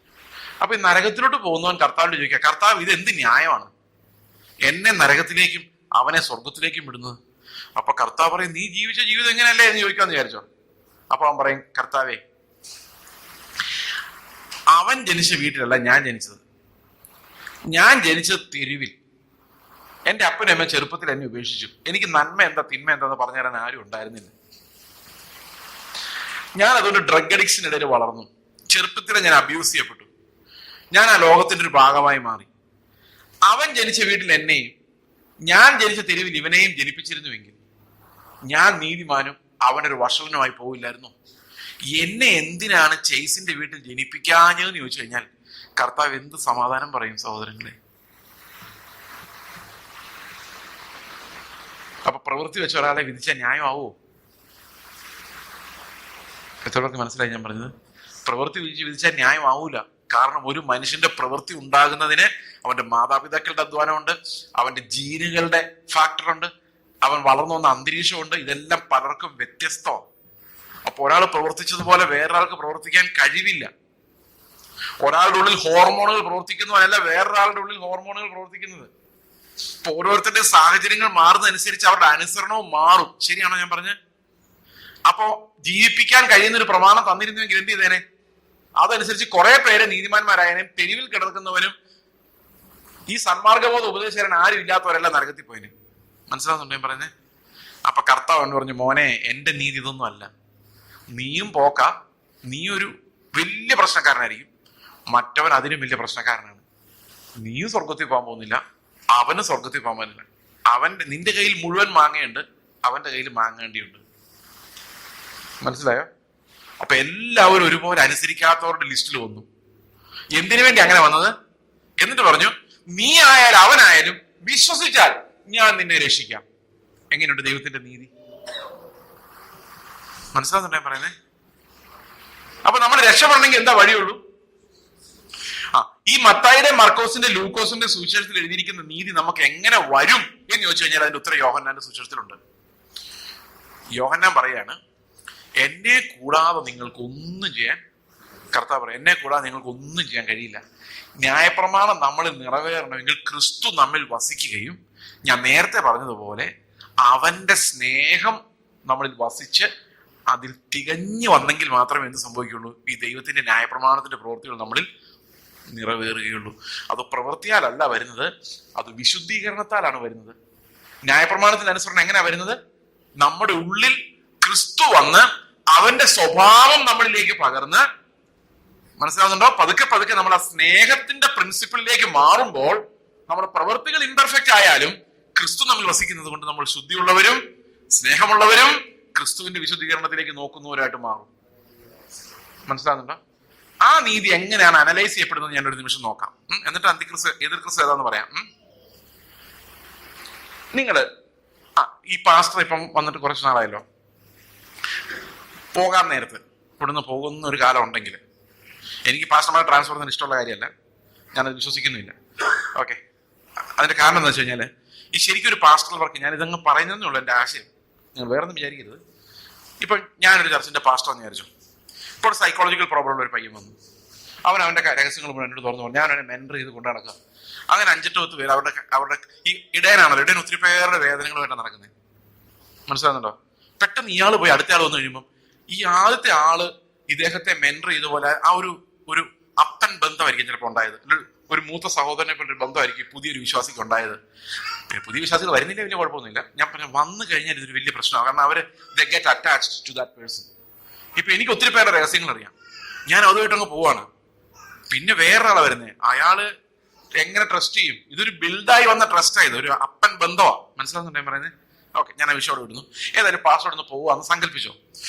അപ്പൊ ഈ നരകത്തിലോട്ട് പോകുന്നവൻ കർത്താവിനോട് ചോദിക്കുക, കർത്താവ് ഇത് എന്ത് ന്യായമാണ് എന്നെ നരകത്തിലേക്കും അവനെ സ്വർഗത്തിലേക്കും വിടുന്നത്? അപ്പൊ കർത്താവ് പറയും, നീ ജീവിച്ച ജീവിതം എങ്ങനെയല്ലേ എന്ന് ചോദിക്കാന്ന് വിചാരിച്ചോ. അപ്പൊ അവൻ പറയും, കർത്താവേ, അവൻ ജനിച്ച വീട്ടിലല്ല ഞാൻ ജനിച്ചത്, ഞാൻ ജനിച്ചത് തെരുവിൽ. എന്റെ അപ്പനും അമ്മ ചെറുപ്പത്തിൽ എന്നെ ഉപേക്ഷിച്ചു. എനിക്ക് നന്മ എന്താ തിന്മ എന്താന്ന് പറഞ്ഞു തരാൻ ആരും ഉണ്ടായിരുന്നില്ല. ഞാൻ അതുകൊണ്ട് ഡ്രഗ് അഡിക്ഷനിടയിൽ വളർന്നു. ചെറുപ്പത്തിൽ ഞാൻ അബ്യൂസ് ചെയ്യപ്പെട്ടു. ഞാൻ ആ ലോകത്തിന്റെ ഒരു ഭാഗമായി മാറി. അവൻ ജനിച്ച വീട്ടിൽ എന്നെയും ഞാൻ ജനിച്ച തെരുവിൽ ഇവനെയും ജനിപ്പിച്ചിരുന്നുവെങ്കിൽ ഞാൻ നീതിമാനും അവനൊരു വഷളനുമായി പോവില്ലായിരുന്നു. എന്നെ എന്തിനാണ് ചേസിന്റെ വീട്ടിൽ ജനിപ്പിക്കാഞ്ഞെന്ന് ചോദിച്ചു കഴിഞ്ഞാൽ കർത്താവ് എന്ത് സമാധാനം പറയും സഹോദരങ്ങളെ? അപ്പൊ പ്രവൃത്തി വെച്ച ഒരാളെ വിധിച്ച ന്യായമാവോ? എത്രയൊക്കെ മനസ്സിലായി ഞാൻ പറഞ്ഞത്? പ്രവൃത്തി വിധിച്ചാൽ ന്യായമാവൂല. കാരണം ഒരു മനുഷ്യന്റെ പ്രവൃത്തി ഉണ്ടാകുന്നതിന് അവന്റെ മാതാപിതാക്കളുടെ അധ്വാനമുണ്ട്, അവന്റെ ജീനുകളുടെ ഫാക്ടറുണ്ട്, അവൻ വളർന്നു വന്ന അന്തരീക്ഷമുണ്ട്. ഇതെല്ലാം പലർക്കും വ്യത്യസ്തമാണ്. അപ്പൊ ഒരാൾ പ്രവർത്തിച്ചതുപോലെ വേറൊരാൾക്ക് പ്രവർത്തിക്കാൻ കഴിവില്ല. ഒരാളുടെ ഉള്ളിൽ ഹോർമോണുകൾ പ്രവർത്തിക്കുന്നതല്ല വേറൊരാളുടെ ഉള്ളിൽ ഹോർമോണുകൾ പ്രവർത്തിക്കുന്നത്. ഇപ്പൊ ഓരോരുത്തരുടെ സാഹചര്യങ്ങൾ മാറുന്നതനുസരിച്ച് അവരുടെ അനുസരണവും മാറും. ശരിയാണോ ഞാൻ പറഞ്ഞത്? അപ്പോ ജീവിപ്പിക്കാൻ കഴിയുന്ന ഒരു പ്രമാണം തന്നിരുന്നുവെങ്കിൽ എന്ത് ചെയ്തേനെ? അതനുസരിച്ച് കുറെ പേരെ നീതിമാന്മാരായനും തെരുവിൽ കിടക്കുന്നവനും ഈ സന്മാർഗബോധ ഉപദേശകരൻ ആരും ഇല്ലാത്തവരെല്ലാം നരകത്തിൽ പോയിന്. മനസ്സിലാവുന്നുണ്ടോ ഞാൻ പറയുന്നത്? അപ്പൊ കർത്താവ് എന്ന് പറഞ്ഞു, മോനെ, എന്റെ നീതി ഇതൊന്നും അല്ല. നീയും പോക്ക, നീ ഒരു വലിയ പ്രശ്നക്കാരനായിരിക്കും, മറ്റവൻ അതിനും വലിയ പ്രശ്നക്കാരനാണ്. നീയും സ്വർഗത്തിൽ പോകാൻ പോകുന്നില്ല, അവന് സ്വർഗത്തിൽ പോകാൻ പോകുന്നില്ല. നിന്റെ കയ്യിൽ മുഴുവൻ മാങ്ങയുണ്ട്, അവന്റെ കയ്യിൽ മാങ്ങേണ്ടിയുണ്ട്. മനസ്സിലായോ? അപ്പൊ എല്ലാവരും ഒരുപോലെ അനുസരിക്കാത്തവരുടെ ലിസ്റ്റിൽ വന്നു. എന്തിനു വേണ്ടി അങ്ങനെ വന്നത്? എന്നിട്ട് പറഞ്ഞു, നീ ആയാലും അവനായാലും വിശ്വസിച്ചാൽ ഞാൻ നിന്നെ രക്ഷിക്കാം. എങ്ങനെയുണ്ട് ദൈവത്തിന്റെ നീതി? മനസ്സിലാവുന്നുണ്ടോ പറയുന്നേ? അപ്പൊ നമ്മൾ രക്ഷപ്പെടണമെങ്കിൽ എന്താ വഴിയുള്ളൂ? ഈ മത്തായിയുടെ, മർക്കോസിന്റെ, ലൂക്കോസിന്റെ സുവിശേഷത്തിൽ എഴുതിയിരിക്കുന്ന നീതി നമുക്ക് എങ്ങനെ വരും എന്ന് ചോദിച്ചു കഴിഞ്ഞാൽ അതിന്റെ ഉത്തരം യോഹന്നാന്റെ സുവിശേഷത്തിലുണ്ട്. യോഹന്നാൻ പറയാണ്, എന്നെ കൂടാതെ നിങ്ങൾക്ക് ഒന്നും ചെയ്യാൻ, കർത്താവ് പറയാം, എന്നെ കൂടാതെ നിങ്ങൾക്ക് ഒന്നും ചെയ്യാൻ കഴിയില്ല. ന്യായപ്രമാണം നമ്മളിൽ നിറവേറണമെങ്കിൽ ക്രിസ്തു നമ്മിൽ വസിക്കുകയും, ഞാൻ നേരത്തെ പറഞ്ഞതുപോലെ അവന്റെ സ്നേഹം നമ്മളിൽ വസിച്ച് അതിൽ തികഞ്ഞു വന്നെങ്കിൽ മാത്രമേ എന്ത് സംഭവിക്കുള്ളൂ? ഈ ദൈവത്തിന്റെ ന്യായപ്രമാണത്തിന്റെ പ്രവൃത്തികൾ നമ്മളിൽ നിറവേറുകയുള്ളൂ. അത് പ്രവൃത്തിയാലല്ല വരുന്നത്, അത് വിശുദ്ധീകരണത്താലാണ് വരുന്നത്. ന്യായപ്രമാണത്തിന്റെ അനുസരണം എങ്ങനെയാ വരുന്നത്? നമ്മുടെ ഉള്ളിൽ ക്രിസ്തു വന്ന് അവന്റെ സ്വഭാവം നമ്മളിലേക്ക് പകർന്ന്, മനസ്സിലാവുന്നുണ്ടോ? പതുക്കെ പതുക്കെ നമ്മൾ ആ സ്നേഹത്തിന്റെ പ്രിൻസിപ്പിളിലേക്ക് മാറുമ്പോൾ നമ്മുടെ പ്രവൃത്തികൾ ഇംപെർഫെക്റ്റ് ആയാലും ക്രിസ്തു നമ്മൾ വസിക്കുന്നത് കൊണ്ട് നമ്മൾ ശുദ്ധിയുള്ളവരും സ്നേഹമുള്ളവരും ക്രിസ്തുവിന്റെ വിശുദ്ധീകരണത്തിലേക്ക് നോക്കുന്നവരായിട്ട് മാറും. മനസ്സിലാകുന്നുണ്ടോ? ആ നീതി എങ്ങനെയാണ് അനലൈസ് ചെയ്യപ്പെടുന്നത് ഞാൻ ഒരു നിമിഷം നോക്കാം. എന്നിട്ട് എതിർ ക്രിസ്തു ഏതാന്ന് പറയാം. നിങ്ങള് ഈ പാസ്റ്റർ ഇപ്പം വന്നിട്ട് കുറച്ച് നാളായല്ലോ. പോകാൻ നേരത്ത് ഇവിടുന്ന് പോകുന്ന ഒരു കാലം ഉണ്ടെങ്കിൽ, എനിക്ക് പാസ്റ്റർമാരെ ട്രാൻസ്ഫർ ചെയ്യുന്നത് ഇഷ്ടമുള്ള കാര്യമല്ല, ഞാനത് വിശ്വസിക്കുന്നില്ല. ഓക്കെ, അതിന്റെ കാരണം എന്താ വെച്ച് കഴിഞ്ഞാല്, ഈ ശരിക്കും ഒരു പാസ്റ്റർ വർക്ക്, ഞാൻ ഇതങ്ങ് പറയുന്നതേ ഉള്ളൂ എൻ്റെ ആശയം, നിങ്ങൾ വേറെ ഒന്നും വിചാരിക്കരുത്. ഇപ്പൊ ഞാനൊരു ചർച്ചിന്റെ പാസ്റ്റർ എന്ന് വിചാരിച്ചു. ഇപ്പോൾ സൈക്കോളജിക്കൽ പ്രോബ്ലം ഉള്ള ഒരു പയ്യൻ വന്നു. അവന്റെ രഹസ്യങ്ങൾ മുഴുവൻ എന്നോട് തുറന്നു പറഞ്ഞു. ഞാൻ അവനെ മെന്റർ ചെയ്ത് കൊണ്ടു നടക്കുക. അങ്ങനെ 5-8 പേര് അവരുടെ ഈ ഇടയനാണല്ലോ, ഇടയൻ ഒത്തിരി പേരുടെ വേദനകളുമായിട്ടാണ് നടക്കുന്നത്. മനസ്സിലാകുന്നുണ്ടോ? പെട്ടെന്ന് ഇയാൾ പോയി അടുത്ത ആൾ വന്നു കഴിയുമ്പോൾ ഈ ആദ്യത്തെ ആള് ഇദ്ദേഹത്തെ മെന്റർ ചെയ്ത പോലെ ആ ഒരു അപ്പൻ ബന്ധമായിരിക്കും ചിലപ്പോൾ ഉണ്ടായത്. ഒരു മൂത്ത സഹോദരനെ പോലെ ഒരു ബന്ധമായിരിക്കും പുതിയൊരു വിശ്വാസിക്ക് ഉണ്ടായത്. പുതിയ വിശ്വാസികൾ വരുന്നില്ല, വലിയ കുഴപ്പമൊന്നുമില്ല. ഞാൻ പറഞ്ഞ വന്നു കഴിഞ്ഞാൽ ഇതൊരു വലിയ പ്രശ്നമാണ്. കാരണം അവര് they get attached to that person. ഇപ്പൊ എനിക്ക് ഒത്തിരി പേരുടെ രഹസ്യങ്ങൾ അറിയാം, ഞാൻ അതുമായിട്ടങ്ങ് പോവാണ്. പിന്നെ വേറൊരാളെ വരുന്നേ, അയാള് എങ്ങനെ ട്രസ്റ്റ് ചെയ്യും? ഇതൊരു ബിൽഡായി വന്ന ട്രസ്റ്റ് ആയത്, ഒരു അപ്പൻ ബന്ധമാണ്. മനസ്സിലാകുന്നുണ്ടോ ഞാൻ പറയുന്നത്? ഓക്കെ, ഞാൻ ആ വിഷയോട് വിടുന്നു. ഏതായാലും പാസ്റ്റർ ഒന്ന് പോവാന്ന് സങ്കല്പിച്ചോ.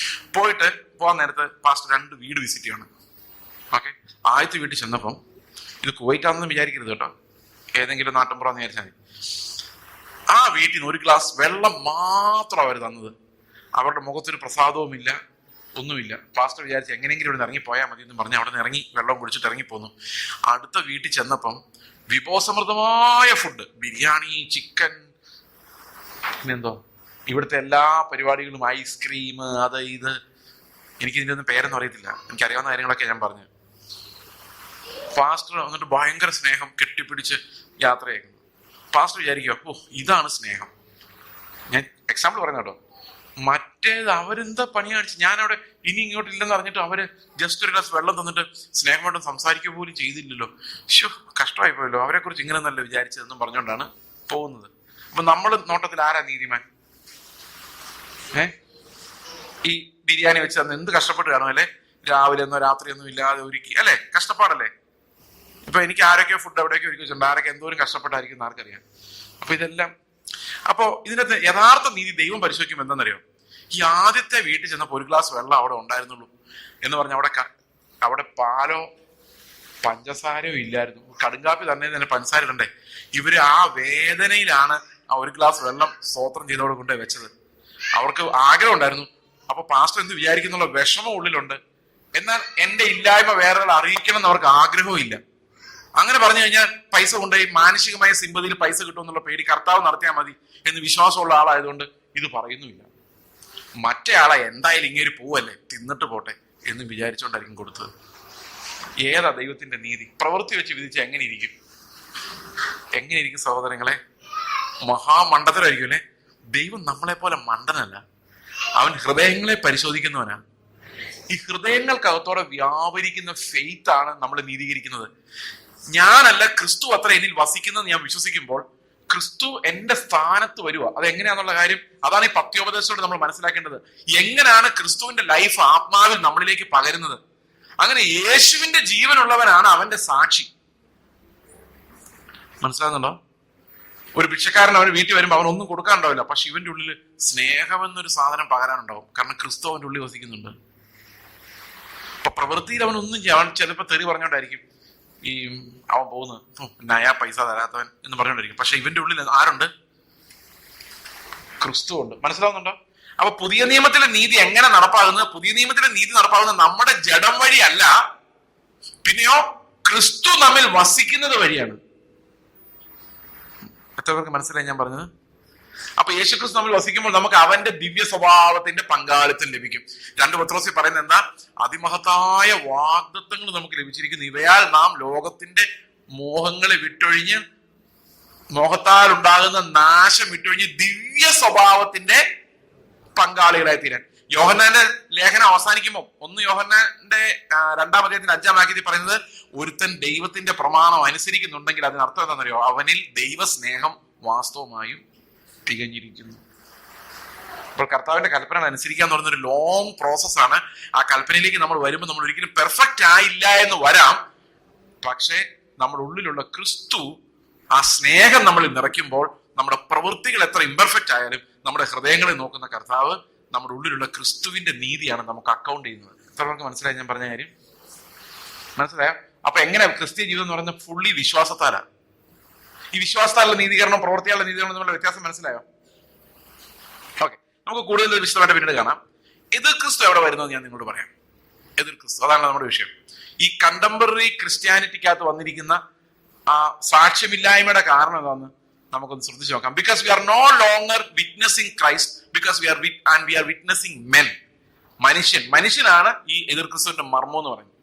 പോവാൻ നേരത്ത് പാസ്റ്റർ 2 വീട് വിസിറ്റ് ചെയ്യണം. ഓക്കെ, ആദ്യത്തെ വീട്ടിൽ ചെന്നപ്പം, ഇത് കുവൈറ്റാണെന്ന് വിചാരിക്കരുത് കേട്ടോ, ഏതെങ്കിലും നാട്ടിൻപുറന്ന് വിചാരിച്ചാൽ മതി. ആ വീട്ടിൽ നിന്ന് ഒരു ഗ്ലാസ് വെള്ളം മാത്രം അവർ തന്നത്. അവരുടെ മുഖത്തൊരു പ്രസാദവും ഇല്ല, ഒന്നുമില്ല. പാസ്റ്റർ വിചാരിച്ച് എങ്ങനെയെങ്കിലും ഇവിടെ ഇറങ്ങിപ്പോയാൽ മതി എന്ന് പറഞ്ഞ് അവിടെ നിന്ന് ഇറങ്ങി വെള്ളം കുടിച്ചിട്ട് ഇറങ്ങിപ്പോന്നു. അടുത്ത വീട്ടിൽ ചെന്നപ്പം വിഭവസമൃദ്ധമായ ഫുഡ്, ബിരിയാണി, ചിക്കൻ, പിന്നെന്തോ ഇവിടുത്തെ എല്ലാ പരിപാടികളും, ഐസ്ക്രീം, അത് ഇത്, എനിക്ക് ഇതിൻ്റെ ഒന്നും പേരൊന്നും അറിയത്തില്ല, എനിക്കറിയാവുന്ന കാര്യങ്ങളൊക്കെ ഞാൻ പറഞ്ഞു. പാസ്റ്റർ വന്നിട്ട് ഭയങ്കര സ്നേഹം, കെട്ടിപ്പിടിച്ച് യാത്രയായിരുന്നു. പാസ്റ്റർ വിചാരിക്കുക, ഇതാണ് സ്നേഹം. ഞാൻ എക്സാമ്പിൾ പറയുന്ന കേട്ടോ. മറ്റേത് അവരെന്താ പണി കാണിച്ച്, ഞാനവിടെ ഇനി ഇങ്ങോട്ട് ഇല്ലെന്ന് അറിഞ്ഞിട്ട് അവര് ജസ്റ്റ് ഒരു ഗ്ലാസ് വെള്ളം തന്നിട്ട് സ്നേഹമായിട്ട് സംസാരിക്കുക പോലും ചെയ്തില്ലല്ലോ. കഷ്ടമായി പോയല്ലോ, അവരെ കുറിച്ച് ഇങ്ങനെ നല്ല വിചാരിച്ചതെന്നും പറഞ്ഞുകൊണ്ടാണ് പോകുന്നത്. അപ്പൊ നമ്മൾ നോട്ടത്തിൽ ആരാ നീതിമാൻ? ഈ ബിരിയാണി വെച്ച് തന്ന് എന്ത് കഷ്ടപ്പെട്ട് കാണും അല്ലെ? രാവിലെ ഒന്നോ രാത്രിയൊന്നും ഇല്ലാതെ ഒരുക്കി അല്ലെ? കഷ്ടപ്പാടല്ലേ? ഇപ്പൊ എനിക്ക് ആരൊക്കെയോ ഫുഡ് എവിടെയൊക്കെ ഒരുക്കി വെച്ചിട്ടുണ്ട്, ആരൊക്കെ എന്തോരം കഷ്ടപ്പെട്ടായിരിക്കും ആർക്കറിയാം. അപ്പൊ ഇതെല്ലാം, അപ്പോ ഇതിനകത്ത് യഥാർത്ഥ നീതി ദൈവം പരിശോധിക്കും എന്താണെന്നറിയോ? ഈ ആദ്യത്തെ വീട്ടിൽ ചെന്നപ്പോൾ ഒരു ഗ്ലാസ് വെള്ളം അവിടെ ഉണ്ടായിരുന്നുള്ളൂ എന്ന് പറഞ്ഞ അവിടെ പാലോ പഞ്ചസാരയോ ഇല്ലായിരുന്നു. കടുങ്കാപ്പി തന്നെ പഞ്ചസാര ഇടണ്ടേ. ഇവര് ആ വേദനയിലാണ് ആ ഒരു ഗ്ലാസ് വെള്ളം സ്തോത്രം ചെയ്തോടെ കൊണ്ടേ വെച്ചത്. അവർക്ക് ആഗ്രഹം ഉണ്ടായിരുന്നു. അപ്പൊ പാസ്റ്റർ എന്ത് വിചാരിക്കുന്നുള്ള വിഷമം ഉള്ളിലുണ്ട്. എന്നാൽ എന്റെ ഇല്ലായ്മ വേറെ അറിയിക്കണം എന്ന് അവർക്ക് ആഗ്രഹവും ഇല്ല. അങ്ങനെ പറഞ്ഞു കഴിഞ്ഞാൽ പൈസ കൊണ്ടുപോയി മാനസികമായ സിമ്പതിയിൽ പൈസ കിട്ടുമെന്നുള്ള പേടി കർത്താവ് നടത്തിയാൽ മതി എന്ന് വിശ്വാസമുള്ള ആളായതുകൊണ്ട് ഇത് പറയുന്നുമില്ല. മറ്റേ ആളെ എന്തായാലും ഇങ്ങനെ പോവല്ലേ, തിന്നിട്ട് പോട്ടെ എന്ന് വിചാരിച്ചുകൊണ്ടായിരിക്കും കൊടുത്തത്. ഏതാ ദൈവത്തിന്റെ നീതി? പ്രവൃത്തി വെച്ച് വിധിച്ച എങ്ങനെ ഇരിക്കും സഹോദരങ്ങളെ? മഹാമണ്ഡലമായിരിക്കും അല്ലെ? ദൈവം നമ്മളെ പോലെ മണ്ടനല്ല, അവൻ ഹൃദയങ്ങളെ പരിശോധിക്കുന്നവനാ. ഈ ഹൃദയങ്ങൾക്കകത്തോടെ വ്യാപരിക്കുന്ന ഫെയ്ത്ത് ആണ് നമ്മൾ നീതീകരിക്കുന്നത്. ഞാനല്ല, ക്രിസ്തു അത്ര എന്നിൽ വസിക്കുന്നത് ഞാൻ വിശ്വസിക്കുമ്പോൾ ക്രിസ്തു എന്റെ സ്ഥാനത്ത് വരിക. അത് എങ്ങനെയാന്നുള്ള കാര്യം, അതാണ് ഈ പത്യോപദേശത്തോടെ നമ്മൾ മനസ്സിലാക്കേണ്ടത്. എങ്ങനെയാണ് ക്രിസ്തുവിന്റെ ലൈഫ് ആത്മാവിൽ നമ്മളിലേക്ക് പകരുന്നത്? അങ്ങനെ യേശുവിന്റെ ജീവനുള്ളവനാണ് അവന്റെ സാക്ഷി. മനസ്സിലാകുന്നുണ്ടോ? ഒരു ഭിക്ഷക്കാരൻ അവന് വീട്ടിൽ വരുമ്പോൾ അവൻ ഒന്നും കൊടുക്കാനുണ്ടാവില്ല, പക്ഷെ ഇവന്റെ ഉള്ളിൽ സ്നേഹമെന്നൊരു സാധനം പകരാനുണ്ടാവും. കാരണം ക്രിസ്തു അവന്റെ ഉള്ളിൽ വസിക്കുന്നുണ്ട്. അപ്പൊ പ്രവൃത്തിയിൽ അവനൊന്നും ചെയ്യാം. അവൻ ചിലപ്പോൾ തെറി പറഞ്ഞോണ്ടായിരിക്കും ഈ അവൻ പോകുന്നത്, നയാ പൈസ തരാത്തവൻ എന്ന് പറഞ്ഞോണ്ടിരിക്കും. പക്ഷെ ഇവന്റെ ഉള്ളിൽ ആരുണ്ട്? ക്രിസ്തു ഉണ്ട്. മനസ്സിലാവുന്നുണ്ടോ? അപ്പൊ പുതിയ നിയമത്തിലെ നീതി എങ്ങനെ നടപ്പാകുന്നത്? പുതിയ നിയമത്തിലെ നീതി നടപ്പാകുന്നത് നമ്മുടെ ജഡം വഴിയല്ല, പിന്നെയോ ക്രിസ്തു നമ്മിൽ വസിക്കുന്നത് വഴിയാണ്. എത്ര പേർക്ക് മനസ്സിലായി ഞാൻ പറഞ്ഞത്? അപ്പൊ യേശുക്രിസ്തു നമ്മൾ വസിക്കുമ്പോൾ നമുക്ക് അവന്റെ ദിവ്യ സ്വഭാവത്തിന്റെ പങ്കാളിത്തം ലഭിക്കും. 2 പത്രോസിൽ പറയുന്നത് എന്താ? അതിമഹത്തായ വാഗ്ദത്തങ്ങൾ നമുക്ക് ലഭിച്ചിരിക്കുന്നു. ഇവയാൽ നാം ലോകത്തിന്റെ മോഹങ്ങളെ വിട്ടൊഴിഞ്ഞ്, മോഹത്താൽ ഉണ്ടാകുന്ന നാശം വിട്ടൊഴിഞ്ഞ് ദിവ്യ സ്വഭാവത്തിന്റെ പങ്കാളികളായി തീരാൻ. യോഹന്നാന്റെ ലേഖനം അവസാനിക്കുമ്പോൾ 1 യോഹന്നാന്റെ 2-ാം അധ്യായത്തിന്റെ 5-ാം വാക്യത്തിൽ പറയുന്നത്, ഒരുത്തൻ ദൈവത്തിന്റെ പ്രമാണം അനുസരിക്കുന്നുണ്ടെങ്കിൽ അതിനർത്ഥം എന്താണെന്നറിയോ? അവനിൽ ദൈവസ്നേഹം വാസ്തവമായും തികഞ്ഞിരിക്കുന്നു. അപ്പോൾ കർത്താവിന്റെ കൽപ്പന അനുസരിക്കുക എന്ന് പറയുന്ന ഒരു ലോങ് പ്രോസസ്സാണ്. ആ കൽപ്പനയിലേക്ക് നമ്മൾ വരുമ്പോൾ നമ്മൾ ഒരിക്കലും പെർഫെക്റ്റ് ആയില്ല എന്ന് വരാം. പക്ഷേ നമ്മുടെ ഉള്ളിലുള്ള ക്രിസ്തു ആ സ്നേഹം നമ്മളിൽ നിറയ്ക്കുമ്പോൾ നമ്മുടെ പ്രവൃത്തികൾ എത്ര ഇംപെർഫെക്റ്റ് ആയാലും നമ്മുടെ ഹൃദയങ്ങളെ നോക്കുന്ന കർത്താവ് നമ്മുടെ ഉള്ളിലുള്ള ക്രിസ്തുവിന്റെ നീതിയാണ് നമുക്ക് അക്കൗണ്ട് ചെയ്യുന്നത്. എത്ര പേർക്ക് മനസ്സിലായി ഞാൻ പറഞ്ഞ കാര്യം? മനസ്സിലായോ? അപ്പൊ എങ്ങനെ ക്രിസ്ത്യ ജീവിതം എന്ന് പറയുന്നത് ഫുള്ളി വിശ്വാസത്താലാണ്. ഈ വിശ്വാസത്താലുള്ള നീതീകരണം പ്രവൃത്തിയാലുള്ള നീതീകരണം തമ്മിലുള്ള വ്യത്യാസം മനസ്സിലായോ? ഓക്കെ, നമുക്ക് കൂടുതൽ വിശദമായിട്ട് പിന്നീട് കാണാം. എതിർ ക്രിസ്തു എവിടെ വരുന്നത് ഞാൻ നിങ്ങളോട് പറയാം. എതിർ ക്രിസ്തു, അതാണ് നമ്മുടെ വിഷയം. ഈ കണ്ടംപററി ക്രിസ്ത്യാനിറ്റിക്കകത്ത് വന്നിരിക്കുന്ന ആ സാക്ഷ്യമില്ലായ്മയുടെ കാരണം എന്താണെന്ന് നമുക്കൊന്ന് ശ്രദ്ധിച്ചു നോക്കാം. Because we are no longer witnessing Christ, because we are witnessing men. മനുഷ്യനാണ് ഈ എതിർ ക്രിസ്തുവിന്റെ മർമ്മം എന്ന് പറയുന്നത്.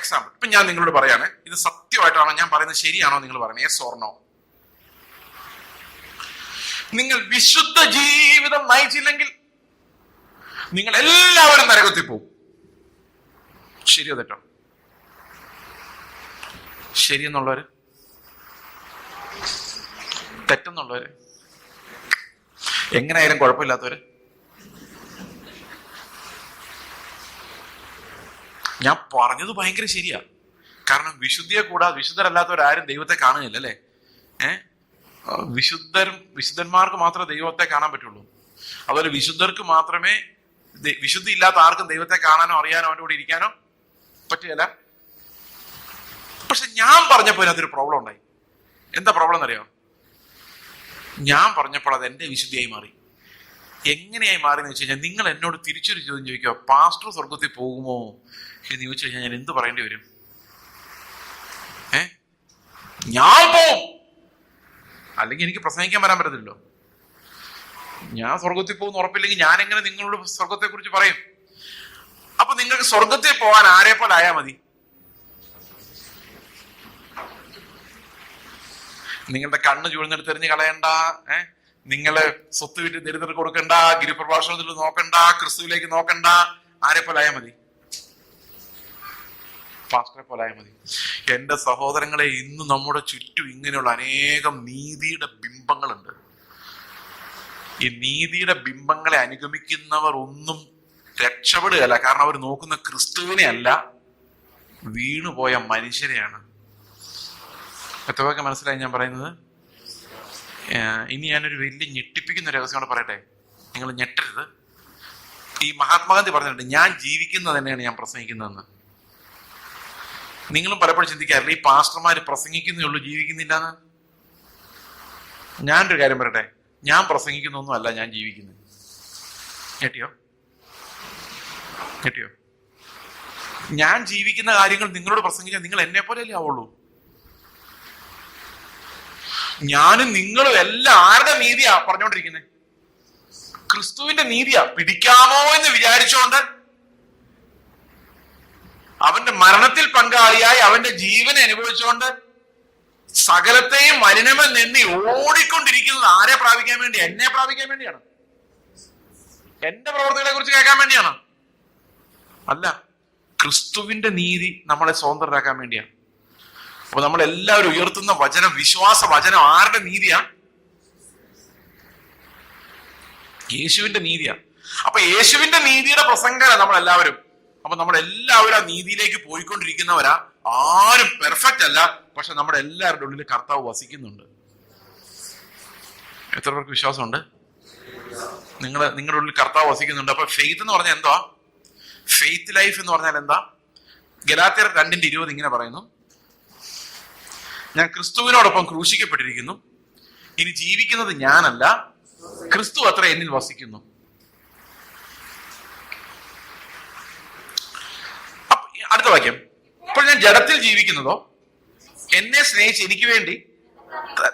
എക്സാമ്പിൾ, ഇപ്പൊ ഞാൻ നിങ്ങളോട് പറയാണ്, ഇത് സത്യമായിട്ടാണോ ഞാൻ പറയുന്നത്, ശരിയാണോ നിങ്ങൾ പറയുന്നത്, യെസ് ഓർ നോ. നിങ്ങൾ വിശുദ്ധ ജീവിതം നയിച്ചില്ലെങ്കിൽ നിങ്ങൾ എല്ലാവരും നരകത്തിൽ പോകും. ശരിയോ തെറ്റോ? ശരിയെന്നുള്ളവര്, തെറ്റെന്നുള്ളവര്, എങ്ങനെയായാലും കുഴപ്പമില്ലാത്തവര്. ഞാൻ പറഞ്ഞത് ഭയങ്കര ശരിയാ. കാരണം വിശുദ്ധിയെ കൂടാതെ വിശുദ്ധരല്ലാത്തവരാരും ദൈവത്തെ കാണുന്നില്ല അല്ലേ? വിശുദ്ധന്മാർക്ക് മാത്രമേ ദൈവത്തെ കാണാൻ പറ്റുള്ളൂ. അതുപോലെ വിശുദ്ധർക്ക് മാത്രമേ, വിശുദ്ധി ഇല്ലാത്ത ആർക്കും ദൈവത്തെ കാണാനോ അറിയാനോ അവൻ്റെ കൂടെ ഇരിക്കാനോ പറ്റുകയില്ല. പക്ഷെ ഞാൻ പറഞ്ഞപ്പോൾ അതിനകത്തൊരു പ്രോബ്ലം ഉണ്ടായി. എന്താ പ്രോബ്ലം എന്നറിയോ? ഞാൻ പറഞ്ഞപ്പോൾ അത് എന്റെ വിശുദ്ധിയായി മാറി. എങ്ങനെയായി മാറിയെന്ന് വെച്ച് കഴിഞ്ഞാൽ, നിങ്ങൾ എന്നോട് തിരിച്ചൊരു ചോദ്യം ചോദിക്കുക, പാസ്റ്റർ സ്വർഗത്തിൽ പോകുമോ എന്ന് ചോദിച്ചു കഴിഞ്ഞാൽ ഞാൻ എന്ത് പറയേണ്ടി വരും? ഞാൻ പോവും, അല്ലെങ്കിൽ എനിക്ക് പ്രസംഗിക്കാൻ വരാൻ പറ്റത്തില്ലല്ലോ. ഞാൻ സ്വർഗത്തിൽ പോകുന്ന ഉറപ്പില്ലെങ്കിൽ ഞാൻ എങ്ങനെ നിങ്ങളോട് സ്വർഗത്തെ കുറിച്ച് പറയും? അപ്പൊ നിങ്ങൾക്ക് സ്വർഗത്തിൽ പോകാൻ ആരെ പോലെ ആയാൽ മതി. നിങ്ങളുടെ കണ്ണ് ചൂഴ്ന്നെടുത്ത് എറിഞ്ഞ് കളയണ്ട, നിങ്ങള് സ്വത്ത് വിറ്റ് ദരിദ്രർക്ക് കൊടുക്കണ്ട, ഗിരിപ്രഭാഷണത്തിൽ നോക്കണ്ട, ക്രിസ്തുവിലേക്ക് നോക്കണ്ട. ആരെ പോലെ ആയാൽ മതി? പാസ്റ്ററെ പോലെ ആയാൽ മതി. എന്റെ സഹോദരങ്ങളെ, ഇന്ന് നമ്മുടെ ചുറ്റും ഇങ്ങനെയുള്ള അനേകം നീതിയുടെ ബിംബങ്ങളുണ്ട്. ഈ നീതിയുടെ ബിംബങ്ങളെ അനുഗമിക്കുന്നവർ ഒന്നും രക്ഷപ്പെടുകയല്ല. കാരണം അവർ നോക്കുന്ന ക്രിസ്തുവിനെ അല്ല, വീണുപോയ മനുഷ്യരെയാണ്. എത്രയൊക്കെ മനസ്സിലായി ഞാൻ പറയുന്നത്? ഇനി ഞാനൊരു വലിയ ഞെട്ടിപ്പിക്കുന്ന രഹസ്യം കൂടെ പറയട്ടെ, നിങ്ങൾ ഞെട്ടരുത്. ഈ മഹാത്മാഗാന്ധി പറഞ്ഞിട്ടുണ്ട്, ഞാൻ ജീവിക്കുന്നത് തന്നെയാണ് ഞാൻ പ്രസംഗിക്കുന്നതെന്ന്. നിങ്ങളും പലപ്പോഴും ചിന്തിക്കാറില്ല, ഈ പാസ്റ്റർമാര് പ്രസംഗിക്കുന്നേ ഉള്ളൂ, ജീവിക്കുന്നില്ലെന്ന്. ഞാനൊരു കാര്യം പറയട്ടെ, ഞാൻ പ്രസംഗിക്കുന്നൊന്നും അല്ല, ഞാൻ ജീവിക്കുന്നത്. ഞെട്ടിയോ? ഞാൻ ജീവിക്കുന്ന കാര്യങ്ങൾ നിങ്ങളോട് പ്രസംഗിച്ചാൽ നിങ്ങൾ എന്നെ പോലെയല്ലേ ആവുള്ളൂ. ഞാനും നിങ്ങളും എല്ലാം ആരുടെ നീതിയാ പറഞ്ഞോണ്ടിരിക്കുന്നത്? ക്രിസ്തുവിന്റെ നീതിയാ. പിടിക്കാമോ എന്ന് വിചാരിച്ചോണ്ട് അവന്റെ മരണത്തിൽ പങ്കാളിയായി അവന്റെ ജീവനെ അനുഭവിച്ചുകൊണ്ട് സകലത്തെയും മലിനമെന്ന് എണ്ണി ഓടിക്കൊണ്ടിരിക്കുന്നത് ആരെ പ്രാപിക്കാൻ വേണ്ടി? എന്നെ പ്രാപിക്കാൻ വേണ്ടിയാണ്. എന്റെ പ്രവർത്തികളെ കുറിച്ച് കേൾക്കാൻ വേണ്ടിയാണ്? അല്ല, ക്രിസ്തുവിന്റെ നീതി നമ്മളെ സ്വതന്ത്രരാക്കാൻ വേണ്ടിയാണ്. അപ്പൊ നമ്മളെല്ലാവരും ഉയർത്തുന്ന വചനം, വിശ്വാസ വചനം ആരുടെ നീതിയാ? യേശുവിന്റെ നീതിയാ. അപ്പൊ യേശുവിന്റെ നീതിയുടെ പ്രസംഗമാണ് നമ്മളെല്ലാവരും. അപ്പൊ നമ്മളെല്ലാവരും ആ നീതിയിലേക്ക് പോയിക്കൊണ്ടിരിക്കുന്നവരാ. ആരും പെർഫെക്റ്റ് അല്ല, പക്ഷെ നമ്മുടെ എല്ലാവരുടെ ഉള്ളിൽ കർത്താവ് വസിക്കുന്നുണ്ട്. എത്ര പേർക്ക് വിശ്വാസമുണ്ട്? നിങ്ങളുടെ ഉള്ളിൽ കർത്താവ് വസിക്കുന്നുണ്ട്. അപ്പൊ ഫെയ്ത്ത് എന്ന് പറഞ്ഞാൽ എന്താ? ഫെയ്ത്ത് ലൈഫ് എന്ന് പറഞ്ഞാൽ എന്താ? ഗലാത്യർ 2:20 ഇങ്ങനെ പറയുന്നു, ഞാൻ ക്രിസ്തുവിനോടൊപ്പം ക്രൂശിക്കപ്പെട്ടിരിക്കുന്നു, ഇനി ജീവിക്കുന്നത് ഞാനല്ല, ക്രിസ്തു അത്ര എന്നിൽ വസിക്കുന്നു. അടുത്ത വാക്യം, ഇപ്പോൾ ഞാൻ ജഡത്തിൽ ജീവിക്കുന്നതോ എന്നെ സ്നേഹിച്ച് എനിക്ക് വേണ്ടി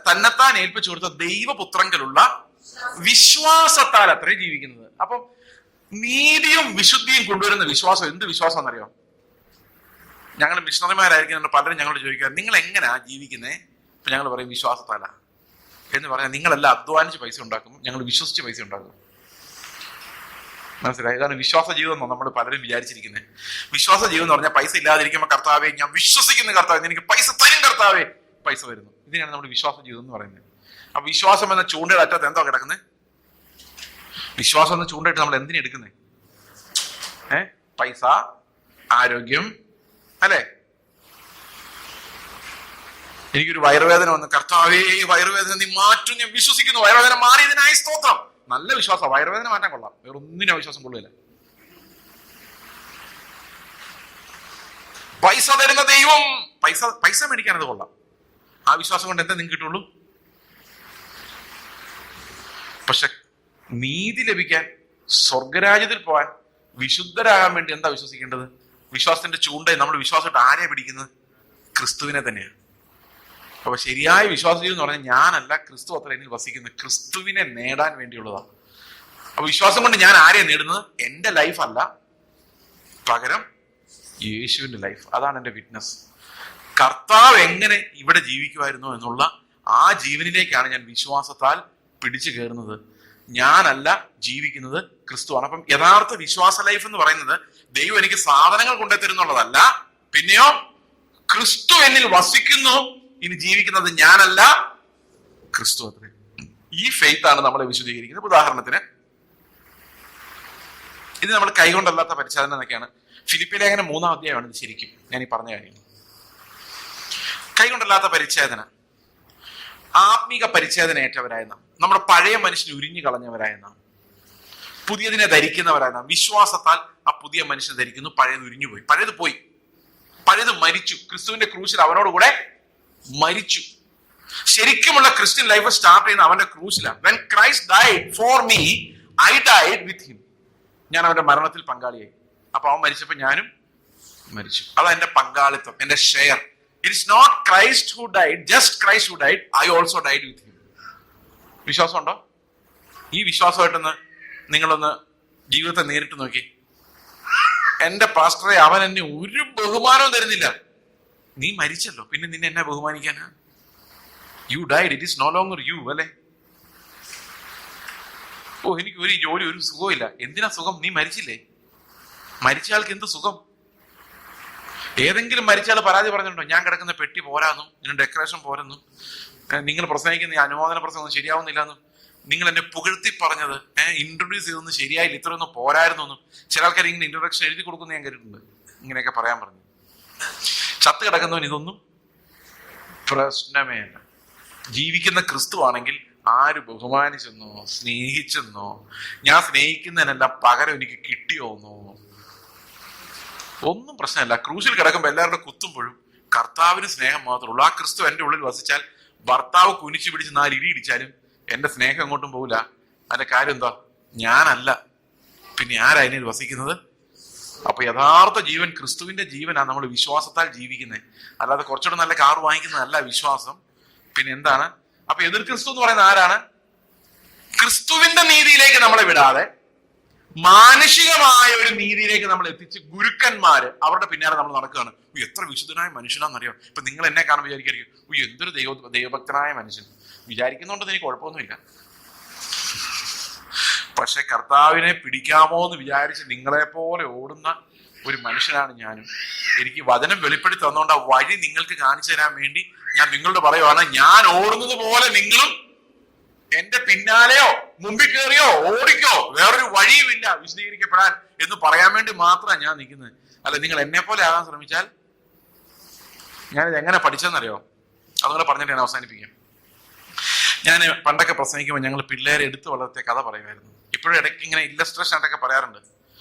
തന്നെത്താൻ ഏൽപ്പിച്ചു കൊടുത്ത ദൈവപുത്രങ്കലുള്ള വിശ്വാസത്താൽ അത്രേ ജീവിക്കുന്നത്. അപ്പം നീതിയും വിശുദ്ധിയും കൊണ്ടുവരുന്ന വിശ്വാസം എന്ത് വിശ്വാസം എന്നറിയോ? ഞങ്ങൾ മിഷണറിമാരായിരിക്കും, പലരും ഞങ്ങളോട് ചോദിക്കുക, നിങ്ങൾ എങ്ങനെയാ ജീവിക്കുന്നേ? ഇപ്പൊ ഞങ്ങൾ പറയും വിശ്വാസത്താലാ എന്ന് പറഞ്ഞാൽ, നിങ്ങളെല്ലാം അധ്വാനിച്ച് പൈസ ഉണ്ടാക്കും, ഞങ്ങൾ വിശ്വസിച്ച് പൈസ ഉണ്ടാക്കും. മനസ്സിലായി? ഇതാണ് വിശ്വാസ ജീവിതം എന്നോ നമ്മൾ പലരും വിചാരിച്ചിരിക്കുന്നത്. വിശ്വാസ ജീവിതം എന്ന് പറഞ്ഞാൽ പൈസ ഇല്ലാതിരിക്കുമ്പോൾ കർത്താവേ ഞാൻ വിശ്വസിക്കുന്ന കർത്താവേ എനിക്ക് പൈസ തരും കർത്താവേ, പൈസ വരുന്നു. ഇതിനാണ് നമ്മുടെ വിശ്വാസ ജീവിതം എന്ന് പറയുന്നത്. അപ്പൊ വിശ്വാസം എന്ന ചൂണ്ടയുടെ അറ്റത്ത് എന്തോ കിടക്കുന്നത്? വിശ്വാസം എന്ന ചൂണ്ടയിട്ട് നമ്മൾ എന്തിനെടുക്കുന്നത്? പൈസ, ആരോഗ്യം, അല്ലേ? എനിക്കൊരു വയറുവേദന വന്നു, കർത്താവേ ഈ വയറുവേദന നീ മാറ്റും, ഞാൻ വിശ്വസിക്കുന്നു, വയറുവേദന മാറിയതിനായി സ്തോത്രം. നല്ല വിശ്വാസം, വയറുവേദന മാറ്റാൻ കൊള്ളാം, വേറെ ഒന്നിനും വിശ്വാസം കൊള്ളില്ല. പൈസ തരുന്ന ദൈവം, പൈസ മേടിക്കാനത് കൊള്ളാം. ആ വിശ്വാസം കൊണ്ട് എന്താ നിങ്ങൾക്ക് കിട്ടുള്ളൂ? പക്ഷെ നീതി ലഭിക്കാൻ, സ്വർഗരാജ്യത്തിൽ പോകാൻ, വിശുദ്ധരാകാൻ വേണ്ടി എന്താ വിശ്വസിക്കേണ്ടത്? വിശ്വാസത്തിന്റെ ചൂണ്ടയിൽ നമ്മൾ വിശ്വാസമായിട്ട് ആരെയാ പിടിക്കുന്നത്? ക്രിസ്തുവിനെ തന്നെയാണ്. അപ്പൊ ശരിയായ വിശ്വാസ ജീവിതം എന്ന് പറഞ്ഞാൽ ഞാനല്ല, ക്രിസ്തു അത്ര എന്നിൽ വസിക്കുന്നത്, ക്രിസ്തുവിനെ നേടാൻ വേണ്ടിയുള്ളതാണ്. അപ്പൊ വിശ്വാസം കൊണ്ട് ഞാൻ ആരെയാ നേടുന്നത്? എന്റെ ലൈഫ് അല്ല, പകരം യേശുവിന്റെ ലൈഫ്. അതാണ് എന്റെ വിറ്റ്നസ്. കർത്താവ് എങ്ങനെ ഇവിടെ ജീവിക്കുമായിരുന്നു എന്നുള്ള ആ ജീവനിലേക്കാണ് ഞാൻ വിശ്വാസത്താൽ പിടിച്ചു കയറുന്നത്. ഞാനല്ല ജീവിക്കുന്നത്, ക്രിസ്തുവാണ്. അപ്പം യഥാർത്ഥ വിശ്വാസ ലൈഫ് എന്ന് പറയുന്നത് ദൈവം എനിക്ക് സാധനങ്ങൾ കൊണ്ടുതരുന്നുള്ളതല്ല, പിന്നെയോ ക്രിസ്തു എന്നിൽ വസിക്കുന്നു, ഇനി ജീവിക്കുന്നത് ഞാനല്ല, ക്രിസ്തു അത്രേ. ഈ ഫെയ്ത്ത് ആണ് നമ്മളെ വിശദീകരിക്കുന്നത്. ഉദാഹരണത്തിന് ഇത് നമ്മൾ കൈകൊണ്ടല്ലാത്ത പരിച്ഛേദന എന്നൊക്കെയാണ്. ഫിലിപ്പി ലേഖനം 3-ാം അധ്യായമാണ് ഇത് ശരിക്കും ഞാൻ ഈ പറഞ്ഞ കാര്യം. കൈകൊണ്ടല്ലാത്ത പരിച്ഛേദന, ആത്മീക പരിച്ഛേദന ഏറ്റവരായ നാം, നമ്മുടെ പഴയ മനുഷ്യനെ ഉരിഞ്ഞു കളഞ്ഞവരായ നാം, പുതിയതിനെ ധരിക്കുന്നവരായ നാം, വിശ്വാസത്താൽ ആ പുതിയ മനുഷ്യനെ ധരിക്കുന്നു. പഴയത് ഉരിഞ്ഞുപോയി, പഴയത് പോയി, പഴയത് മരിച്ചു. ക്രിസ്തുവിന്റെ ക്രൂശിൽ അവനോടുകൂടെ മരിച്ചു. ശരിക്കുമുള്ള ക്രിസ്ത്യൻ ലൈഫ് സ്റ്റാർട്ട് ചെയ്യുന്ന അവന്റെ ക്രൂശിലാണ്. When Christ died for me, I died with him. ഞാൻ അവന്റെ മരണത്തിൽ പങ്കാളിയായി. അപ്പൊ അവൻ മരിച്ചപ്പോ ഞാനും മരിച്ചു. അതാ എന്റെ പങ്കാളിത്തം, എന്റെ share. It is not Christ who died, just Christ who died, I also died with him. വിശ്വാസം ഉണ്ടോ? ഈ വിശ്വാസമായിട്ടൊന്ന് നിങ്ങളൊന്ന് ജീവിതത്തെ നേരിട്ട് നോക്കി. എന്റെ പാസ്റ്ററെ, അവൻ എന്നെ ഒരു ബഹുമാനവും തരുന്നില്ല. നീ മരിച്ചല്ലോ, പിന്നെ നിന്നെ എന്നെ ബഹുമാനിക്കാനാ? You died, it is no longer you, അല്ലെ? ഓ, എനിക്ക് ഒരു ജോലി, ഒരു സുഖമില്ല. എന്തിനാ സുഖം? നീ മരിച്ചില്ലേ? മരിച്ചയാൾക്ക് എന്ത് സുഖം? ഏതെങ്കിലും മരിച്ചയാൾ പരാതി പറഞ്ഞിട്ടുണ്ടോ? ഞാൻ കിടക്കുന്ന പെട്ടി പോരാന്നും, ഇതിന് ഡെക്കറേഷൻ പോരെന്നും, നിങ്ങൾ പ്രസംഗിക്കുന്ന ഈ അനുമോദന പ്രസംഗം ശരിയാവുന്നില്ല എന്നും, നിങ്ങൾ എന്നെ പുകഴ്ത്തി പറഞ്ഞത് ഇൻട്രൊഡ്യൂസ് ചെയ്തൊന്നും ശരിയായില്ല, ഇത്രയൊന്നും പോരായിരുന്നു എന്നും ചില ആൾക്കാർ ഇങ്ങനെ ഇൻട്രൊഡക്ഷൻ എഴുതി കൊടുക്കുന്ന ഞാൻ കേട്ടിട്ടുണ്ട്. ഇങ്ങനെയൊക്കെ പറയാൻ പറഞ്ഞു. ചത്ത് കിടക്കുന്നവൻ ഇതൊന്നും പ്രശ്നമേ അല്ല. ജീവിക്കുന്ന ക്രിസ്തു ആണെങ്കിൽ ആര് ബഹുമാനിച്ചെന്നോ സ്നേഹിച്ചെന്നോ, ഞാൻ സ്നേഹിക്കുന്നതിനെല്ലാം പകരം എനിക്ക് കിട്ടിയോന്നോ ഒന്നും പ്രശ്നമല്ല. ക്രൂശിൽ കിടക്കുമ്പോൾ എല്ലാവരുടെ കുത്തുമ്പോഴും കർത്താവിന് സ്നേഹം മാത്രമേ ഉള്ളൂ. ആ ക്രിസ്തു എന്റെ ഉള്ളിൽ വസിച്ചാൽ ഭർത്താവ് കുനിച്ചു പിടിച്ച് 4 ഇടി ഇടിച്ചാലും എന്റെ സ്നേഹം എങ്ങോട്ടും പോകില്ല. അതിന്റെ കാര്യം എന്താ? ഞാനല്ല, പിന്നെ ആരാ എന്നിൽ വസിക്കുന്നത്? അപ്പൊ യഥാർത്ഥ ജീവൻ ക്രിസ്തുവിന്റെ ജീവനാണ് നമ്മൾ വിശ്വാസത്താൽ ജീവിക്കുന്നത്. അല്ലാതെ കുറച്ചുകൂടെ നല്ല കാർ വാങ്ങിക്കുന്നതല്ല വിശ്വാസം. പിന്നെ എന്താണ്? അപ്പൊ എതിർ ക്രിസ്തു എന്ന് പറയുന്നത് ആരാണ്? ക്രിസ്തുവിന്റെ നീതിയിലേക്ക് നമ്മളെ വിടാതെ മാനുഷികമായ ഒരു നീതിയിലേക്ക് നമ്മൾ എത്തിച്ച് ഗുരുക്കന്മാര് അവരുടെ പിന്നാലെ നമ്മൾ നടക്കുകയാണ്. എത്ര വിശുദ്ധനായ മനുഷ്യനാണെന്നറിയോ? ഇപ്പൊ നിങ്ങൾ എന്നെ കാണുമ്പോൾ വിചാരിക്കും എന്തൊരു ദൈവഭക്തനായ മനുഷ്യൻ. വിചാരിക്കുന്നതുകൊണ്ട് എനിക്ക് കുഴപ്പമൊന്നുമില്ല. പക്ഷെ കർത്താവിനെ പിടിക്കാമോ എന്ന് വിചാരിച്ച് നിങ്ങളെ പോലെ ഓടുന്ന ഒരു മനുഷ്യനാണ് ഞാനും. എനിക്ക് വചനം വെളിപ്പെടുത്തി തന്നുകൊണ്ട് ആ വഴി നിങ്ങൾക്ക് കാണിച്ചു തരാൻ വേണ്ടി ഞാൻ നിങ്ങളോട് പറയുവാണ്, ഞാൻ ഓടുന്നത് പോലെ നിങ്ങളും എന്റെ പിന്നാലെയോ മുമ്പിൽ കയറിയോ ഓടിക്കോ, വേറൊരു വഴിയുമില്ല വിശദീകരിക്കപ്പെടാൻ എന്ന് പറയാൻ വേണ്ടി മാത്രമാണ് ഞാൻ നിൽക്കുന്നത്. അല്ല, നിങ്ങൾ എന്നെ പോലെ ആകാൻ ശ്രമിച്ചാൽ ഞാനിത് എങ്ങനെ പഠിച്ചെന്നറിയോ? അതുപോലെ പറഞ്ഞിട്ട് ഞാൻ അവസാനിപ്പിക്കാം. ഞാൻ പണ്ടൊക്കെ പ്രസംഗിക്കുമ്പോൾ ഞങ്ങൾ പിള്ളേരെ എടുത്ത് വളർത്തിയ കഥ പറയുമായിരുന്നു. ഇപ്പോഴും ഇടയ്ക്ക് ഇങ്ങനെ ഇല്ലസ്ട്രേഷൻ ആയിട്ടൊക്കെ പറയാറുണ്ട്.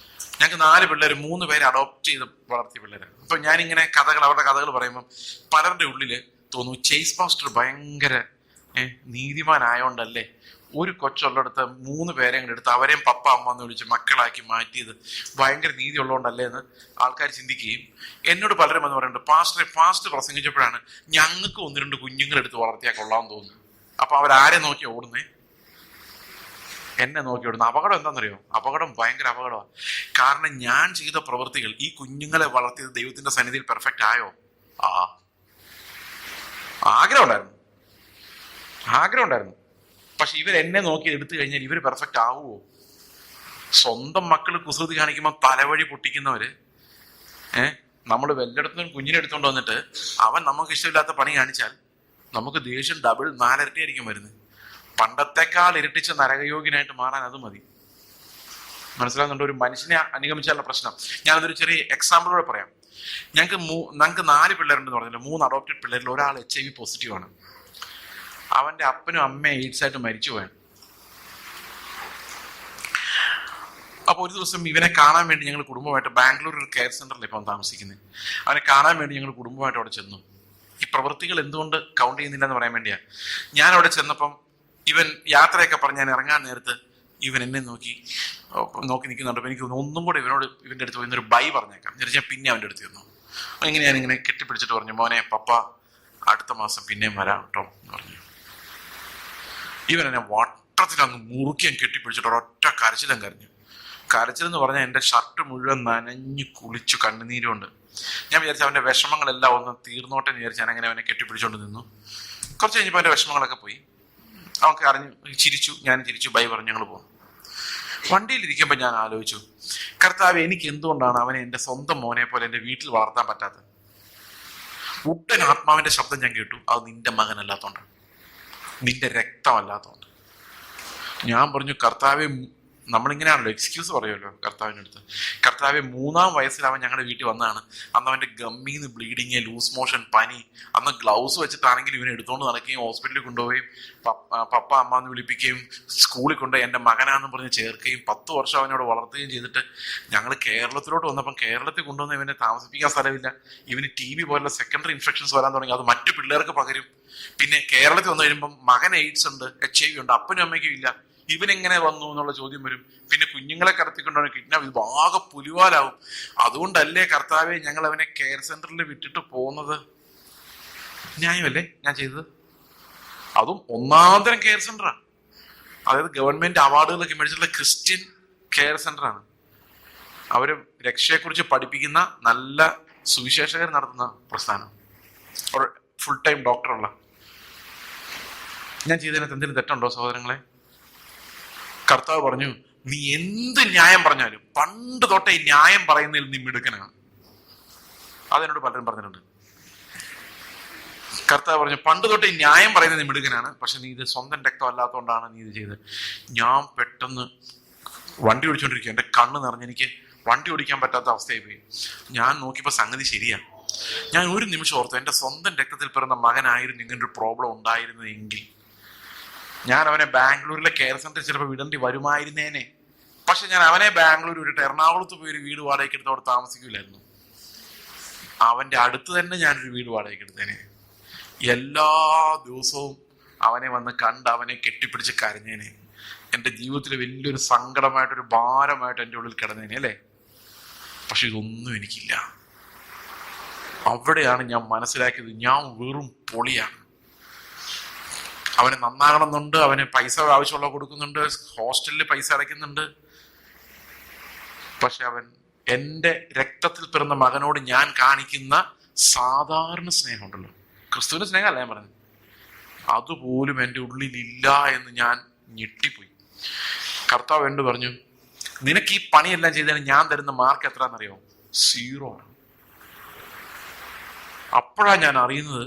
ഞങ്ങൾക്ക് 4 പിള്ളേർ, 3 പേരെ അഡോപ്റ്റ് ചെയ്ത് വളർത്തിയ പിള്ളേർ. അപ്പൊ ഞാനിങ്ങനെ അവരുടെ കഥകൾ പറയുമ്പോൾ പലരുടെ ഉള്ളില് തോന്നുന്നു ചേസ് പാസ്റ്റർ ഭയങ്കര നീതിമാനായോണ്ടല്ലേ ഒരു കൊച്ചുള്ളിടത്ത് 3 പേരെ കൂടെ എടുത്ത് അവരെയും പപ്പ അമ്മ എന്ന് വിളിച്ച് മക്കളാക്കി മാറ്റിയത് ഭയങ്കര നീതി ഉള്ളതുകൊണ്ടല്ലേ എന്ന് ആൾക്കാർ ചിന്തിക്കുകയും എന്നോട് പലരും എന്ന് പറയുന്നുണ്ട്, പാസ്റ്റർ പ്രസംഗിച്ചപ്പോഴാണ് ഞങ്ങൾക്ക് 1-2 കുഞ്ഞുങ്ങളെടുത്ത് വളർത്തിയാൽ കൊള്ളാമെന്ന് തോന്നുന്നു. അപ്പൊ അവരാരെ നോക്കി ഓടുന്നേ? എന്നെ നോക്കി ഓടുന്നു. അപകടം എന്താണെന്നറിയോ? അപകടം ഭയങ്കര അപകടമാണ്. കാരണം ഞാൻ ചെയ്ത പ്രവൃത്തികൾ ഈ കുഞ്ഞുങ്ങളെ വളർത്തിയത് ദൈവത്തിന്റെ സന്നിധിയിൽ പെർഫെക്റ്റ് ആയോ? ആഗ്രഹം ഉണ്ടായിരുന്നു. പക്ഷെ ഇവരെന്നെ നോക്കി എടുത്തു കഴിഞ്ഞാൽ ഇവർ പെർഫെക്റ്റ് ആവുമോ? സ്വന്തം മക്കൾ കുസൃതി കാണിക്കുമ്പോൾ തലവഴി പൊട്ടിക്കുന്നവര് നമ്മൾ വല്ലയിടത്തും കുഞ്ഞിനെ എടുത്തോണ്ട് വന്നിട്ട് അവൻ നമുക്ക് ഇഷ്ടമില്ലാത്ത പണി കാണിച്ചാൽ നമുക്ക് ദേഷ്യം 4 ഇരട്ടിയായിരിക്കും വരുന്നത്. പണ്ടത്തെക്കാൾ ഇരട്ടിച്ച നരകയോഗ്യനായിട്ട് മാറാൻ അത് മതി. മനസ്സിലാകുന്നുണ്ട്? ഒരു മനുഷ്യനെ അനുഗമിച്ചാലുള്ള പ്രശ്നം. ഞാനതൊരു ചെറിയ എക്സാമ്പിളോടെ പറയാം. ഞങ്ങൾക്ക് 4 പിള്ളേരുണ്ടെന്ന് പറഞ്ഞില്ല. 3 അഡോപ്റ്റഡ് പിള്ളേരിൽ ഒരാൾ HIV പോസിറ്റീവാണ്. അവന്റെ അപ്പനും അമ്മയും എയ്ഡ്സ് ആയിട്ട് മരിച്ചു പോയാണ്. അപ്പോൾ ഒരു ദിവസം ഇവനെ കാണാൻ വേണ്ടി ഞങ്ങൾ കുടുംബമായിട്ട് ബാംഗ്ലൂരിൽ കെയർ സെന്ററിൽ ഇപ്പം താമസിക്കുന്നത്. അവനെ കാണാൻ വേണ്ടി ഞങ്ങൾ കുടുംബമായിട്ട് അവിടെ ചെന്നു. ഈ പ്രവൃത്തികൾ എന്തുകൊണ്ട് കൗണ്ട് ചെയ്യുന്നില്ല എന്ന് പറയാൻ വേണ്ടിയാ. ഞാൻ അവിടെ ചെന്നപ്പം ഇവൻ യാത്രയൊക്കെ പറഞ്ഞ് ഞാൻ ഇറങ്ങാൻ നേരത്ത് ഇവൻ എന്നെ നോക്കി നിൽക്കുന്നുണ്ട്. എനിക്ക് ഒന്നും കൂടെ ഇവന്റെ അടുത്ത് പോയി ഒരു ബൈ പറഞ്ഞേക്കാം ഞാൻ പിന്നെ അവൻ്റെ അടുത്ത് ചെന്നു. ഇങ്ങനെ ഞാനിങ്ങനെ കെട്ടിപ്പിടിച്ചിട്ട് പറഞ്ഞു, മോനെ പപ്പ അടുത്ത മാസം പിന്നെയും വരാം കേട്ടോ എന്ന് പറഞ്ഞു. ഇവൻ എന്നെ വട്ടത്തിൽ അങ്ങ് മുറുക്കി കെട്ടിപ്പിടിച്ചിട്ട് ഒരൊറ്റ കരച്ചിലും കരഞ്ഞു. കരച്ചിലെന്ന് പറഞ്ഞാൽ എൻ്റെ ഷർട്ട് മുഴുവൻ നനഞ്ഞു കുളിച്ചു കണ്ണുനീരുണ്ട്. ഞാൻ വിചാരിച്ചു അവൻ്റെ വിഷമങ്ങളെല്ലാം ഒന്ന് തീർന്നോട്ടെ വിചാരിച്ച് ഞാൻ അങ്ങനെ അവനെ കെട്ടിപ്പിടിച്ചോണ്ട് നിന്നു. കുറച്ച് കഴിഞ്ഞപ്പോൾ അവൻ്റെ വിഷമങ്ങളൊക്കെ പോയി. അവർക്ക് ചിരിച്ചു, ഞാൻ ചിരിച്ചു, ബൈ പറഞ്ഞു, ഞങ്ങൾ പോകും. വണ്ടിയിലിരിക്കുമ്പോൾ ഞാൻ ആലോചിച്ചു, കർത്താവ് എനിക്ക് എന്തുകൊണ്ടാണ് അവനെ എൻ്റെ സ്വന്തം മോനെ പോലെ എൻ്റെ വീട്ടിൽ വളർത്താൻ പറ്റാത്തത്? ഉടൻ ആത്മാവിന്റെ ശബ്ദം ഞാൻ കേട്ടു, അത് നിന്റെ മകനല്ലാത്തോണ്ട്, നിന്റെ രക്തമല്ലാത്തോണ്ട്. ഞാൻ പറഞ്ഞു, കർത്താവെ, നമ്മളിങ്ങനെയാണല്ലോ എക്സ്ക്യൂസ് പറയുമല്ലോ കർത്താവിൻ്റെ അടുത്ത്. കർത്താവെ, 3-ാം വയസ്സിൽ അവൻ ഞങ്ങളുടെ വീട്ടിൽ വന്നതാണ്. അന്ന് അവൻ്റെ ഗമ്മീന്ന് ബ്ലീഡിങ്, ലൂസ് മോഷൻ, പനി. അന്ന് ഗ്ലൗസ് വെച്ചിട്ടാണെങ്കിലും ഇവനെ എടുത്തുകൊണ്ട് നടക്കുകയും ഹോസ്പിറ്റലിൽ കൊണ്ടുപോവുകയും പപ്പ അമ്മ എന്ന് വിളിപ്പിക്കുകയും സ്കൂളിൽ കൊണ്ടുപോയി എൻ്റെ മകനാന്ന് പറഞ്ഞ് ചേർക്കുകയും 10 വർഷം അവനോട് വളർത്തുകയും ചെയ്തിട്ട് ഞങ്ങൾ കേരളത്തിലോട്ട് വന്നപ്പം കേരളത്തിൽ കൊണ്ടുവന്ന് ഇവനെ താമസിപ്പിക്കാൻ സ്ഥലമില്ല. ഇവന് TB പോലുള്ള സെക്കൻഡറി ഇൻഫെക്ഷൻസ് വരാൻ തുടങ്ങി. അത് മറ്റു പിള്ളേർക്ക് പകരും. പിന്നെ കേരളത്തിൽ വന്നു കഴിയുമ്പം മകൻ എയ്ഡ്സ് ഉണ്ട്, HIV ഉണ്ട്, അപ്പനും അമ്മയ്ക്കും ഇല്ല. ഇവനെങ്ങനെ വന്നു എന്നുള്ള ചോദ്യം വരും. പിന്നെ കുഞ്ഞുങ്ങളെ കടത്തിക്കൊണ്ടാണ് കിഡ്നാപ്പ്. ഇത് ആകെ പുലിവാലാവും. അതുകൊണ്ടല്ലേ കർത്താവെ ഞങ്ങൾ അവനെ കെയർ സെന്ററിൽ വിട്ടിട്ട് പോകുന്നത്? ന്യായമല്ലേ ഞാൻ ചെയ്തത്? അതും 1-ാം തരം കെയർ സെന്ററാണ്. അതായത് ഗവൺമെന്റ് അവാർഡുകളൊക്കെ മേടിച്ചിട്ടുള്ള ക്രിസ്ത്യൻ കെയർ സെന്ററാണ്. അവര് രക്ഷയെക്കുറിച്ച് പഠിപ്പിക്കുന്ന നല്ല സുവിശേഷകർ നടത്തുന്ന പ്രസ്ഥാനം. ഒരു ഫുൾ ടൈം ഡോക്ടറുള്ള. ഞാൻ ചെയ്തതിനകത്ത് എന്തെങ്കിലും തെറ്റുണ്ടോ സഹോദരങ്ങളെ? കർത്താവ് പറഞ്ഞു, നീ എന്ത് ന്യായം പറഞ്ഞാലും പണ്ട് തൊട്ടേ ഈ ന്യായം പറയുന്നതിൽ നീ മിടുക്കനാണ്. അതെന്നോട് പലരും പറഞ്ഞിട്ടുണ്ട്. കർത്താവ് പറഞ്ഞു, പണ്ട് തൊട്ടേ ഈ ന്യായം പറയുന്നത് നീ മിടുക്കനാണ്, പക്ഷെ നീ ഇത് സ്വന്തം രക്തം അല്ലാത്തതുകൊണ്ടാണ് നീ ഇത് ചെയ്തത്. ഞാൻ പെട്ടെന്ന് വണ്ടി ഓടിച്ചോണ്ടിരിക്കുക, എൻ്റെ കണ്ണ് നിറഞ്ഞ് എനിക്ക് വണ്ടി ഓടിക്കാൻ പറ്റാത്ത അവസ്ഥയായി പോയി. ഞാൻ നോക്കിയപ്പോൾ സംഗതി ശരിയാണ്. ഞാൻ ഒരു നിമിഷം ഓർത്തു, എൻ്റെ സ്വന്തം രക്തത്തിൽ പിറന്ന മകനായിരുന്നു ഇങ്ങനൊരു പ്രോബ്ലം ഉണ്ടായിരുന്നെങ്കിൽ ഞാൻ അവനെ ബാംഗ്ലൂരിലെ കെയർ സെന്ററിൽ ചിലപ്പോൾ വിടേണ്ടി വരുമായിരുന്നേനെ. പക്ഷെ ഞാൻ അവനെ ബാംഗ്ലൂർ വിട്ടിട്ട് എറണാകുളത്ത് പോയി ഒരു വീട് വാടകയ്ക്ക് എടുത്ത് അവിടെ താമസിക്കില്ലായിരുന്നു. അവന്റെ അടുത്ത് തന്നെ ഞാനൊരു വീട് വാടകയ്ക്ക് എടുത്തേനെ. എല്ലാ ദിവസവും അവനെ വന്ന് കണ്ട് അവനെ കെട്ടിപ്പിടിച്ച് കരഞ്ഞേനെ. എൻ്റെ ജീവിതത്തിൽ വലിയൊരു സങ്കടമായിട്ടൊരു ഭാരമായിട്ട് എൻ്റെ ഉള്ളിൽ കിടന്നേനെ അല്ലേ. പക്ഷെ ഇതൊന്നും എനിക്കില്ല. അവിടെയാണ് ഞാൻ മനസ്സിലാക്കിയത്, ഞാൻ വെറും പൊളിയാണ്. അവന് നന്നാകണമെന്നുണ്ട്, അവന് പൈസ ആവശ്യമുള്ള കൊടുക്കുന്നുണ്ട്, ഹോസ്റ്റലിൽ പൈസ അടയ്ക്കുന്നുണ്ട്. പക്ഷെ അവൻ എൻ്റെ രക്തത്തിൽ പിറന്ന മകനോട് ഞാൻ കാണിക്കുന്ന സാധാരണ സ്നേഹമുണ്ടല്ലോ, ക്രിസ്തുവിന്റെ സ്നേഹമല്ല ഞാൻ പറഞ്ഞത്, അതുപോലും എൻ്റെ ഉള്ളിലില്ല എന്ന് ഞാൻ ഞെട്ടിപ്പോയി. കർത്താവ് എന്നോട് പറഞ്ഞു, നിനക്ക് ഈ പണിയെല്ലാം ചെയ്തതിന് ഞാൻ തരുന്ന മാർക്ക് എത്രയാണെന്നറിയോ? 0 ആണ്. അപ്പോഴാണ് ഞാൻ അറിയുന്നത്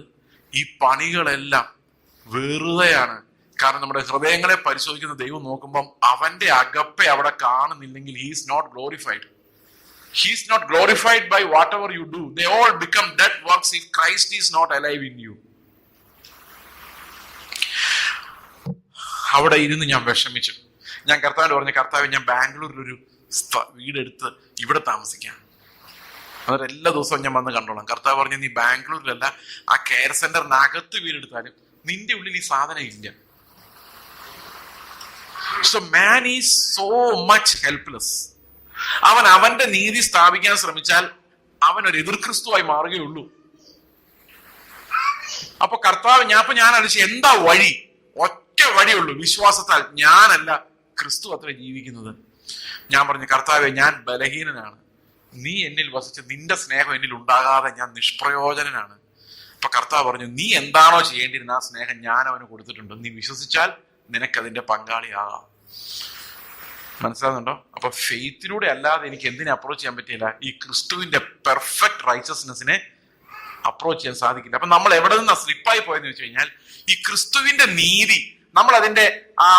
ഈ പണികളെല്ലാം വെറുതെയാണ്. കാരണം നമ്മുടെ ഹൃദയങ്ങളെ പരിശോധിക്കുന്ന ദൈവം നോക്കുമ്പം അവന്റെ അകപ്പെ അവിടെ കാണുന്നില്ലെങ്കിൽ he's not glorified. He's not glorified by whatever you do. They all become dead works if Christ is not alive in you. അവിടെ ഇരുന്ന് ഞാൻ വിഷമിച്ചു. ഞാൻ കർത്താവിനോട് പറഞ്ഞു, കർത്താവ്, ഞാൻ ബാംഗ്ലൂരിലൊരു വീടെടുത്ത് ഇവിടെ താമസിക്കാം, എന്നിട്ട് എല്ലാ ദിവസവും ഞാൻ വന്ന് കണ്ടോളാം. കർത്താവ് പറഞ്ഞു, നീ ബാംഗ്ലൂരിലല്ല, ആ കെയർ സെന്ററിനകത്ത് വീടെടുത്താലും നിന്റെ ഉള്ളിൽ ഈ സാധനം ഇല്ല. So man is so much helpless. അവൻ അവന്റെ നീതി സ്ഥാപിക്കാൻ ശ്രമിച്ചാൽ അവൻ ഒരു എതിർ ക്രിസ്തുവായി മാറുകയുള്ളൂ. അപ്പൊ കർത്താവ് ഞാൻ അടിച്ച് എന്താ വഴി? ഒറ്റ വഴിയുള്ളൂ, വിശ്വാസത്താൽ. ഞാനല്ല, ക്രിസ്തു അത്ര ജീവിക്കുന്നത്. ഞാൻ പറഞ്ഞു, കർത്താവെ, ഞാൻ ബലഹീനനാണ്, നീ എന്നിൽ വസിച്ച് നിന്റെ സ്നേഹം എന്നിൽ ഉണ്ടാകാതെ ഞാൻ നിഷ്പ്രയോജനനാണ്. അപ്പൊ കർത്താവ് പറഞ്ഞു, നീ എന്താണോ ചെയ്യേണ്ടിരുന്ന ആ സ്നേഹം ഞാൻ അവന് കൊടുത്തിട്ടുണ്ട്, നീ വിശ്വസിച്ചാൽ നിനക്കതിന്റെ പങ്കാളിയാകാം. മനസ്സിലാകുന്നുണ്ടോ? അപ്പൊ ഫെയ്ത്തിലൂടെ അല്ലാതെ എനിക്ക് എന്തിനെ അപ്രോച്ച് ചെയ്യാൻ പറ്റില്ല? ഈ ക്രിസ്തുവിന്റെ പെർഫെക്റ്റ് റൈച്ചസ്നെസ്സിനെ അപ്രോച്ച് ചെയ്യാൻ സാധിക്കില്ല. അപ്പൊ നമ്മൾ എവിടെ നിന്നാ സ്ലിപ്പായി പോയെന്ന് വെച്ച് കഴിഞ്ഞാൽ, ഈ ക്രിസ്തുവിന്റെ നീതി നമ്മൾ അതിന്റെ ആ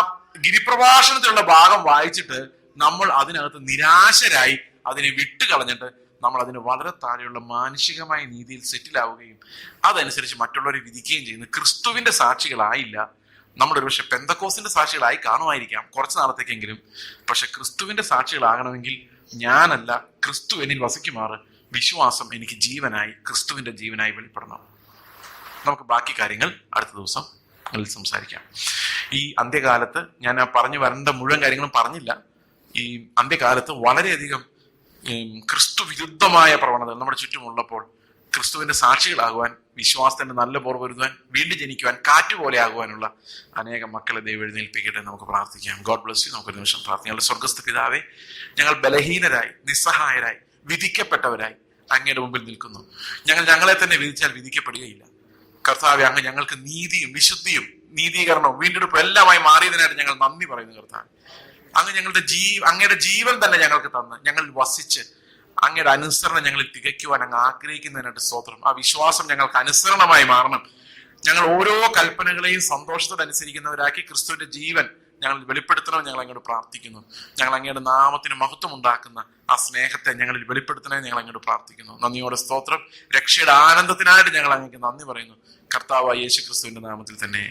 ഗിരിപ്രഭാഷണത്തിലുള്ള ഭാഗം വായിച്ചിട്ട് നമ്മൾ അതിനകത്ത് നിരാശരായി അതിനെ വിട്ടുകളഞ്ഞിട്ട് നമ്മൾ അതിന് വളരെ താഴെയുള്ള മാനുഷികമായ നീതിയിൽ സെറ്റിലാവുകയും അതനുസരിച്ച് മറ്റുള്ളവരെ വിധിക്കുകയും ചെയ്യുന്നു. ക്രിസ്തുവിന്റെ സാക്ഷികളായില്ല, നമ്മൾ ഒരുപക്ഷെ പെന്തക്കോസിന്റെ സാക്ഷികളായി കാണുമായിരിക്കാം കുറച്ചു നാളത്തേക്കെങ്കിലും. പക്ഷെ ക്രിസ്തുവിന്റെ സാക്ഷികളാകണമെങ്കിൽ ഞാനല്ല, ക്രിസ്തു എന്നിൽ വസിക്കുമാറ് വിശ്വാസം എനിക്ക് ജീവനായി, ക്രിസ്തുവിന്റെ ജീവനായി വെളിപ്പെടണം. നമുക്ക് ബാക്കി കാര്യങ്ങൾ അടുത്ത ദിവസം സംസാരിക്കാം. ഈ അന്ത്യകാലത്ത് ഞാൻ പറഞ്ഞു വരേണ്ട മുഴുവൻ കാര്യങ്ങളും പറഞ്ഞില്ല. ഈ അന്ത്യകാലത്ത് വളരെയധികം ക്രിസ്തു വിരുദ്ധമായ പ്രവണതകൾ നമ്മുടെ ചുറ്റുമുള്ളപ്പോൾ ക്രിസ്തുവിന്റെ സാക്ഷികളാകുവാൻ, വിശ്വാസത്തിന്റെ നല്ല പോർവരുവാൻ, വീണ്ടും ജനിക്കുവാൻ, കാറ്റുപോലെ ആകുവാനുള്ള അനേകം മക്കളെ ദൈവം എഴുന്നേൽപ്പിക്കട്ടെ. നമുക്ക് പ്രാർത്ഥിക്കാം. God bless you. നമുക്കൊരു നിമിഷം പ്രാർത്ഥിക്കാം. ഞങ്ങളുടെ സ്വർഗ്ഗസ്ഥ പിതാവേ, ഞങ്ങൾ ബലഹീനരായി, നിസ്സഹായരായി, വിധിക്കപ്പെട്ടവരായി അങ്ങയുടെ മുമ്പിൽ നിൽക്കുന്നു. ഞങ്ങളെ തന്നെ വിധിച്ചാൽ വിധിക്കപ്പെടുകയില്ല. കർത്താവെ, അങ്ങ് ഞങ്ങൾക്ക് നീതിയും വിശുദ്ധിയും നീതീകരണവും വീണ്ടെടുപ്പും എല്ലാമായി മാറിയതിനായിട്ട് ഞങ്ങൾ നന്ദി പറയുന്നു. കർത്താവ്, അങ്ങ് അങ്ങയുടെ ജീവൻ തന്നെ ഞങ്ങൾക്ക് തന്ന് ഞങ്ങൾ വസിച്ച് അങ്ങയുടെ അനുസരണം ഞങ്ങളിൽ തികയ്ക്കുവാൻ അങ്ങ് ആഗ്രഹിക്കുന്നതിനായിട്ട് സ്തോത്രം. ആ വിശ്വാസം ഞങ്ങൾക്ക് അനുസരണമായി മാറണം. ഞങ്ങൾ ഓരോ കൽപ്പനകളെയും സന്തോഷത്തോടനുസരിക്കുന്നവരാക്കി ക്രിസ്തുവിന്റെ ജീവൻ ഞങ്ങൾ വെളിപ്പെടുത്തണമെന്ന് ഞങ്ങൾ അങ്ങോട്ട് പ്രാർത്ഥിക്കുന്നു. ഞങ്ങൾ അങ്ങയുടെ നാമത്തിന് മഹത്വം ഉണ്ടാക്കുന്ന ആ സ്നേഹത്തെ ഞങ്ങളിൽ വെളിപ്പെടുത്തണമെന്ന് ഞങ്ങൾ അങ്ങോട്ട് പ്രാർത്ഥിക്കുന്നു. നന്ദിയോടെ സ്തോത്രം. രക്ഷയുടെ ആനന്ദത്തിനായിട്ട് ഞങ്ങൾ അങ്ങേക്ക് നന്ദി പറയുന്നു. കർത്താവായ യേശു ക്രിസ്തുവിന്റെ നാമത്തിൽ തന്നെ.